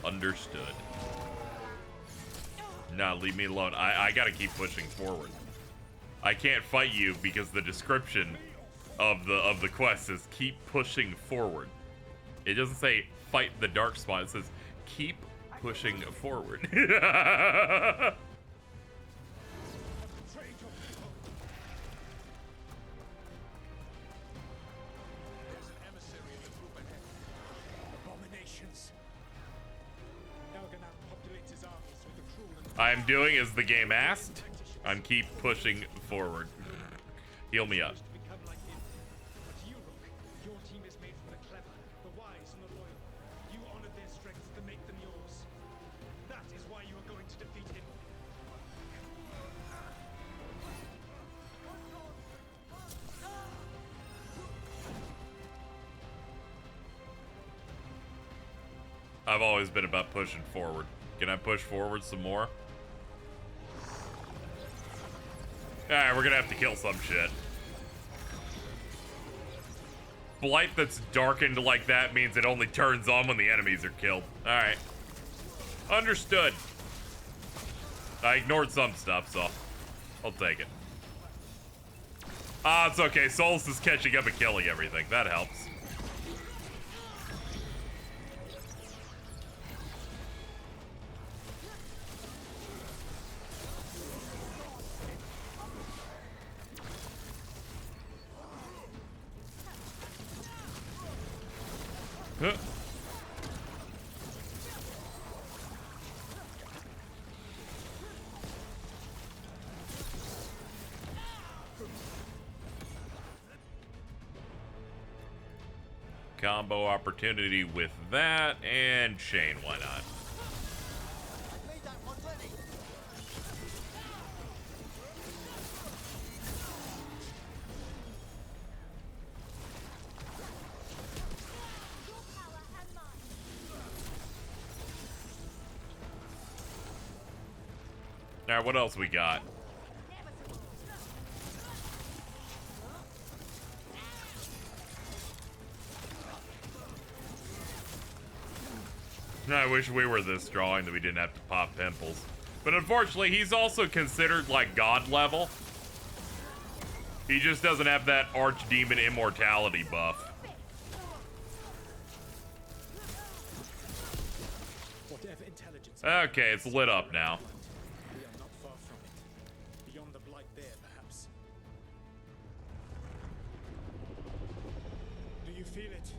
Understood. Nah, leave me alone. I gotta keep pushing forward. I can't fight you because the description of the quest is keep pushing forward. It doesn't say fight the dark spot. It says keep pushing forward. I'm doing as the game asked. I'm keep pushing forward. Heal me up. Your team is made from the clever, the wise, and the loyal. You honored their strengths to make them yours. That is why you are going to defeat him. I've always been about pushing forward. Can I push forward some more? Alright, we're gonna have to kill some shit. Blight that's darkened like that means it only turns on when the enemies are killed. Alright. Understood. I ignored some stuff, so I'll take it. Ah, it's okay. Solus is catching up and killing everything. That helps. Huh. Combo opportunity with that and Shane, why not? Alright, what else we got? I wish we were this strong that we didn't have to pop pimples. But unfortunately, he's also considered like god level. He just doesn't have that archdemon immortality buff. Okay, it's lit up now. We are not far from it. Beyond the blight there, perhaps. Do you feel it?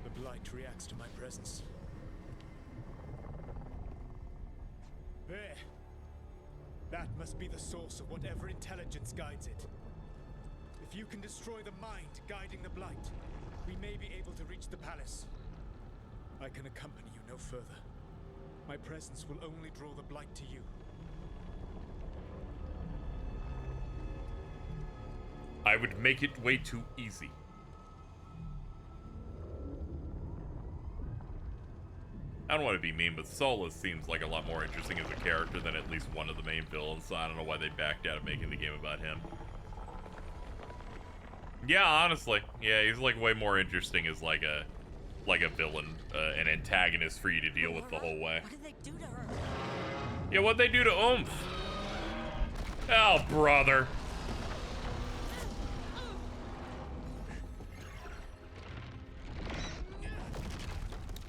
The blight reacts to my presence. There. That must be the source of whatever intelligence guides it. If you can destroy the mind guiding the blight, we may be able to reach the palace. I can accompany you no further. My presence will only draw the blight to you. I would make it way too easy. I don't want to be mean, but Solus seems like a lot more interesting as a character than at least one of the main villains, so I don't know why they backed out of making the game about him. Yeah, honestly. Yeah, he's like way more interesting as like a villain, an antagonist for you to deal with the whole way. What did they do to her? Yeah, what'd they do to Oomph? Oh, brother.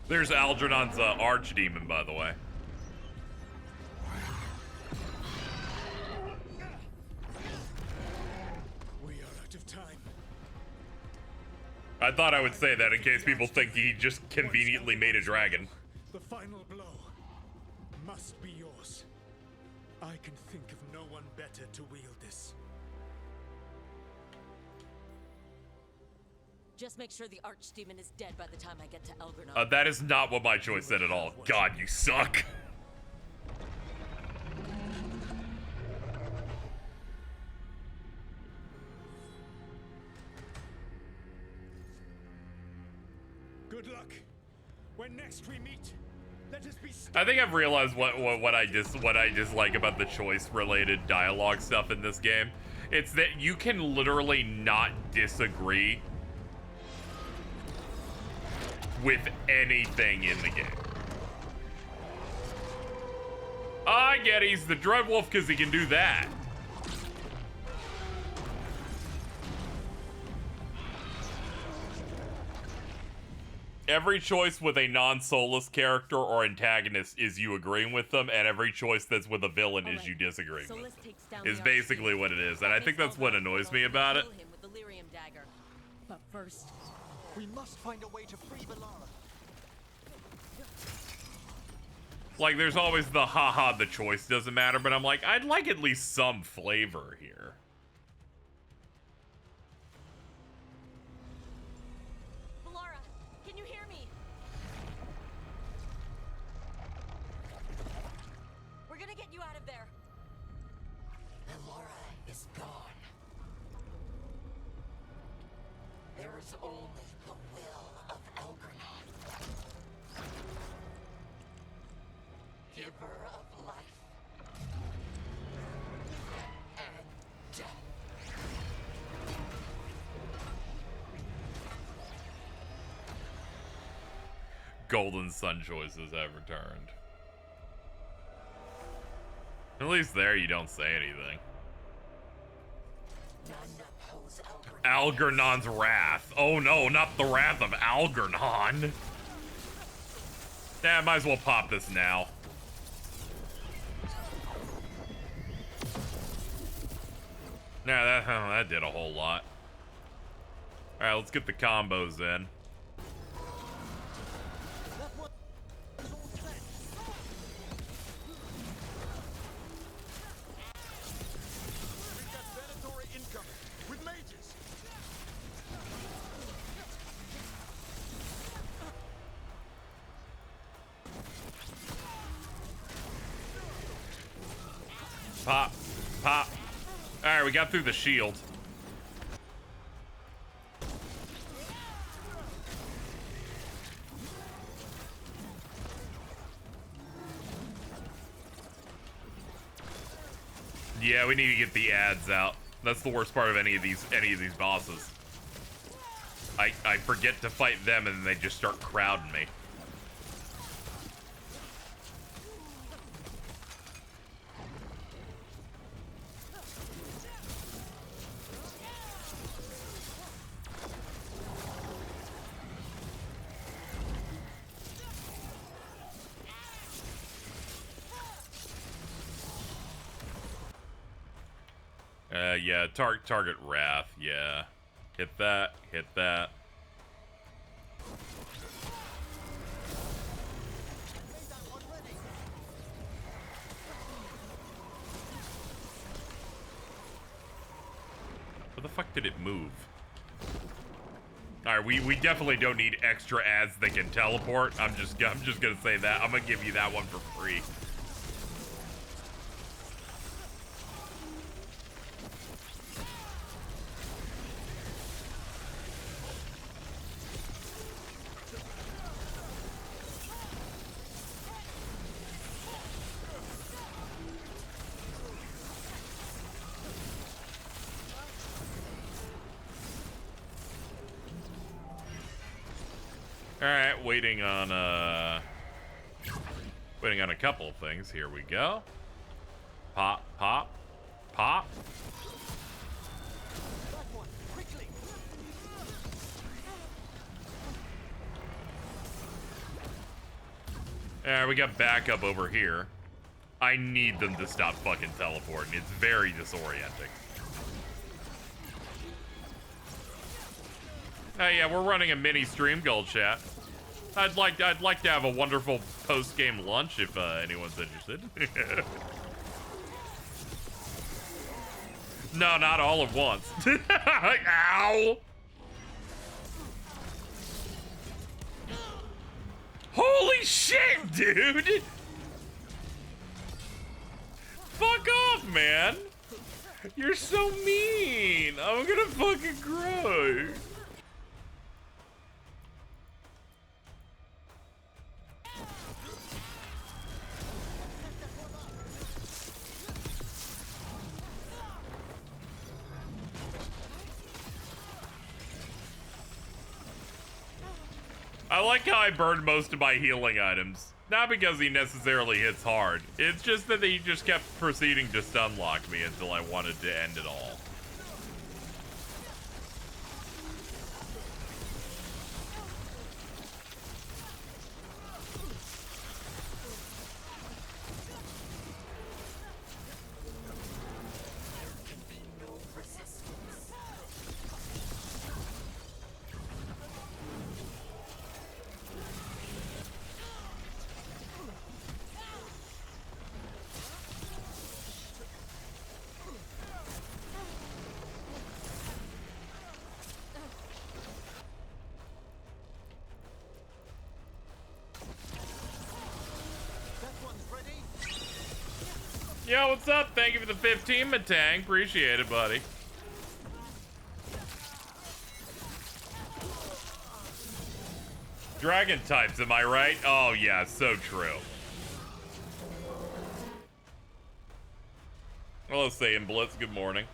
There's Algernon's archdemon, by the way. We are out of time. I thought I would say that in case people think he just conveniently made a dragon. The final blow must be yours. I can think of no one better to wield this. Just make sure the archdemon is dead by the time I get to Elgornon. That is not what my choice said at all. God, you suck. Good luck. When next we meet, let us be. I think I've realized what I dislike about the choice related dialogue stuff in this game. It's that you can literally not disagree with anything in the game. I get he's the Dread Wolf because he can do that. Every choice with a non-Solus character or antagonist is you agreeing with them, and every choice that's with a villain is you disagreeing with them. Is basically what it is, and I think that's what annoys me about it. But first, we must find a way to free Veilguard. Like, there's always the haha, the choice doesn't matter, but I'm like, I'd like at least some flavor here. Veilguard, can you hear me? We're gonna get you out of there. Veilguard is gone. There is only the will of Elgornon, giver of life and death. Golden Sun choices have returned. At least there you don't say anything. Algernon's wrath. Oh no, not the wrath of Algernon. Yeah, might as well pop this now. Yeah, that did a whole lot. Alright, let's get the combos in. Pop. Pop. Alright, we got through the shield. Yeah, we need to get the ads out. That's the worst part of any of these bosses. I forget to fight them and then they just start crowding me. Yeah, target Wrath, yeah. Hit that, hit that. Where the fuck did it move? Alright, we definitely don't need extra ads that can teleport. I'm just gonna say that. I'm gonna give you that one for free. Alright, waiting on a couple of things. Here we go. Pop, pop, pop. Alright, we got backup over here. I need them to stop fucking teleporting. It's very disorienting. Oh yeah, we're running a mini stream, Gold Chat. I'd like to have a wonderful post-game lunch if anyone's interested. No, not all at once. Ow! Holy shit, dude! Fuck off, man! You're so mean! I'm gonna fucking cry. I like how I burned most of my healing items. Not because he necessarily hits hard. It's just that he just kept proceeding to stunlock me until I wanted to end it all. Yo, what's up? Thank you for the 15, Matang. Appreciate it, buddy. Dragon types, am I right? Oh, yeah, so true. Hello, Saiyan Blitz. Good morning.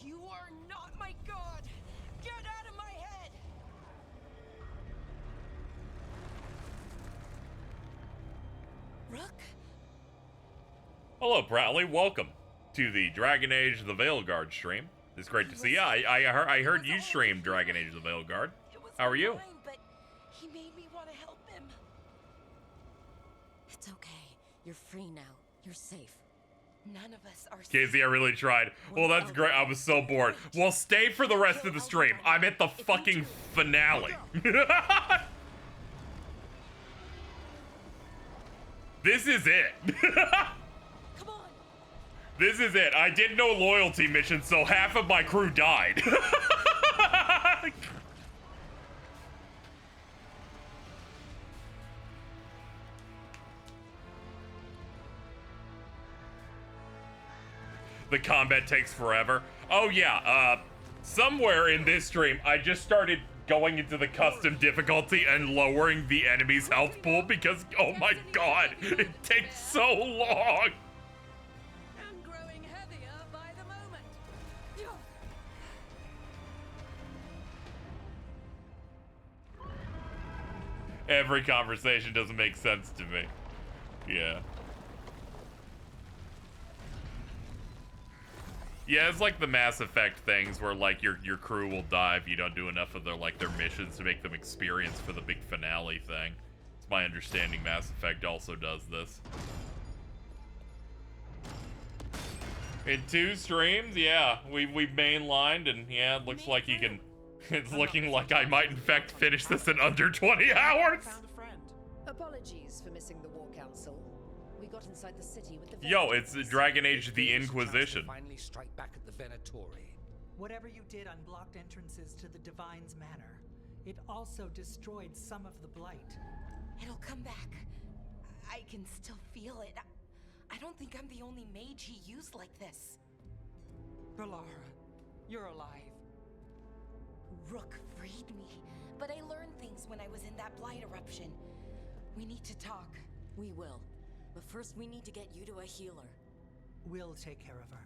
You are not my god! Get out of my head! Rook? Hello, Bradley. Welcome to the Dragon Age the Veilguard stream. It's great to see you. I heard you stream Dragon Age the Veilguard. How are you? Fine, but he made me want to help him. It's okay. You're free now. You're safe. None of us are Casey, I really tried. Well, that's great. I was so bored. Well, stay for the rest of the stream. I'm at the fucking finale. This is it. Come on. This is it. I did no loyalty mission, so half of my crew died. The combat takes forever. Oh yeah, somewhere in this stream, I just started going into the custom difficulty and lowering the enemy's health pool because, oh my god, it takes so long. I'm growing heavier by the moment. Every conversation doesn't make sense to me. Yeah. Yeah, it's like the Mass Effect things where like your crew will die if you don't do enough of their missions to make them experience for the big finale thing. It's my understanding Mass Effect also does this. In 2 streams, yeah, we've mainlined, and yeah, it looks like you can. It's looking like I might in fact finish this in under 20 hours. Apologies for missing the War Council. We got inside the city with the Yo, it's Dragon Age the Inquisition. Finally strike back at the Venatori. Whatever you did unblocked entrances to the Divine's Manor. It also destroyed some of the Blight. It'll come back. I can still feel it. I don't think I'm the only mage he used like this. Balara, you're alive. Rook freed me, but I learned things when I was in that blight eruption. We need to talk. We will. But first we need to get you to a healer. We'll take care of her.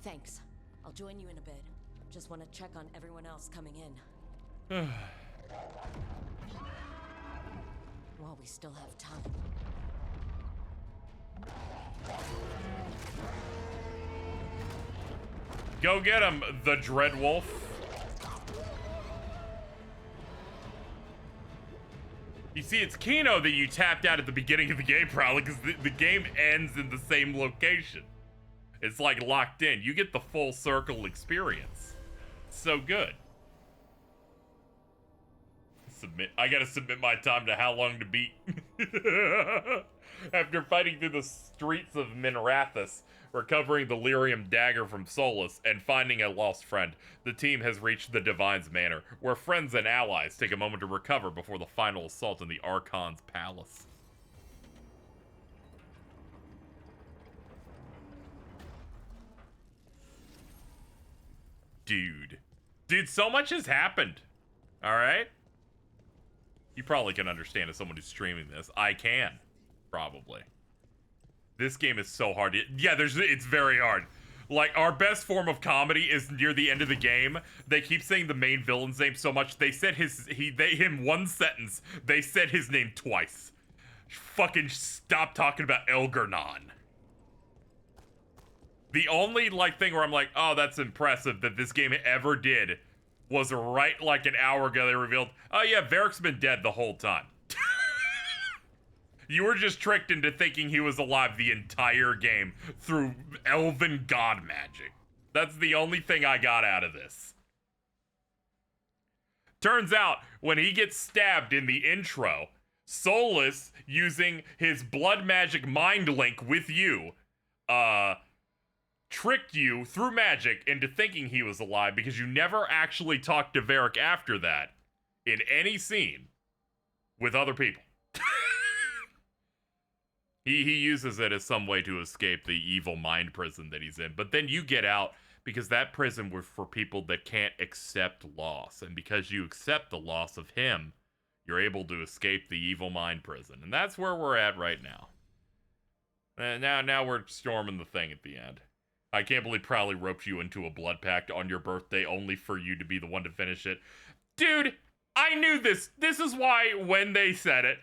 Thanks. I'll join you in a bit. Just want to check on everyone else coming in. While we still have time. Go get him, the Dreadwolf. You see, it's Kino that you tapped out at the beginning of the game, probably, because the game ends in the same location. It's like locked in. You get the full circle experience. It's so good. I gotta submit my time to how long to beat. After fighting through the streets of Minrathous, recovering the lyrium dagger from Solus, and finding a lost friend, the team has reached the Divine's Manor, where friends and allies take a moment to recover before the final assault on the Archon's palace. Dude, so much has happened. Alright? You probably can understand as someone who's streaming this. I can. Probably. This game is so hard. Yeah, it's very hard. Like, our best form of comedy is near the end of the game. They keep saying the main villain's name so much. They said him one sentence. They said his name twice. Fucking stop talking about Elgernon. The only, thing where I'm like, oh, that's impressive that this game ever did was right, an hour ago they revealed, oh yeah, Varric's been dead the whole time. You were just tricked into thinking he was alive the entire game through elven god magic. That's the only thing I got out of this. Turns out, when he gets stabbed in the intro, Solus, using his blood magic mind link with you, tricked you through magic into thinking he was alive because you never actually talked to Varric after that in any scene with other people. He uses it as some way to escape the evil mind prison that he's in. But then you get out because that prison was for people that can't accept loss. And because you accept the loss of him, you're able to escape the evil mind prison. And that's where we're at right now. And now we're storming the thing at the end. I can't believe Prowley roped you into a blood pact on your birthday only for you to be the one to finish it. Dude, I knew this. This is why when they said it,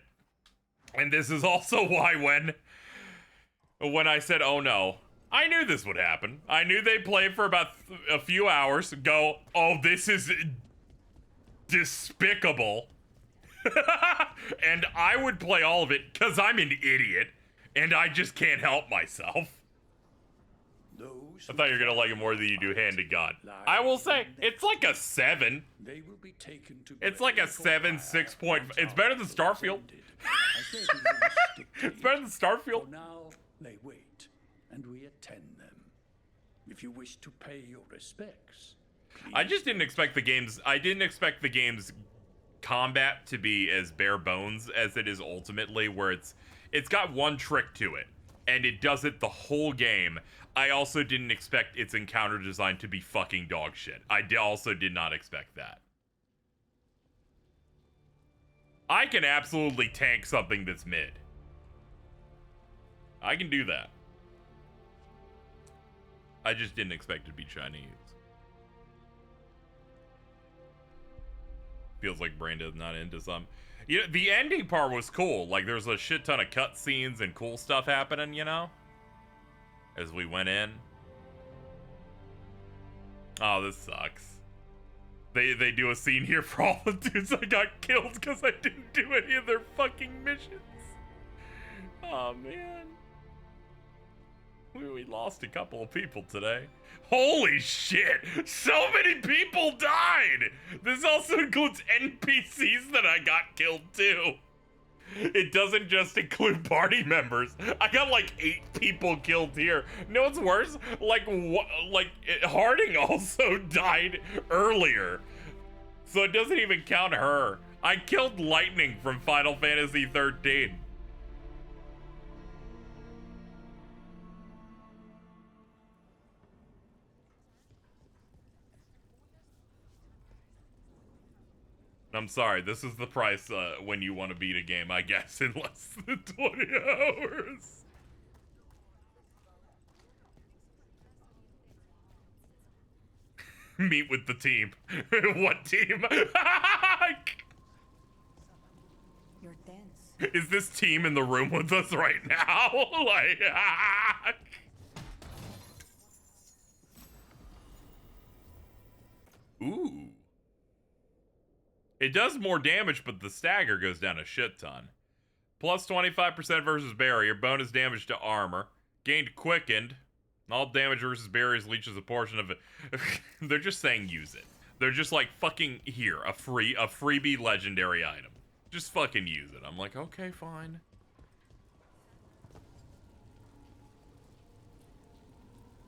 and this is also why when I said, oh no, I knew this would happen. I knew they'd play for about a few hours, go, oh, this is despicable. And I would play all of it because I'm an idiot and I just can't help myself. I thought you were going to like it more than you do Hand of God. I will say, it's like a 7. They will be taken to it's like a 7, 6.5. It's better than Starfield. It's better than Starfield. For now, they wait, and we attend them. If you wish to pay your respects, I just didn't expect the game's combat to be as bare bones as it is ultimately, where it's got one trick to it, and it does it the whole game. I also didn't expect its encounter design to be fucking dog shit. I also did not expect that. I can absolutely tank something that's mid. I can do that. I just didn't expect it to be Chinese. Feels like Branda's not into some. You know, the ending part was cool. Like, there's a shit ton of cutscenes and cool stuff happening, you know? As we went in. Oh, this sucks. They do a scene here for all the dudes I got killed because I didn't do any of their fucking missions. Oh, man. We lost a couple of people today. Holy shit! So many people died! This also includes NPCs that I got killed too. It doesn't just include party members. I got like 8 people killed here. No, what's worse? Harding also died earlier. So it doesn't even count her. I killed Lightning from Final Fantasy 13. I'm sorry, this is the price when you want to beat a game, I guess, in less than 20 hours. Meet with the team. What team? You're tense. Is this team in the room with us right now? Like, ooh. It does more damage, but the stagger goes down a shit ton. Plus 25% versus barrier, bonus damage to armor, gained quickened. All damage versus barriers leeches a portion of it. They're just saying use it. They're just like, fucking here, a freebie legendary item. Just fucking use it. I'm like, okay, fine.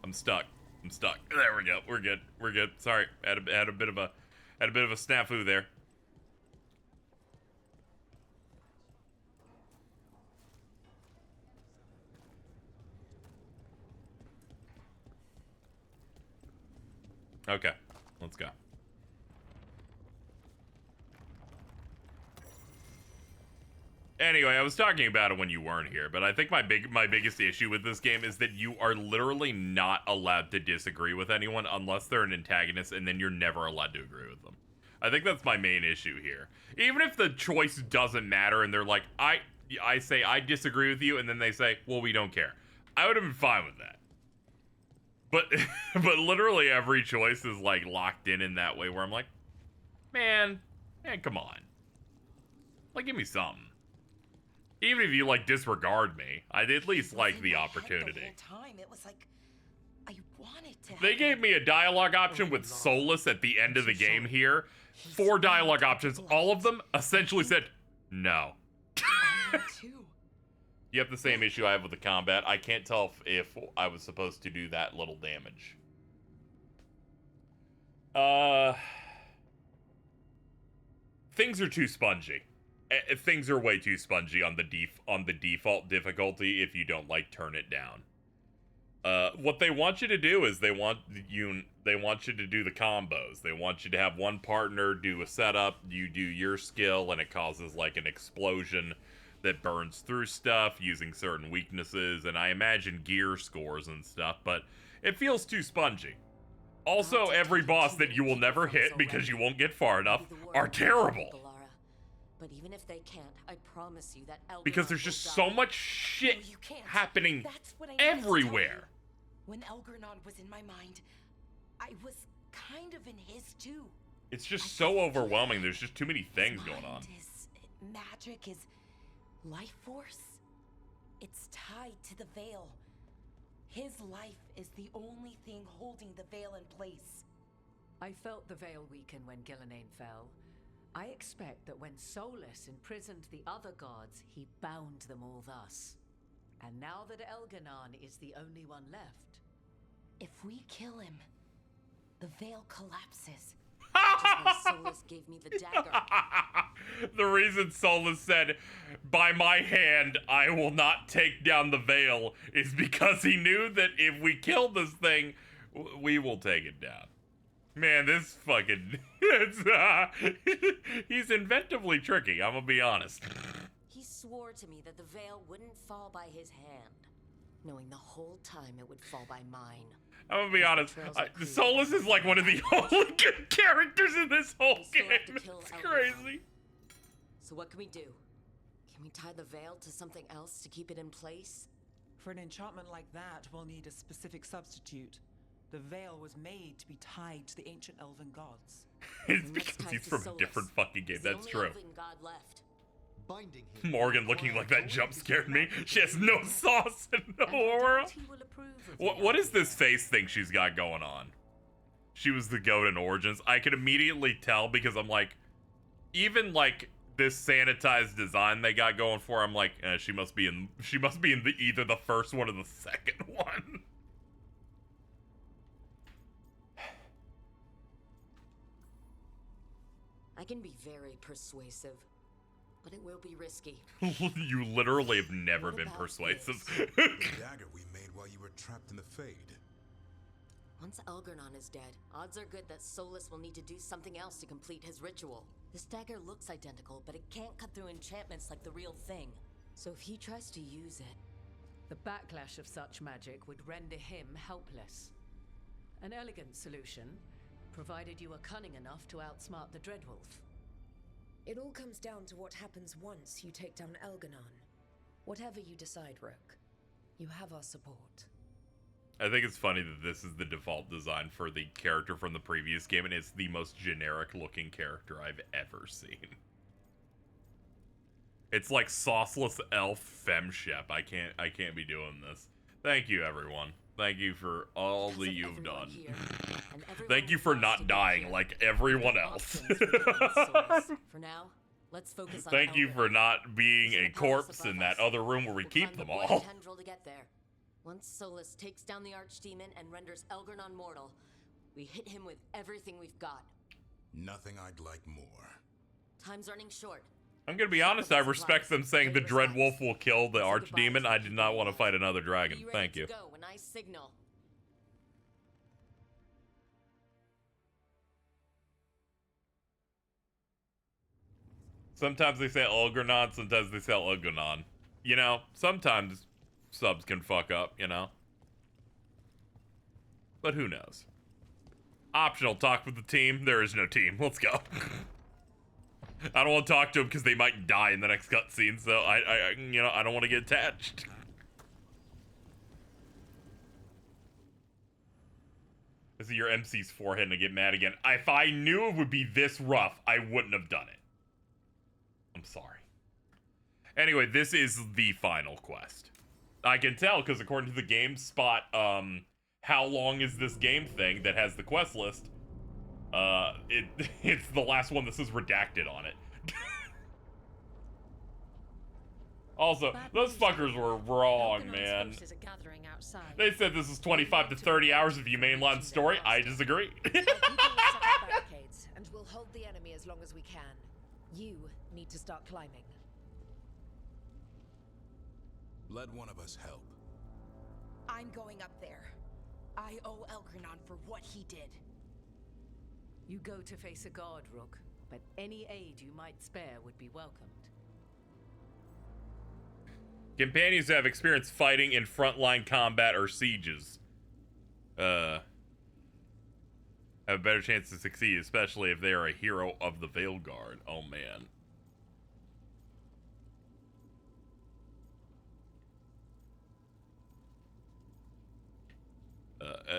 I'm stuck. There we go. We're good. Sorry, had a bit of a snafu there. Okay, let's go. Anyway, I was talking about it when you weren't here, but I think my biggest issue with this game is that you are literally not allowed to disagree with anyone unless they're an antagonist, and then you're never allowed to agree with them. I think that's my main issue here. Even if the choice doesn't matter and they're like, I say I disagree with you, and then they say, well, we don't care. I would have been fine with that. But literally every choice is like locked in that way where I'm like, man, come on. Like, give me something. Even if you like disregard me, I'd at least like the opportunity. The whole time it was like I wanted to. They gave me a dialogue option with Solus at the end of the game here. 4 dialogue options, all of them essentially said no. You have the same issue I have with the combat. I can't tell if I was supposed to do that little damage. Things are too spongy. Things are way too spongy on the default difficulty if you don't like turn it down. What they want you to do is they want you to do the combos. They want you to have one partner do a setup, you do your skill, and it causes like an explosion that burns through stuff using certain weaknesses, and I imagine gear scores and stuff, but it feels too spongy. Also, every boss that you will never hit because you won't get far enough are terrible. But even if they can't, I promise you that Elganon Because there's just so much shit happening everywhere. When Elganon was in my mind, I was kind of in his too. It's just so overwhelming. There's just too many things going on. His magic, his life force, it's tied to the Veil. His life is the only thing holding the Veil in place. I felt the Veil weaken when Gillenane fell. I expect that when Solus imprisoned the other gods, he bound them all thus. And now that Elganon is the only one left... If we kill him, the Veil collapses. Just when Solus gave me the dagger. The reason Solus said, by my hand, I will not take down the Veil, is because he knew that if we kill this thing, we will take it down. Man, this fucking... he's inventively tricky, I'm gonna be honest. He swore to me that the Veil wouldn't fall by his hand, knowing the whole time it would fall by mine. I'm gonna be honest, Solus is like one of the only good characters in this whole game. It's crazy. So what can we do? Can we tie the Veil to something else to keep it in place? For an enchantment like that, we'll need a specific substitute. The Veil was made to be tied to the ancient elven gods. It's because he's from a different fucking game, that's true. Elven god left. Binding him. Morgan looking like that jump scared me. She has no sauce and no aura. What is this face thing she's got going on? She was the goat in Origins. I could immediately tell because I'm like, even like this sanitized design they got going for, I'm like, she must be in either the first one or the second one. I can be very persuasive, but it will be risky. You literally have never been persuasive. The dagger we made while you were trapped in the Fade. Once Elganon is dead, odds are good that Solus will need to do something else to complete his ritual. This dagger looks identical, but it can't cut through enchantments like the real thing. So if he tries to use it... The backlash of such magic would render him helpless. An elegant solution, provided you are cunning enough to outsmart the Dreadwolf. It all comes down to what happens once you take down Elganon. Whatever you decide, Rook, you have our support. I think it's funny that this is the default design for the character from the previous game, and it's the most generic looking character I've ever seen. It's like sauceless elf femshep. I can't be doing this. Thank you, everyone. Thank you for all that you've done. Thank you for not dying like everyone else. For now, let's focus on Thank you for not being a corpse in that other room where we keep them all. To get there. Once Solus takes down the Archdemon and renders Elganon mortal, we hit him with everything we've got. Nothing I'd like more. Time's running short. I'm gonna be honest, I respect them saying the Dreadwolf will kill the Archdemon. I did not want to fight another dragon. Thank you. Go when I signal. Sometimes they say Elganon, sometimes they say Elganon. You know, sometimes subs can fuck up, you know? But who knows? Optional talk with the team. There is no team. Let's go. I don't want to talk to them because they might die in the next cutscene, so I don't want to get attached. This is your MC's forehead and I get mad again. If I knew it would be this rough, I wouldn't have done it. I'm sorry. Anyway, this is the final quest. I can tell because according to the GameSpot, how long is this game thing that has the quest list? It's the last one that says redacted on it. Also, those fuckers were wrong, man. They said this is 25 to 30 hours of you mainline story. I disagree. Barricades, and we'll hold the enemy as long as we can. You need to start climbing. Let one of us help. I'm going up there. I owe Elganon for what he did. You go to face a god, Rook, but any aid you might spare would be welcomed. Companions who have experience fighting in frontline combat or sieges have a better chance to succeed, especially if they are a hero of the Veilguard. Oh, man.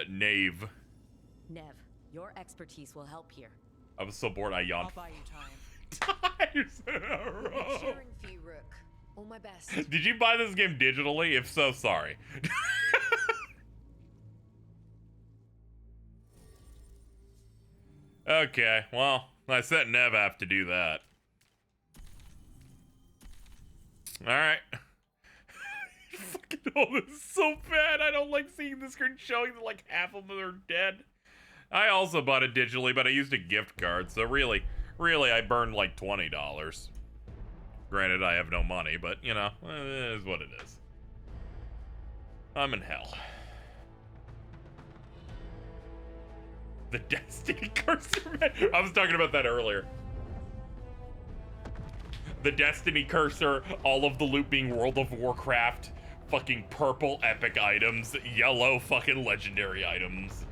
Knave. Nev, your expertise will help here. I was so bored I yawned. I'll buy you time. Times in a row. Cheering for you, Rook. All my best. Did you buy this game digitally? If so, sorry. Okay, well, I set Nev have to do that. Alright. Fucking oh, this is so bad. I don't like seeing the screen showing that like half of them are dead. I also bought it digitally, but I used a gift card, so really, I burned like $20. Granted, I have no money, but, you know, it is what it is. I'm in hell. The Destiny Cursor, man. I was talking about that earlier. The Destiny Cursor, all of the loot being World of Warcraft, fucking purple epic items, yellow fucking legendary items.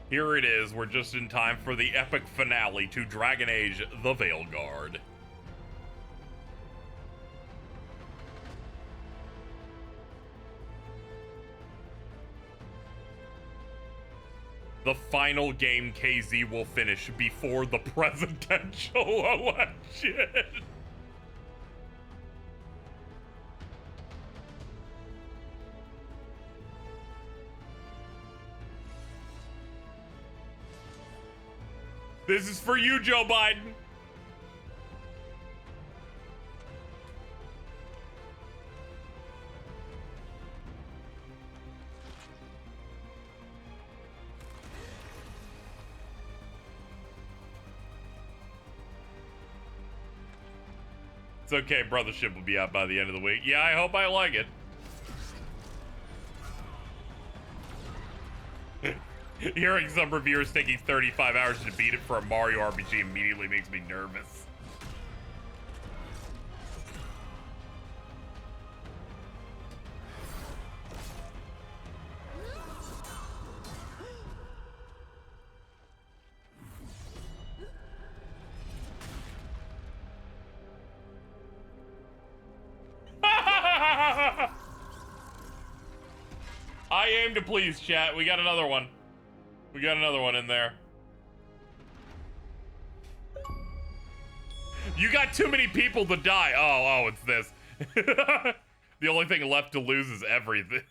Here it is, we're just in time for the epic finale to Dragon Age: The Veilguard. The final game KZ will finish before the presidential election. This is for you, Joe Biden. It's okay, Brothership will be out by the end of the week. Yeah, I hope I like it. Hearing some reviewers taking 35 hours to beat it for a Mario RPG immediately makes me nervous. I aim to please, chat. We got another one. We got another one in there. You got too many people to die. Oh, it's this. The only thing left to lose is everything.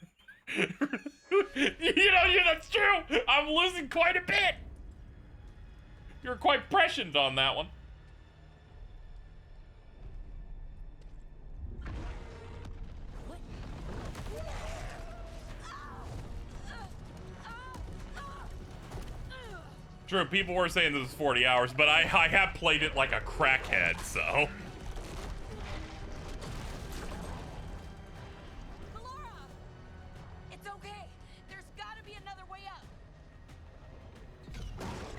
Yeah, that's true. I'm losing quite a bit. You're quite prescient on that one. True, people were saying this is 40 hours, but I have played it like a crackhead, so. It's okay. There's gotta be another way up.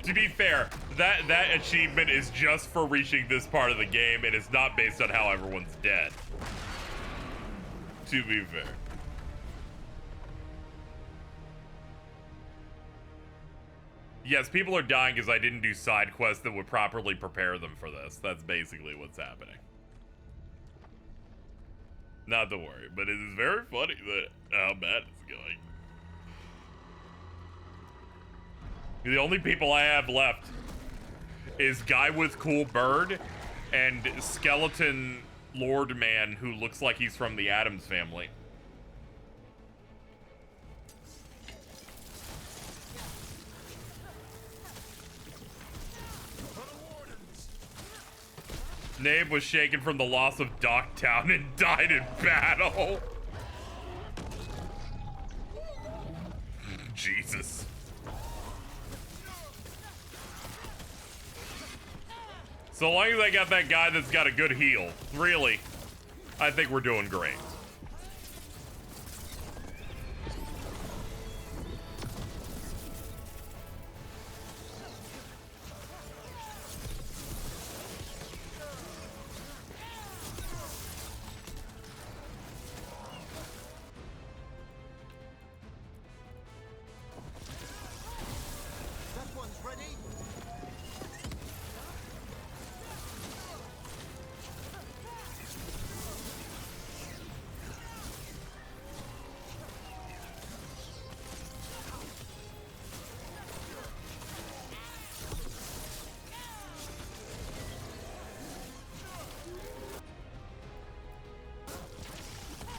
To be fair, that achievement is just for reaching this part of the game, and it's not based on how everyone's dead. To be fair. Yes, people are dying because I didn't do side quests that would properly prepare them for this. That's basically what's happening. Not to worry, but it is very funny that how bad it's going. The only people I have left is Guy with Cool Bird and Skeleton Lord Man who looks like he's from the Addams Family. Nabe was shaken from the loss of Docktown and died in battle. Jesus. So long as I got that guy that's got a good heal, really, I think we're doing great.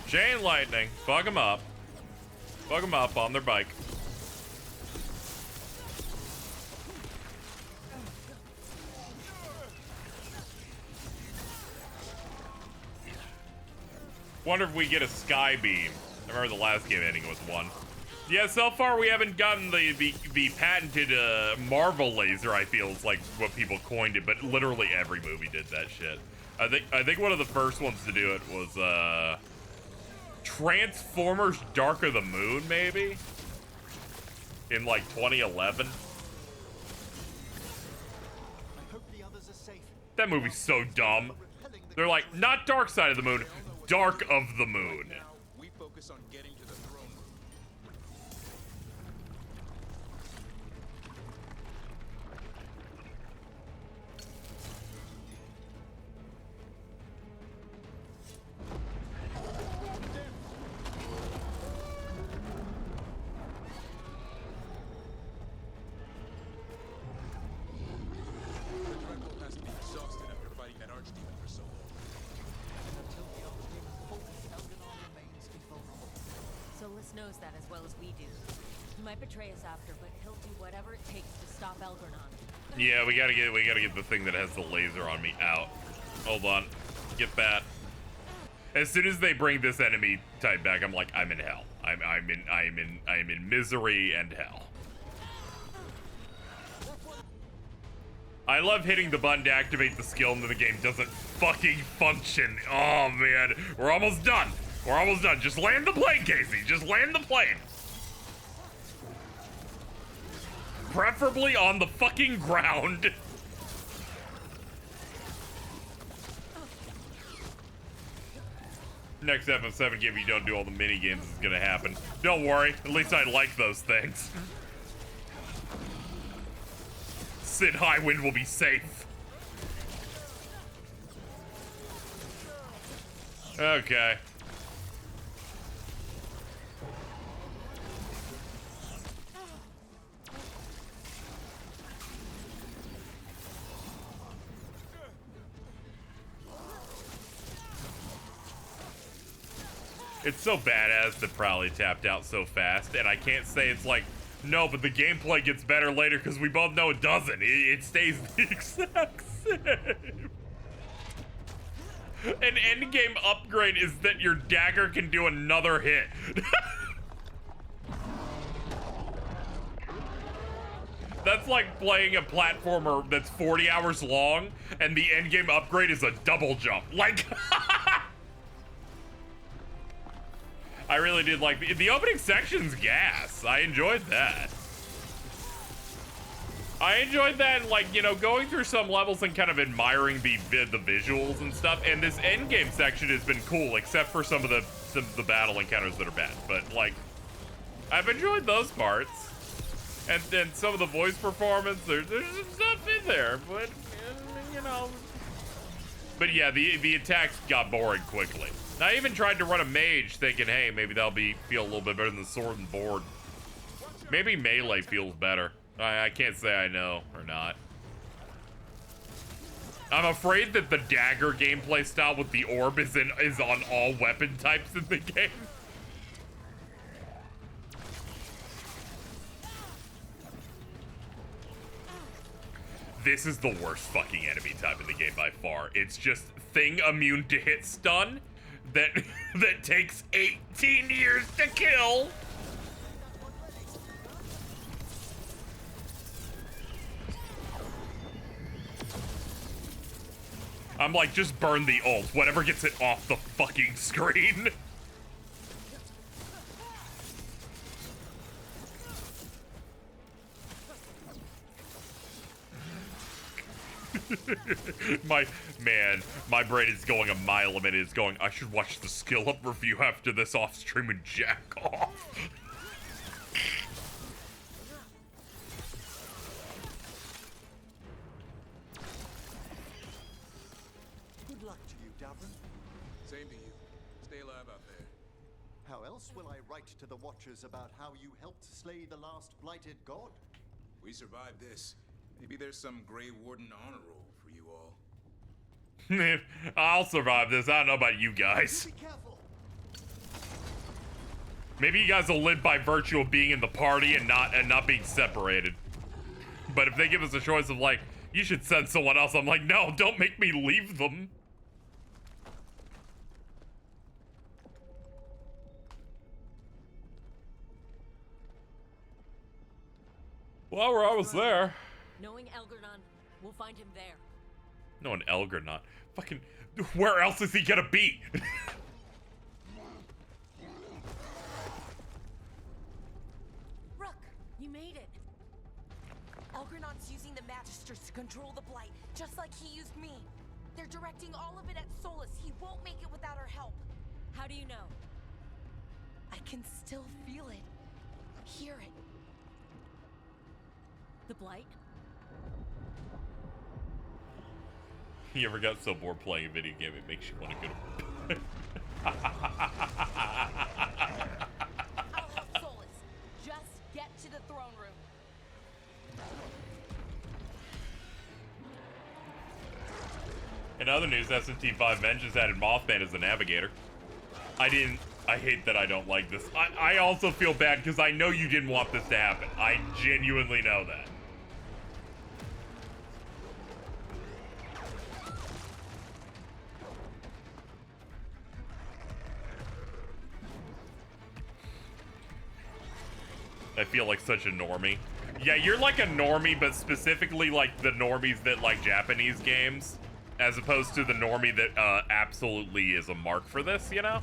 Chain lightning. Fuck them up. Fuck them up on their bike. Wonder if we get a sky beam. I remember the last game ending with one. Yeah, so far we haven't gotten the patented Marvel laser, I feel is like what people coined it, but literally every movie did that shit. I think one of the first ones to do it was Transformers Dark of the Moon, maybe? In like 2011. That movie's so dumb. They're like, not Dark Side of the Moon, Dark of the Moon. We focus on getting to the throne room. Knows that as well as we do. He might betray us after, but he'll do whatever it takes to stop Elgernon. Yeah, we gotta get the thing that has the laser on me out. Hold on, get that. As soon as they bring this enemy type back, I'm like, I'm in hell. I'm in misery and hell. I love hitting the button to activate the skill and then the game doesn't fucking function. Oh man, we're almost done. We're almost done. Just land the plane, Casey. Just land the plane. Preferably on the fucking ground. Next FF7 game, you don't do all the mini games, is gonna happen. Don't worry, at least I like those things. Sid Highwind will be safe. Okay. It's so badass that Prowley tapped out so fast, and I can't say it's like, no, but the gameplay gets better later because we both know it doesn't. It stays the exact same. An endgame upgrade is that your dagger can do another hit. That's like playing a platformer that's 40 hours long, and the endgame upgrade is a double jump. Like, I really did like the opening section's gas. I enjoyed that. I enjoyed that, like, you know, going through some levels and kind of admiring the visuals and stuff. And this endgame section has been cool, except for some of the battle encounters that are bad. But like, I've enjoyed those parts, and some of the voice performance. There's some stuff in there, but you know. But yeah, the attacks got boring quickly. I even tried to run a mage, thinking, hey, maybe that'll feel a little bit better than the sword and board. Maybe melee feels better. I can't say I know or not. I'm afraid that the dagger gameplay style with the orb is on all weapon types in the game. This is the worst fucking enemy type in the game by far. It's just thing immune to hit stun that takes 18 years to kill. I'm like, just burn the ult. Whatever gets it off the fucking screen. my brain is going a mile a minute. It's going, I should watch the skill up review after this off stream and jack off. Good luck to you, Davrin. Same to you. Stay alive out there. How else will I write to the Watchers about how you helped slay the last blighted god? We survived this. Maybe there's some Grey Warden honor roll for you all. I'll survive this. I don't know about you guys. Be careful. Maybe you guys will live by virtue of being in the party and not being separated. But if they give us a choice of like, you should send someone else, I'm like, no, don't make me leave them. Well, we're almost there. Knowing Elgernon, we'll find him there. No, an Elgernon. Fucking, where else is he gonna be? Rook, you made it. Elgernon's using the Magisters to control the Blight, just like he used me. They're directing all of it at Solus. He won't make it without our help. How do you know? I can still feel it. Hear it. The Blight? You ever got so bored playing a video game it makes you want to go to I'll help Solus. Just get to the throne room. In other news, SMT5 Men just added Mothman as the navigator. I hate that I don't like this. I also feel bad because I know you didn't want this to happen. I genuinely know that. I feel like such a normie. Yeah, you're like a normie, but specifically like the normies that like Japanese games, as opposed to the normie that absolutely is a mark for this, you know?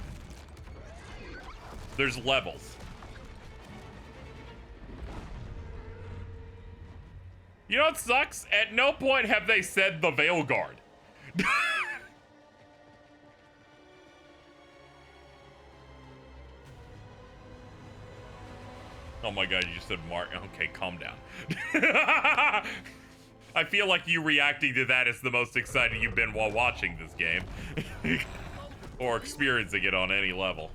There's levels. You know what sucks? At no point have they said the Veilguard. Oh my god, you just said Mark. Okay, calm down. I feel like you reacting to that is the most excited you've been while watching this game. Or experiencing it on any level.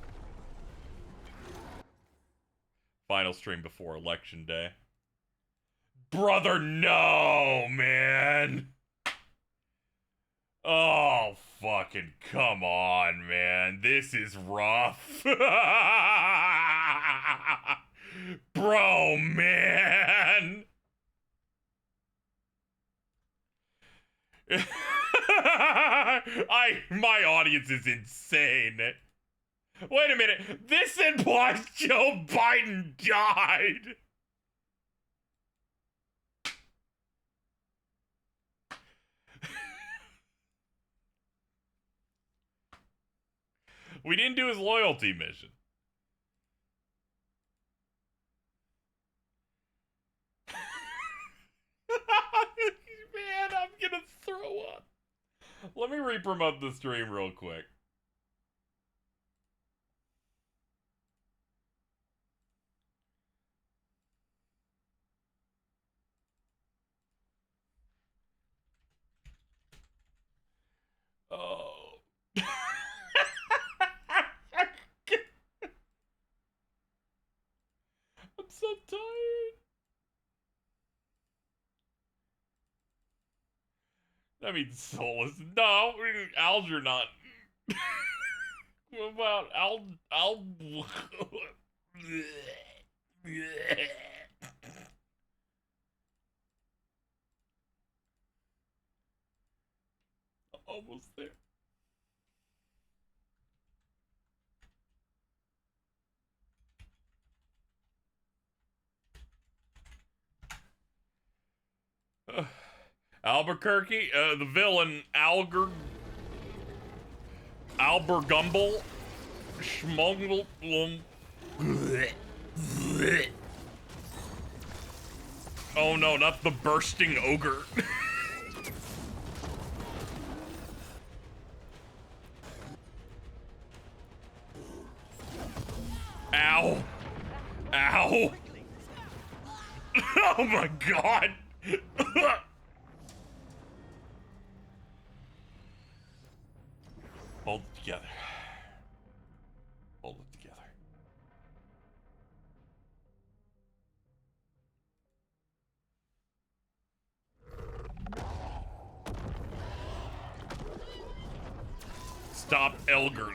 Final stream before election day. Brother, no, man. Oh, fucking come on, man. This is rough. Bro, man. My audience is insane. Wait a minute. This implies Joe Biden died. We didn't do his loyalty mission. Man, I'm gonna throw up. Let me re-promote the stream real quick. Oh. I'm so tired. That means Solus. No, Algernon. What about almost there. Albuquerque, the villain Albergumble, Schmoggle, oh no, not the bursting ogre. Ow. Ow. Oh my god. Hold it together. Hold it together. Stop Elgernon.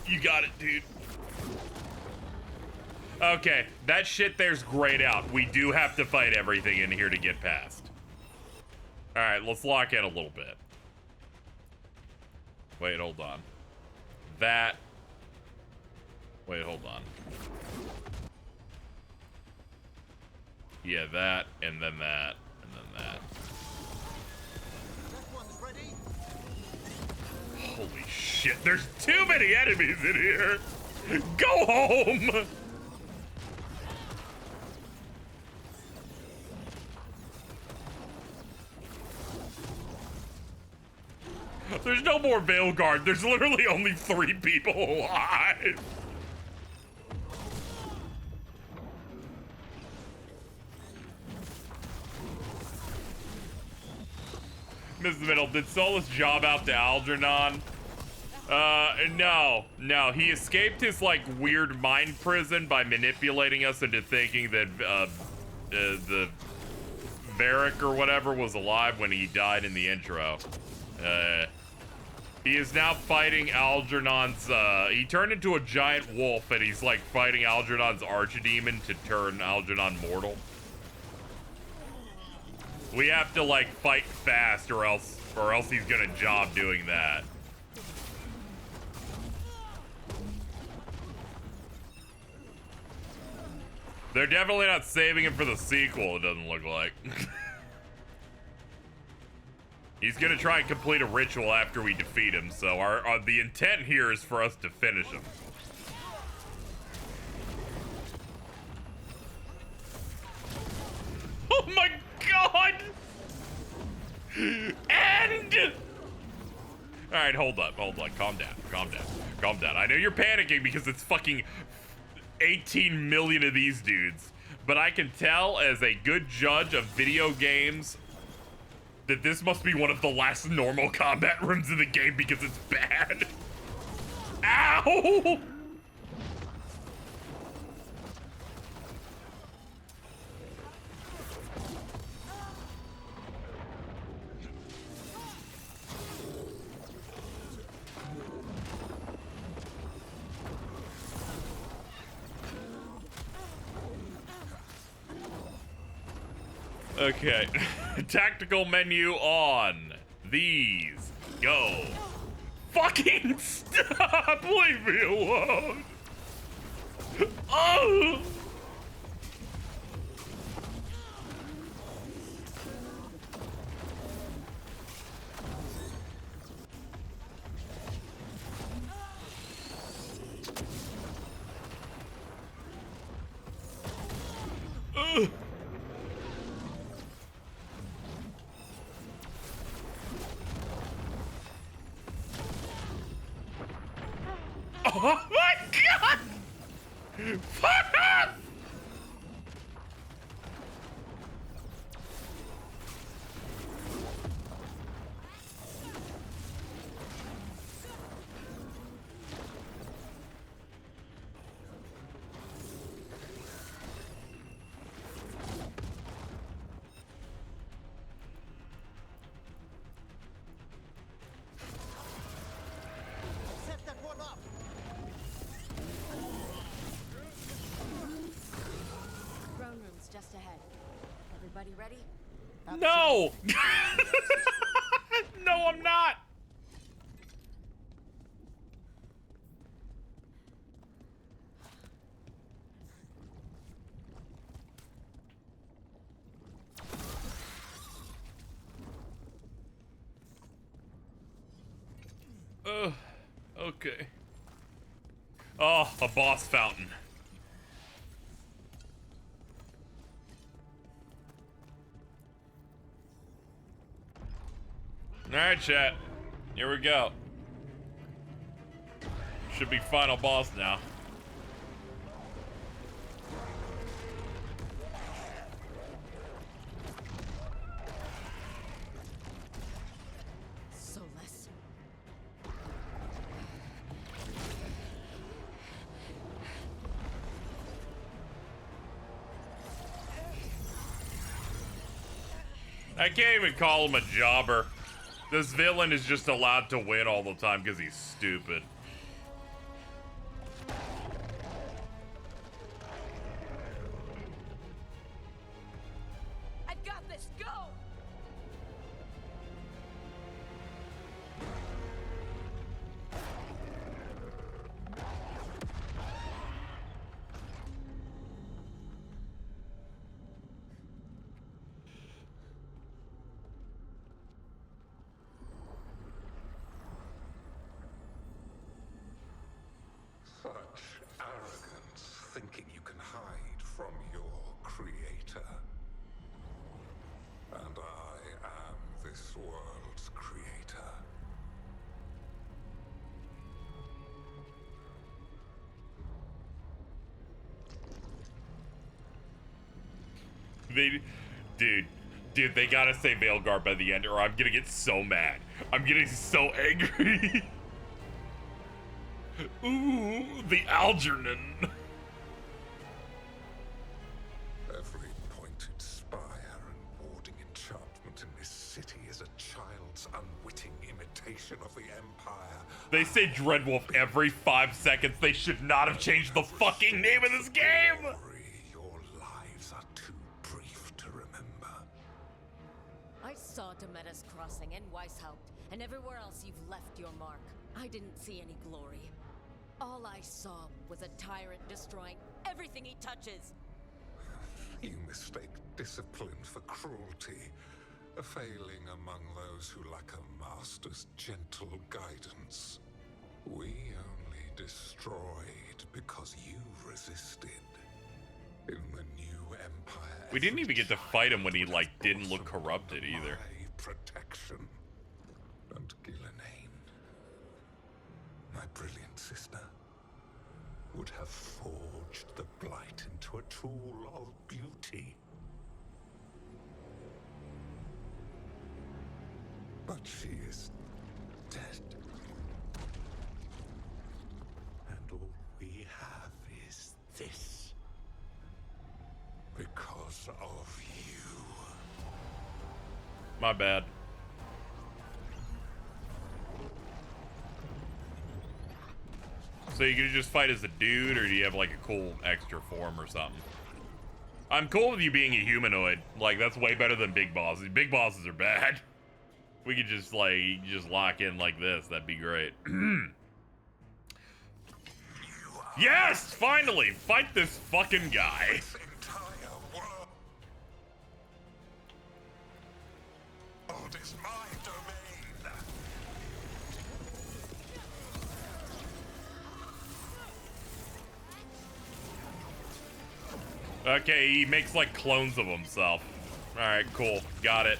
You got it, dude. Okay, that shit there's grayed out. We do have to fight everything in here to get past. Alright, let's lock in a little bit. Wait, hold on. That. Wait, hold on. Yeah, that, and then that, and then that. Holy shit, there's too many enemies in here! Go home! There's no more Veilguard. There's literally only 3 people alive. Mrs. Middle, did Solus job out to Algernon? No. He escaped his, like, weird mind prison by manipulating us into thinking that, the Varric or whatever was alive when he died in the intro. He is now fighting Algernon's, he turned into a giant wolf and he's like fighting Algernon's archdemon to turn Algernon mortal. We have to like fight fast or else he's gonna job doing that. They're definitely not saving him for the sequel, it doesn't look like. He's gonna try and complete a ritual after we defeat him, so the intent here is for us to finish him. Oh my god! And... Alright, hold up. Calm down. I know you're panicking because it's fucking 18 million of these dudes. But I can tell as a good judge of video games that this must be one of the last normal combat rooms in the game because it's bad. Ow! Okay, tactical menu on. These go. Fucking stop! Leave me alone! Oh! Ugh. Oh my god! Fuck off! Set that one up. Throne room's just ahead. Everybody ready? No! No, I'm not! Okay. Oh, a boss fountain. Alright, chat. Here we go. Should be final boss now. Solus. I can't even call him a jobber. This villain is just allowed to win all the time because he's stupid. I've got this. Go! Such arrogance, thinking you can hide from your creator. And I am this world's creator. Dude, they gotta say Veilguard by the end or I'm gonna get so mad. I'm getting so angry. Ooh, the Algernon. Every pointed spire and warding enchantment in this city is a child's unwitting imitation of the Empire. They say Dreadwolf every 5 seconds. They should not have changed the fucking name of this game. Your lives are too brief to remember. I saw Demeter's Crossing and Weishaupt, and everywhere else you've left your mark. I didn't see any glory. All I saw was a tyrant destroying everything he touches. You mistake discipline for cruelty, a failing among those who lack a master's gentle guidance. We only destroyed because you resisted. In the new Empire We didn't even get to fight him when he, like, didn't look corrupted either. Protection. And Gillenane, my brilliant sister, would have forged the blight into a tool of beauty. But she is dead. And all we have is this. Because of you. My bad. So you can just fight as a dude, or do you have like a cool extra form or something? I'm cool with you being a humanoid. Like, that's way better than big bosses. Big bosses are bad. We could just, like, just lock in like this. That'd be great. Yes! Finally! Fight this fucking guy. Okay, he makes like clones of himself. Alright, cool. Got it.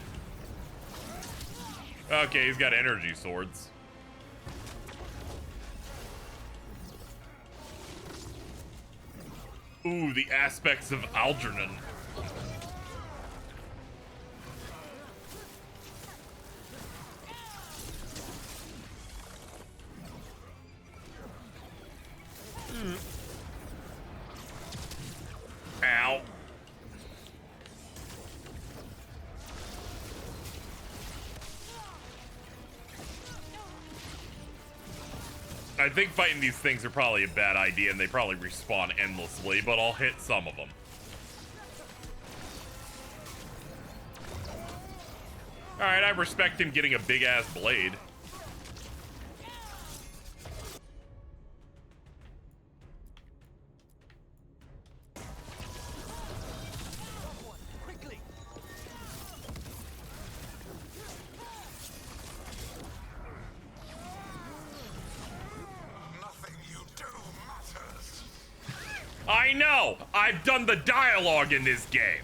Okay, he's got energy swords. Ooh, the aspects of Algernon. Ow. I think fighting these things are probably a bad idea, and they probably respawn endlessly, but I'll hit some of them. Alright, I respect him getting a big-ass blade. I know! I've done the dialogue in this game!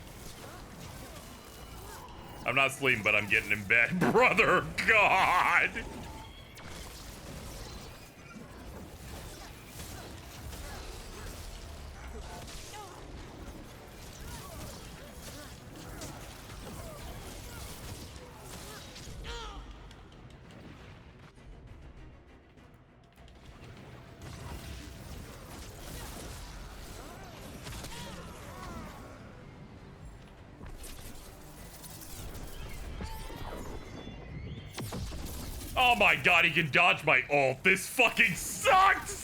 I'm not sleeping, but I'm getting in bed. Brother, God! Oh my God, he can dodge my ult. This fucking sucks!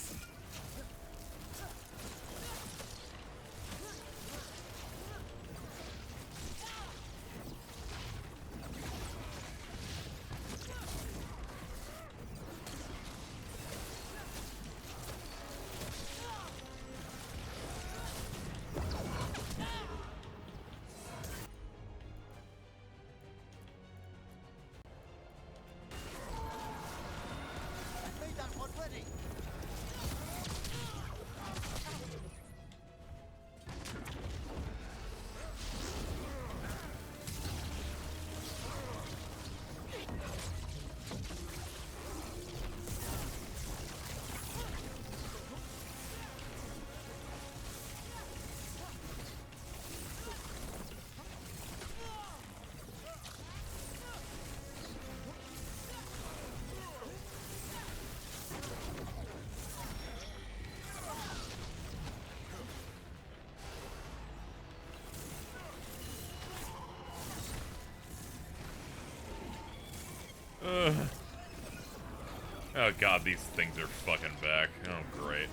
Oh God, these things are fucking back. Oh, great.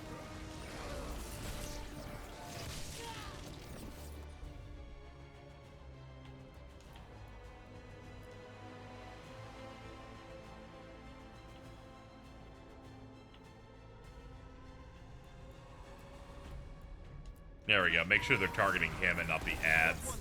There we go. Make sure they're targeting him and not the ads.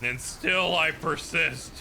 And still I persist.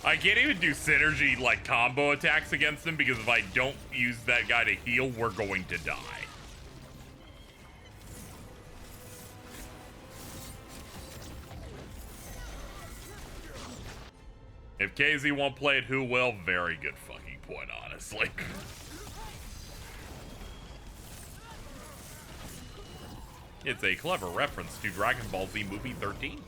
I can't even do synergy like combo attacks against him because if I don't use that guy to heal, we're going to die. If KZ won't play it, who will? Very good fucking point, honestly. It's a clever reference to Dragon Ball Z Movie 13.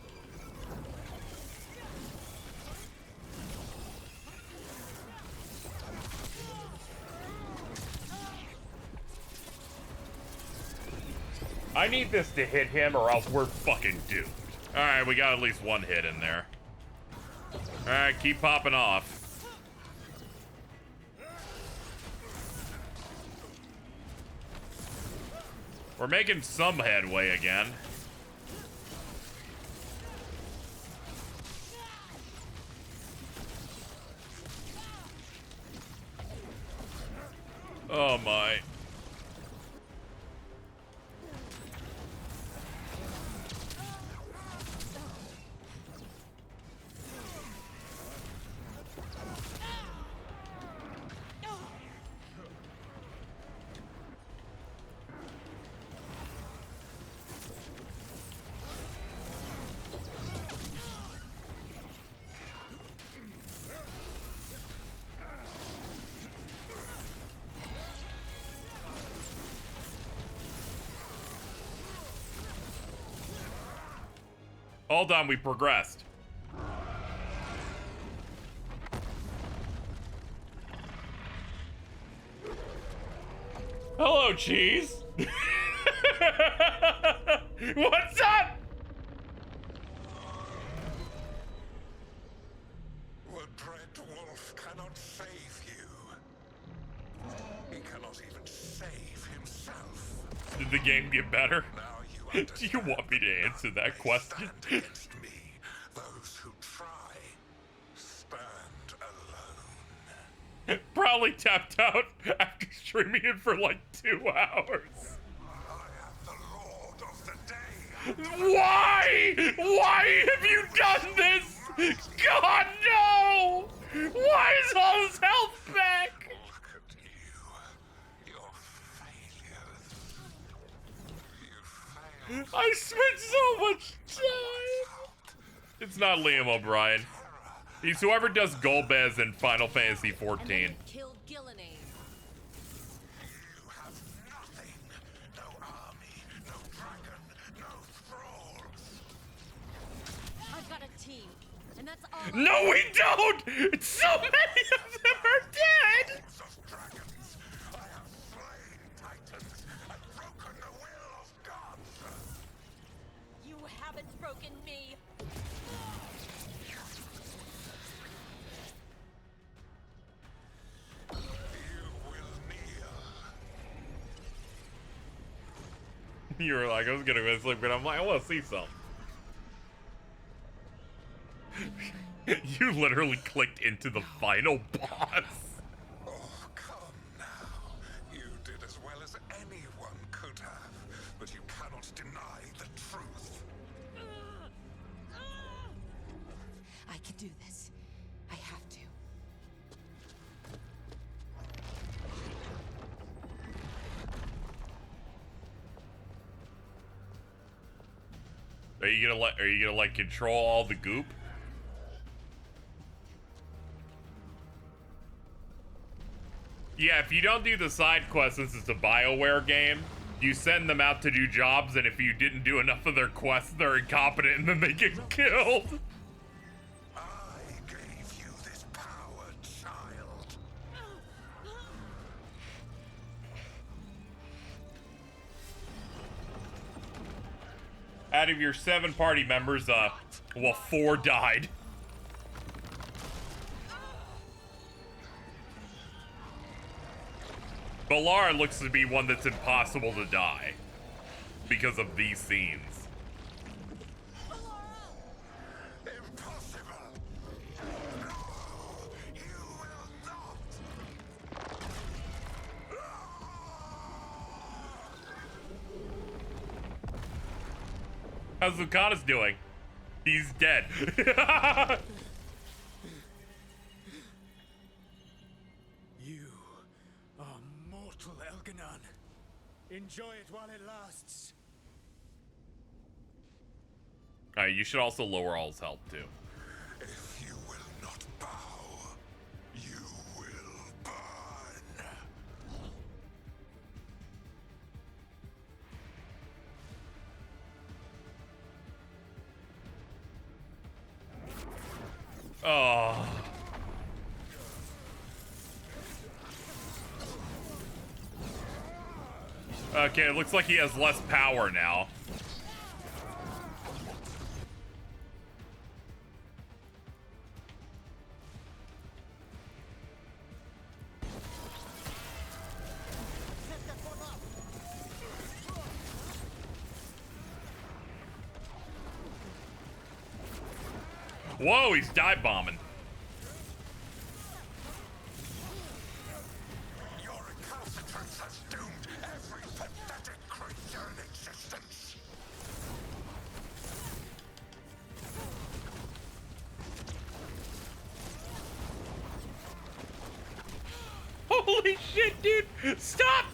I need this to hit him or else we're fucking doomed. Alright, we got at least one hit in there. Alright, keep popping off. We're making some headway again. Oh my. Hold on, we progressed. Hello, cheese. What's up? The Dread Wolf cannot save you. He cannot even save himself. Did the game get better? Do you want me to answer that question? Against me, those who try stand alone. Probably tapped out after streaming it for like 2 hours. Why? Why have you done this? God, no! Why is all his health back? Look at you. Your failures. You failed. I spent so much time. It's not Liam O'Brien. He's whoever does Golbez in Final Fantasy 14. Killed Gillenane. You have nothing. No army, no dragon, no thralls. I've got a team, and that's all. No, we don't! So many of them are dead! Of dragons. I have slain titans and broken the will of gods. You haven't broken me. You were like, I was gonna go to sleep, but I'm like, I want to see something. You literally clicked into the final boss. Oh, come now. You did as well as anyone could have, but you cannot deny the truth. I can do this. I have to. Are you gonna like control all the goop? Yeah, if you don't do the side quests, since it's a BioWare game, you send them out to do jobs, and if you didn't do enough of their quests, they're incompetent and then they get killed. I gave you this power, child. Out of your 7 party members, well, 4 died. Balara looks to be one that's impossible to die because of these scenes. How's Lucana's doing? He's dead. You are mortal, Elganon. Enjoy it while it lasts. Alright, you should also lower all his health too. If you will not bow, you will burn. Oh. Okay, it looks like he has less power now. Whoa, he's dive bombing. Your recalcitrance has doomed every pathetic creature in existence. Holy shit, dude! Stop!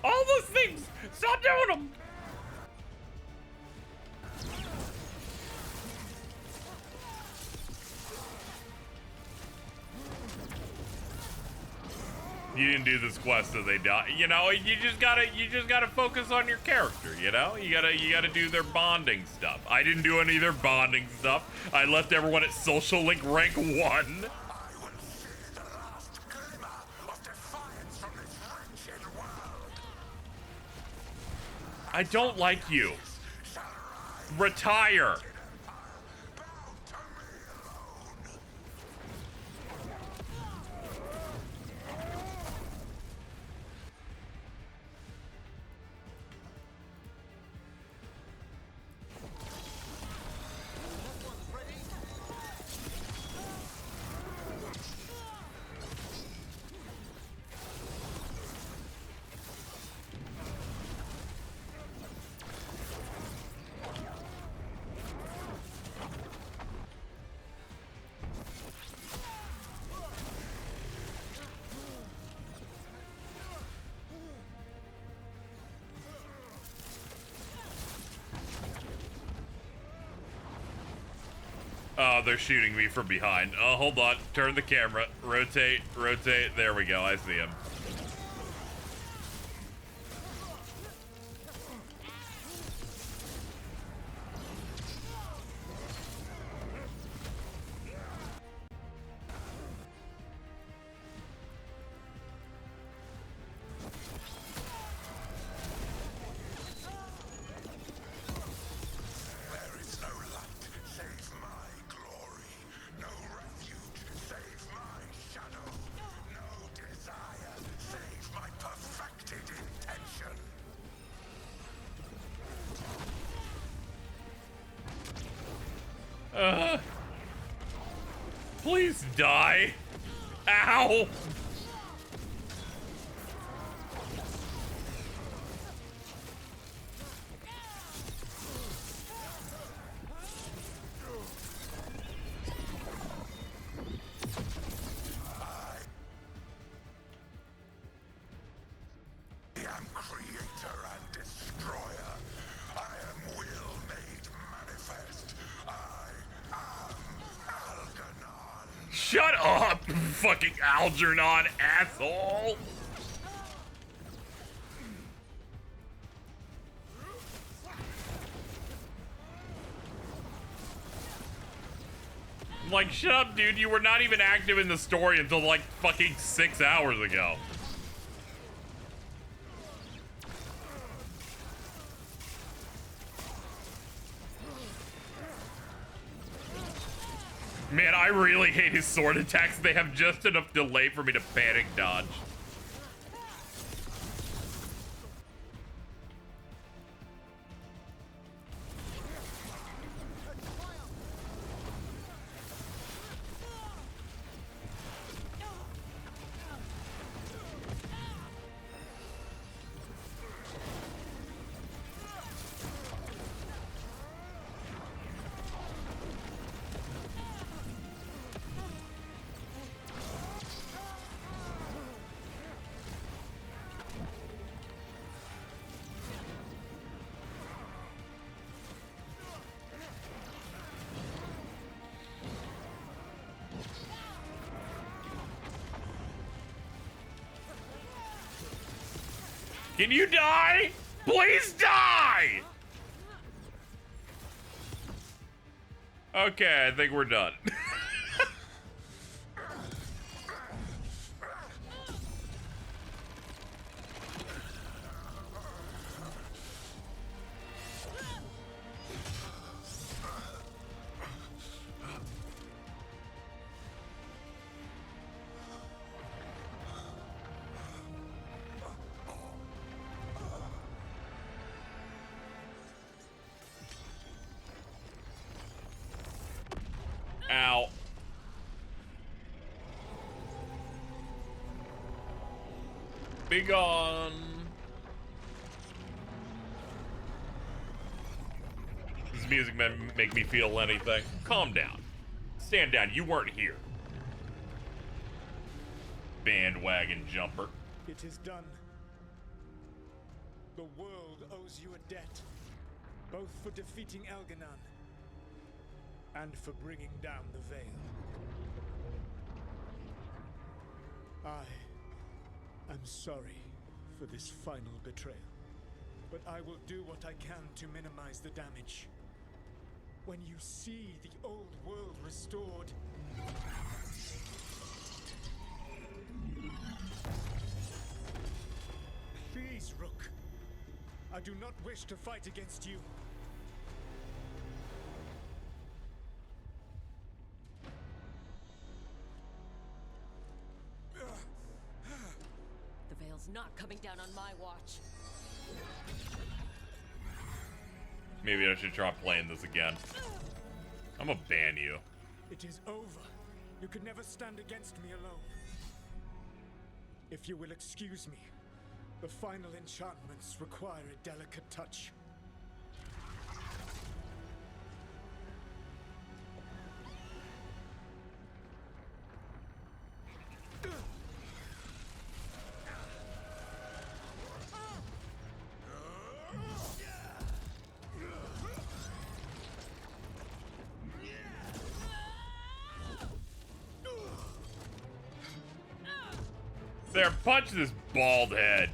All those things! Stop doing them! You didn't do this quest, so they die. You know, you just gotta focus on your character. You know, you gotta do their bonding stuff. I didn't do any of their bonding stuff. I left everyone at social link rank 1. I don't like you. Retire. Oh, they're shooting me from behind. Oh, hold on. Turn the camera. Rotate, rotate. There we go. I see him. There is no light save my glory, no refuge save my shadow, no desire Please die. Ow. Shut up, fucking Algernon, asshole! Like, shut up, dude. You were not even active in the story until, like, fucking 6 hours ago. Man, I really hate his sword attacks. They have just enough delay for me to panic dodge. Can you die? Please die! Okay, I think we're done. Ow. Be gone. This music make me feel anything. Calm down. Stand down. You weren't here. Bandwagon jumper. It is done. The world owes you a debt, both for defeating Elganon and for bringing down the Veil. I am sorry for this final betrayal, but I will do what I can to minimize the damage. When you see the old world restored, please, Rook. I do not wish to fight against you. The Veil's not coming down on my watch. Maybe I should try playing this again. I'm gonna ban you. It is over. You could never stand against me alone. If you will excuse me, the final enchantments require a delicate touch. There, punch this bald head.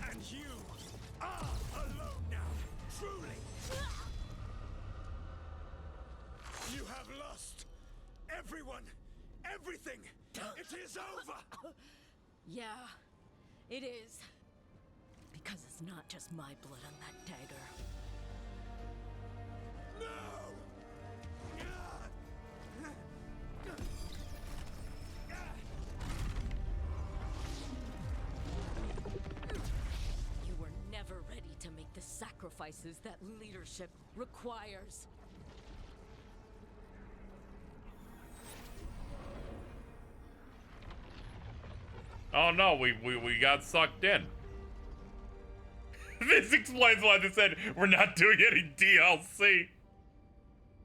And you are alone now, truly. You have lost. Everyone, everything. It is over. Yeah, it is. Because it's not just my blood on that dagger. No! You were sacrifices that leadership requires. Oh no, we got sucked in. This explains why they said we're not doing any DLC.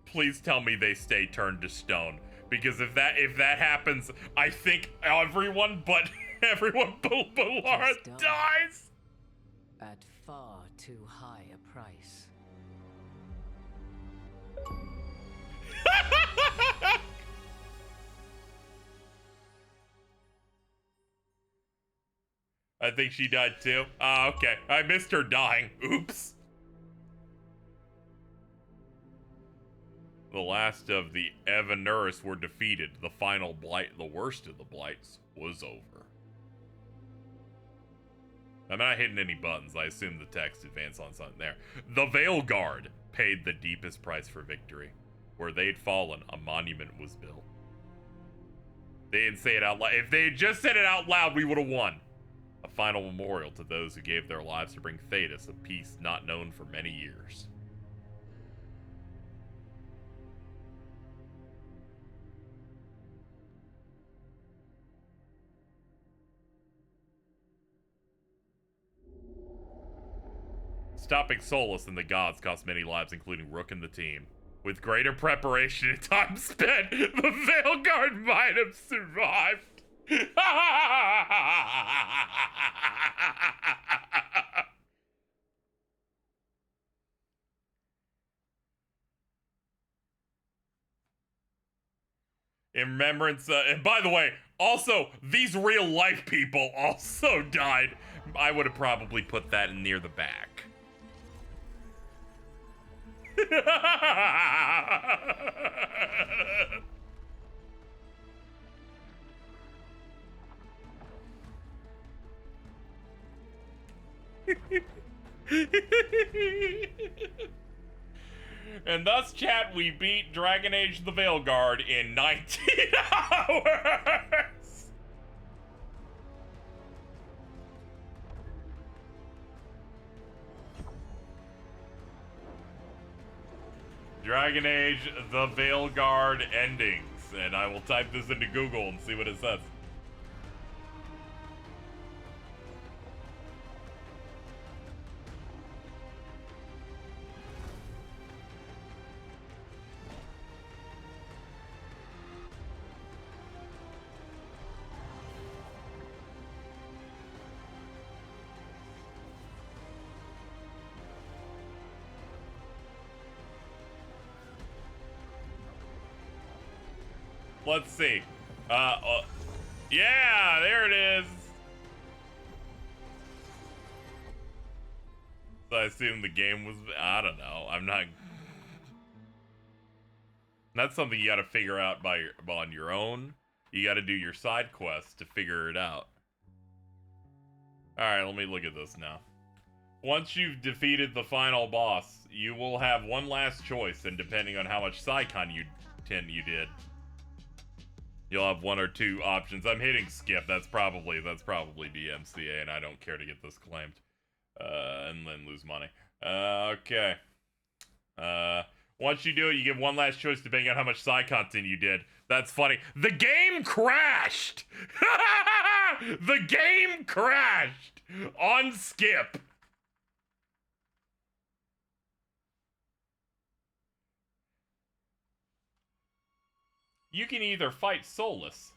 Please tell me they stay turned to stone. Because if that happens, I think everyone but Belara dies. At far too high a price. I think she died too. Okay. I missed her dying. Oops. The last of the Evanuris were defeated. The final blight, the worst of the blights, was over. I'm not hitting any buttons. I assume the text advanced on something there. The Veilguard paid the deepest price for victory. Where they'd fallen, a monument was built. They didn't say it out loud. If they had just said it out loud, we would have won. A final memorial to those who gave their lives to bring Thetis a peace not known for many years. Stopping Solus and the gods cost many lives, including Rook and the team. With greater preparation and time spent, the Veilguard might have survived. In remembrance, and by the way, also, these real life people also died. I would have probably put that in near the back. And thus, chat, we beat Dragon Age the Veilguard in 19 hours! Dragon Age the Veilguard endings. And I will type this into Google and see what it says. Let's see. Yeah, there it is. So I assume the game was, I don't know. I'm not. That's something you got to figure out on your own. You got to do your side quests to figure it out. All right, let me look at this now. Once you've defeated the final boss, you will have one last choice, and depending on how much Psycon you did, you'll have one or two options. I'm hitting skip. That's probably DMCA, and I don't care to get this claimed. And then lose money. Okay. Once you do it, you get one last choice depending on how much side content you did. That's funny. The game crashed! The game crashed! On skip. You can either fight Solus,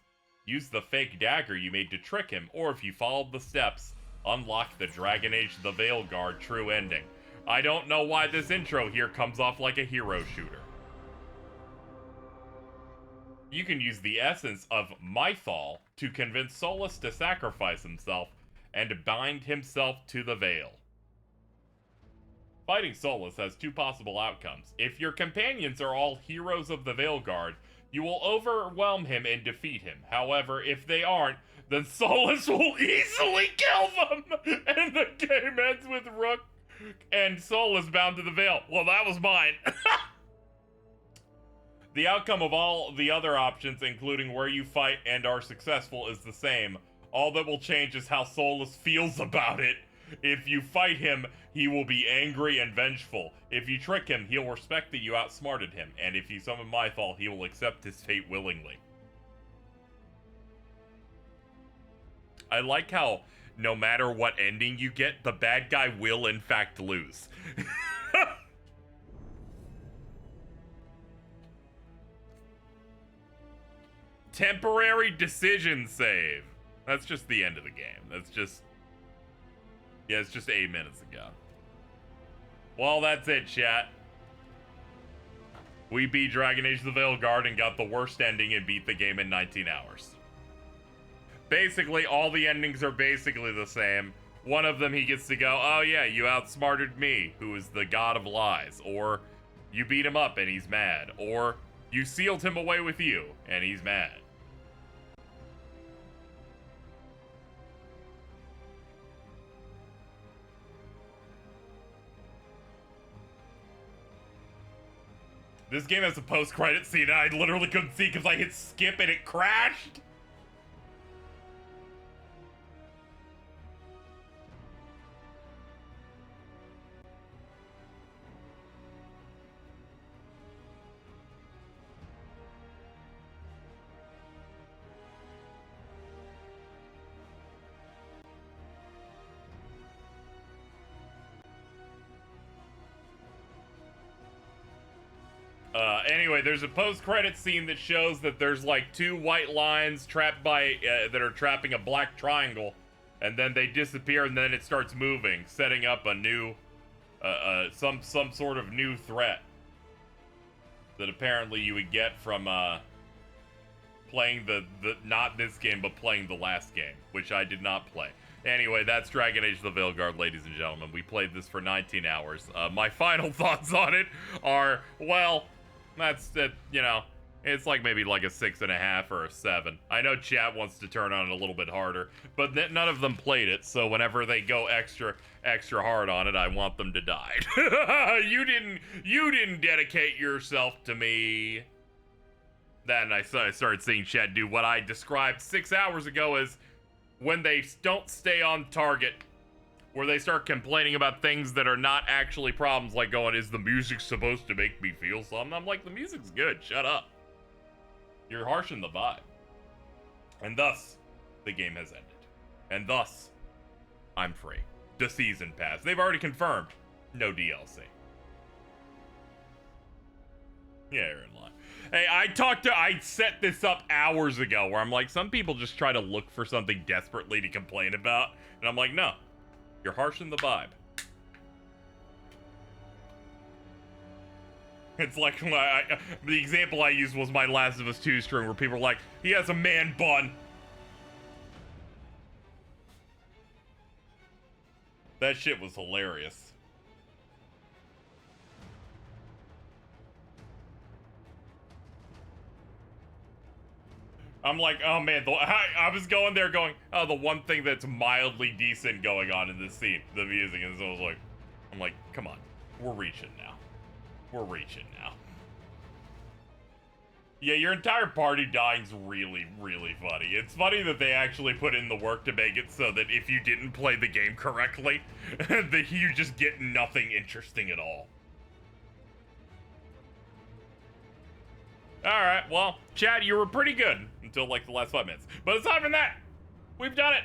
use the fake dagger you made to trick him, or if you followed the steps, unlock the Dragon Age the Veilguard true ending. I don't know why this intro here comes off like a hero shooter. You can use the essence of Mythal to convince Solus to sacrifice himself and bind himself to the Veil. Fighting Solus has two possible outcomes. If your companions are all heroes of the Veilguard, you will overwhelm him and defeat him. However, if they aren't, then Solus will easily kill them! And the game ends with Rook and Solus bound to the Veil. Well, that was mine. The outcome of all the other options, including where you fight and are successful, is the same. All that will change is how Solus feels about it. If you fight him, he will be angry and vengeful. If you trick him, he'll respect that you outsmarted him. And if you summon Mythal, he will accept his fate willingly. I like how no matter what ending you get, the bad guy will in fact lose. Temporary decision save. That's just the end of the game. That's just... Yeah, it's just 8 minutes ago. Well, that's it, chat. We beat Dragon Age the Veilguard and got the worst ending and beat the game in 19 hours. Basically, all the endings are basically the same. One of them, he gets to go, oh yeah, you outsmarted me, who is the god of lies. Or, you beat him up and he's mad. Or, you sealed him away with you and he's mad. This game has a post-credit scene and I literally couldn't see because I hit skip and it crashed. Anyway, there's a post-credit scene that shows that there's like 2 white lines trapped by that are trapping a black triangle, and then they disappear, and then it starts moving, setting up a new, some sort of new threat that apparently you would get from playing the not this game, but playing the last game, which I did not play. Anyway, that's Dragon Age the Veilguard, ladies and gentlemen. We played this for 19 hours. My final thoughts on it are, well, that's it, you know, it's like maybe like a 6.5 or a 7. I know chat wants to turn on it a little bit harder, but none of them played it, so whenever they go extra hard on it, I want them to die. You didn't dedicate yourself to me. Then I started seeing chat do what I described 6 hours ago as when they don't stay on target, where they start complaining about things that are not actually problems, like going, is the music supposed to make me feel something? I'm like, the music's good, shut up. You're harshing the vibe. And thus, the game has ended. And thus, I'm free. The season pass. They've already confirmed, no DLC. Yeah, you're in line. Hey, I set this up hours ago where I'm like, some people just try to look for something desperately to complain about. And I'm like, no, you're harshing the vibe. It's like, the example I used was my Last of Us 2 stream where people were like, he has a man bun. That shit was hilarious. I'm like, oh man, I was going there going, oh, the one thing that's mildly decent going on in this scene, the music, and so I was like, I'm like, come on, we're reaching now. We're reaching now. Yeah, your entire party dying's really, really funny. It's funny that they actually put in the work to make it so that if you didn't play the game correctly, that you just get nothing interesting at all. Alright, well, Chad, you were pretty good until like the last 5 minutes. But aside from that, we've done it.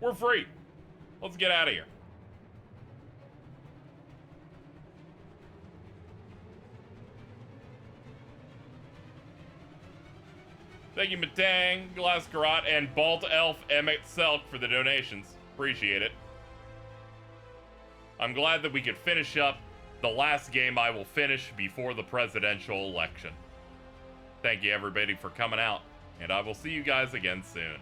We're free. Let's get out of here. Thank you, Matang, Glaskarot, and Balt Elf Emmett Selk for the donations. Appreciate it. I'm glad that we could finish up the last game I will finish before the presidential election. Thank you, everybody, for coming out, and I will see you guys again soon.